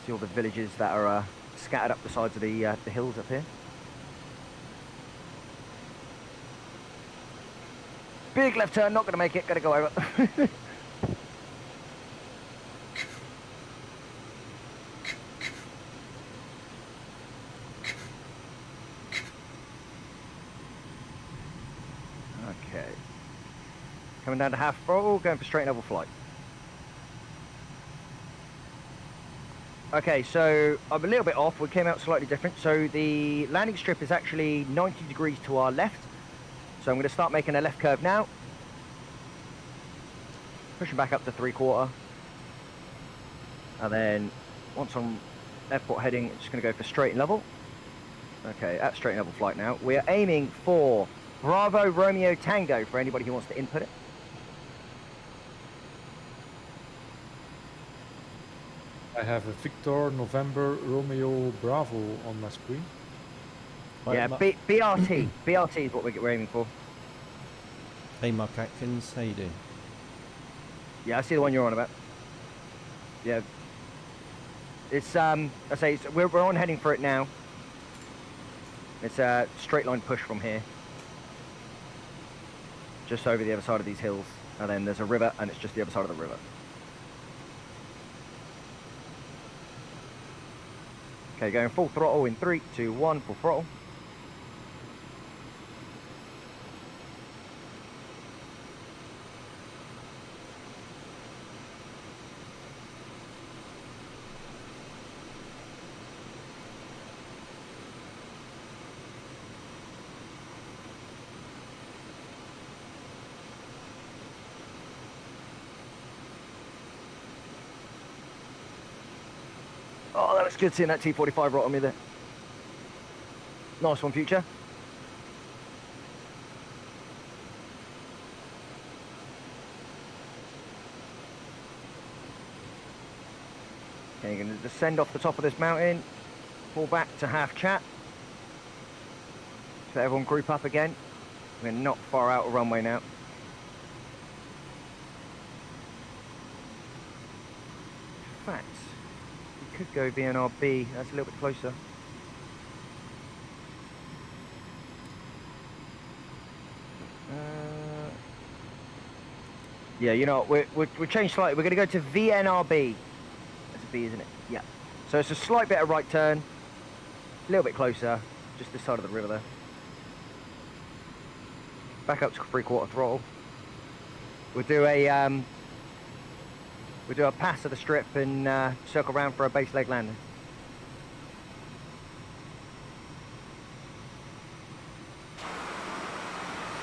See all the villages that are scattered up the sides of the hills up here. Big left turn, not going to make it, going to go over. Okay. Coming down to half throttle, going for straight and level flight. Okay, so I'm a little bit off. We came out slightly different. So the landing strip is actually 90 degrees to our left. So I'm going to start making a left curve now. Pushing back up to 3/4. And then once I'm airport heading, I'm just going to go for straight and level. Okay, at straight and level flight now. We are aiming for Bravo Romeo Tango for anybody who wants to input it. I have a Victor November Romeo Bravo on my screen. Yeah, BRT. BRT is what we're aiming for. Hey, Mark Atkins, how you doing? Yeah, I see the one you're on about. Yeah. It's, I say, we're on heading for it now. It's a straight line push from here. Just over the other side of these hills. And then there's a river, and it's just the other side of the river. Okay, going full throttle in 3, 2, 1, full throttle. Oh, that looks good seeing that T-45 right on me there. Nice one, Future. Okay, you're going to descend off the top of this mountain, pull back to half chat. So everyone group up again. We're not far out of runway now. In fact, we could go VNRB, that's a little bit closer. Yeah, you know, we're changed slightly. We're going to go to VNRB. That's a B, isn't it? Yeah. So it's a slight bit of right turn, a little bit closer, just this side of the river there. Back up to 3/4 throttle. We'll do a pass of the strip and circle round for a base leg landing.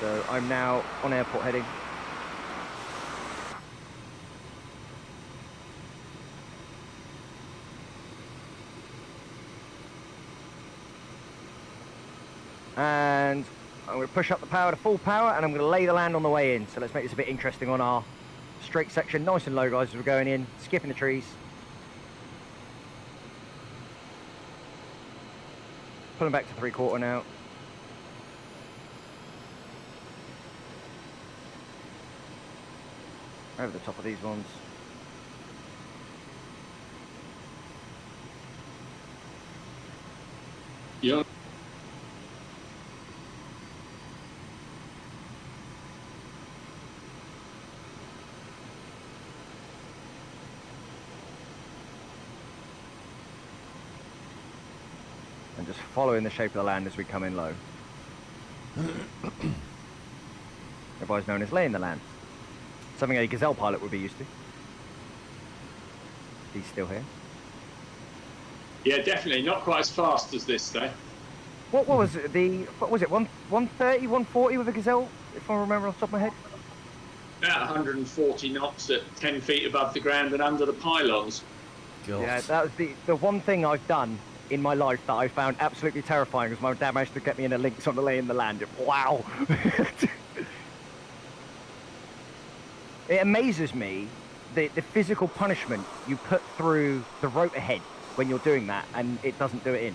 So I'm now on airport heading. And I'm going to push up the power to full power, and I'm going to lay the land on the way in. So let's make this a bit interesting on our straight section. Nice and low, guys, as we're going in, skipping the trees. Pulling back to 3/4 now. Over the top of these ones. Yeah. And just following the shape of the land as we come in low. Otherwise known as laying the land. Something a Gazelle pilot would be used to. He's still here. Yeah, definitely. Not quite as fast as this, though. What was it? What was it? 130, 140 with a Gazelle, if I remember off the top of my head? About 140 knots at 10 feet above the ground and under the pylons. God. Yeah, that was the one thing I've done in my life that I found absolutely terrifying was my dad managed to get me in a Lynx on the lay in the land. Wow. It amazes me the physical punishment you put through the rotor head when you're doing that, and it doesn't do it in.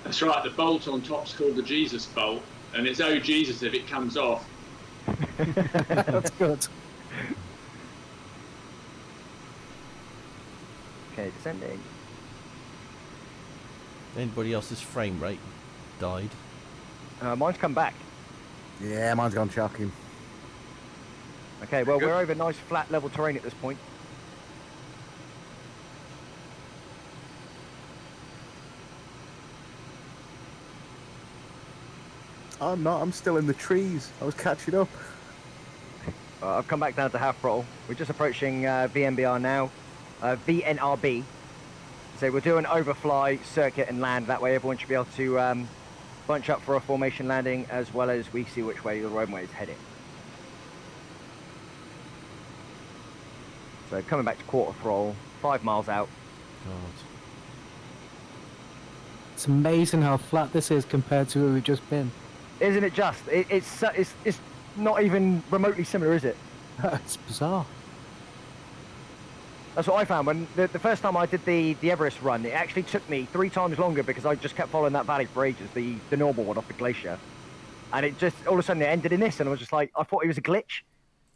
That's right, the bolt on top's called the Jesus bolt, and it's oh Jesus if it comes off. That's good. Okay, descending. Anybody else's frame rate died? Mine's come back. Yeah, mine's gone shocking. Okay, well, Good. we're over nice flat level terrain at this point. I'm not, I'm still in the trees. I was catching up. I've come back down to half throttle. We're just approaching VNBR now. VNRB. So we'll do an overfly, circuit and land. That way everyone should be able to bunch up for a formation landing, as well as we see which way the runway is heading. So coming back to quarter throttle, 5 miles out. God. It's amazing how flat this is compared to where we've just been. Isn't it just? It's not even remotely similar, is it? It's bizarre. That's what I found when the first time I did the Everest run. It actually took me 3 times longer because I just kept following that valley for ages, the normal one off the glacier. And it just, all of a sudden it ended in this, and I was just like, I thought it was a glitch.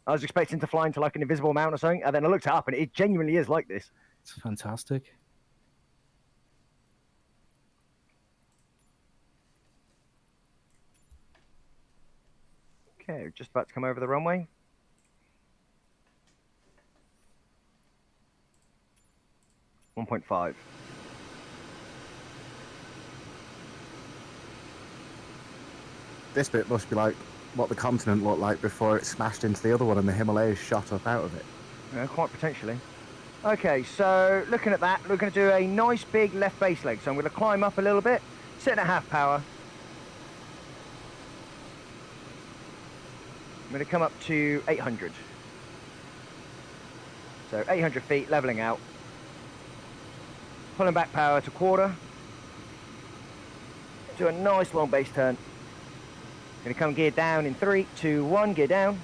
I was expecting to fly into like an invisible mountain or something, and then I looked it up and it genuinely is like this. It's fantastic. Okay, we're just about to come over the runway. .5. This bit must be like what the continent looked like before it smashed into the other one and the Himalayas shot up out of it. Yeah, quite potentially. Okay, so looking at that, we're going to do a nice big left base leg. So I'm going to climb up a little bit, sitting at half power. I'm going to come up to 800. So 800 feet, leveling out. Pulling back power to quarter. Do a nice long base turn. Going to come gear down in 3, 2, 1, gear down.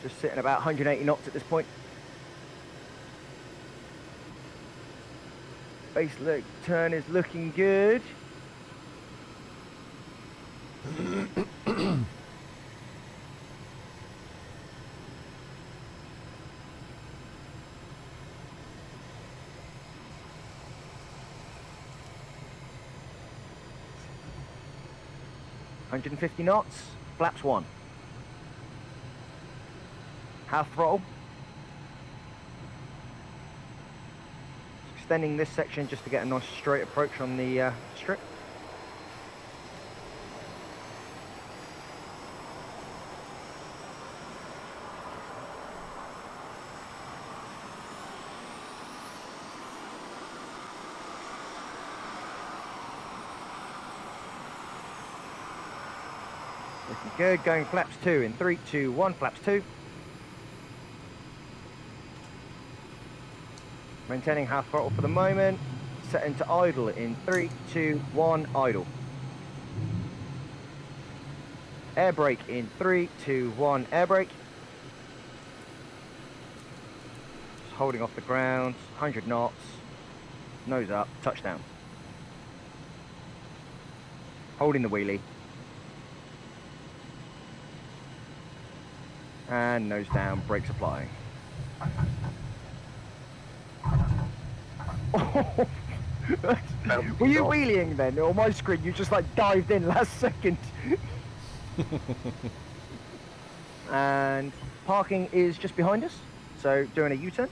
Just sitting about 180 knots at this point. Base leg turn is looking good. .150 knots, flaps 1. Half throttle. Extending this section just to get a nice straight approach on the strip. Good, going flaps 2 in 3, 2, 1, flaps 2. Maintaining half throttle for the moment. Setting to idle in 3, 2, 1, idle. Air brake in 3, 2, 1, air brake. Just holding off the ground, 100 knots. Nose up, touchdown. Holding the wheelie. And nose down, brakes applying. Were you wheeling then? On my screen, you just like dived in last second. And parking is just behind us, so doing a U-turn.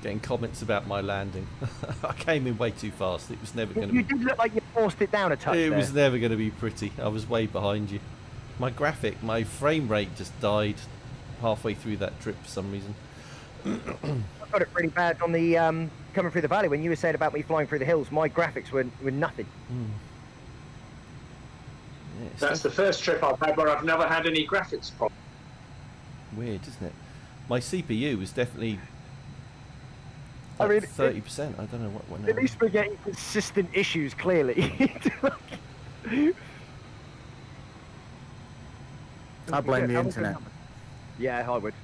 Getting comments about my landing. I came in way too fast. It was never going to You be... did look like you forced it down a touch It there. was never going to be pretty. I was way behind you. My graphic, my frame rate just died halfway through that trip for some reason. I got it pretty bad on the coming through the valley when you were saying about me flying through the hills. My graphics were nothing. Yeah, That's the first trip I've had where I've never had any graphics problem. weird, isn't it? My CPU was definitely I mean, 30%. I don't know what went on. At least we're getting consistent issues, clearly. I blame the internet. Yeah, I would.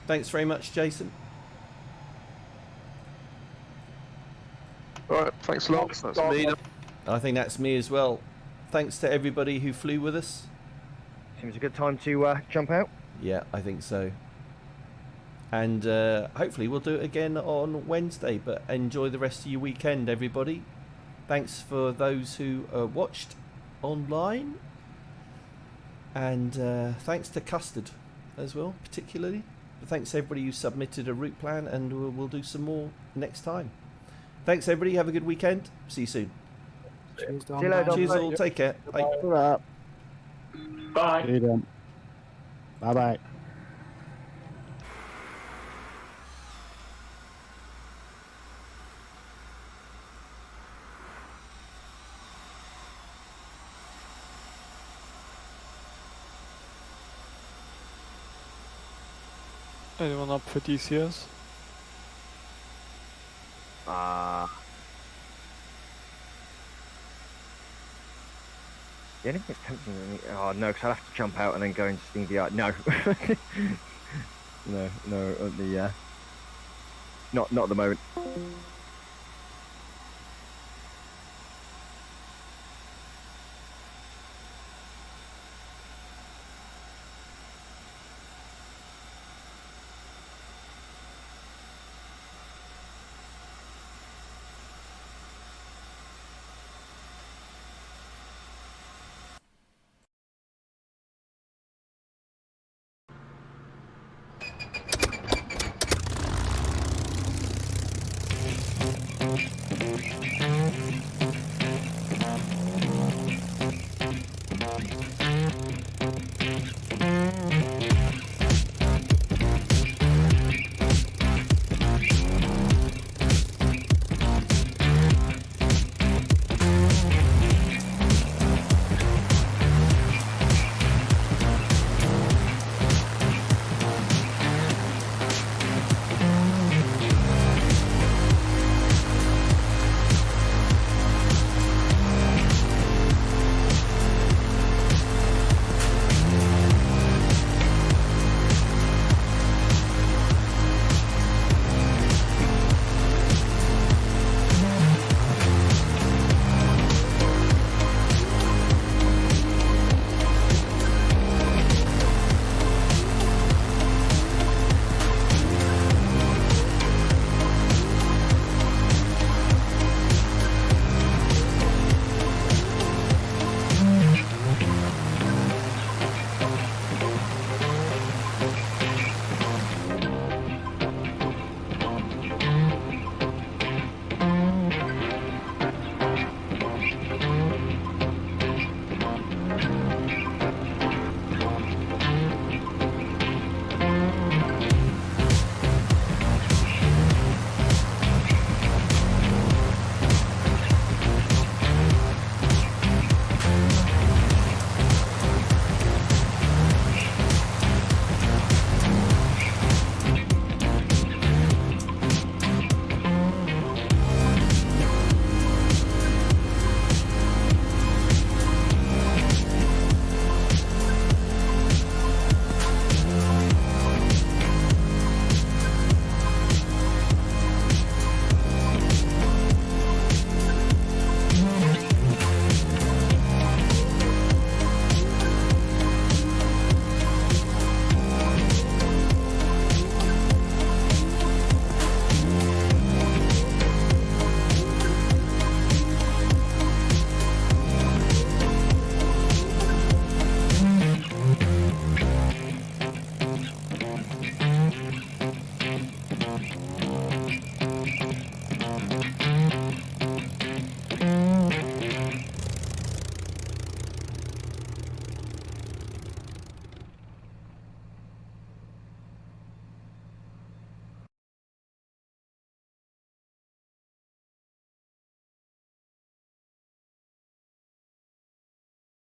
Thanks very much, Jason. All right, thanks a lot. That's me. I think that's me as well. Thanks to everybody who flew with us. Seems a good time to jump out. Yeah, I think so. And hopefully we'll do it again on Wednesday. But enjoy the rest of your weekend, everybody. Thanks for those who watched online. And thanks to Custard as well, particularly. But thanks to everybody who submitted a route plan, and we'll do some more next time. Thanks, everybody. Have a good weekend. See you soon. Cheers, Dom. See you later, Dom. Cheers all. Take care. Bye. Bye. See you then. Bye bye. Anyone up for DCS? The only thing that's tempting me... Oh, no, because I'll have to jump out and then go into Steam VR. No. no, at the... Not at the moment.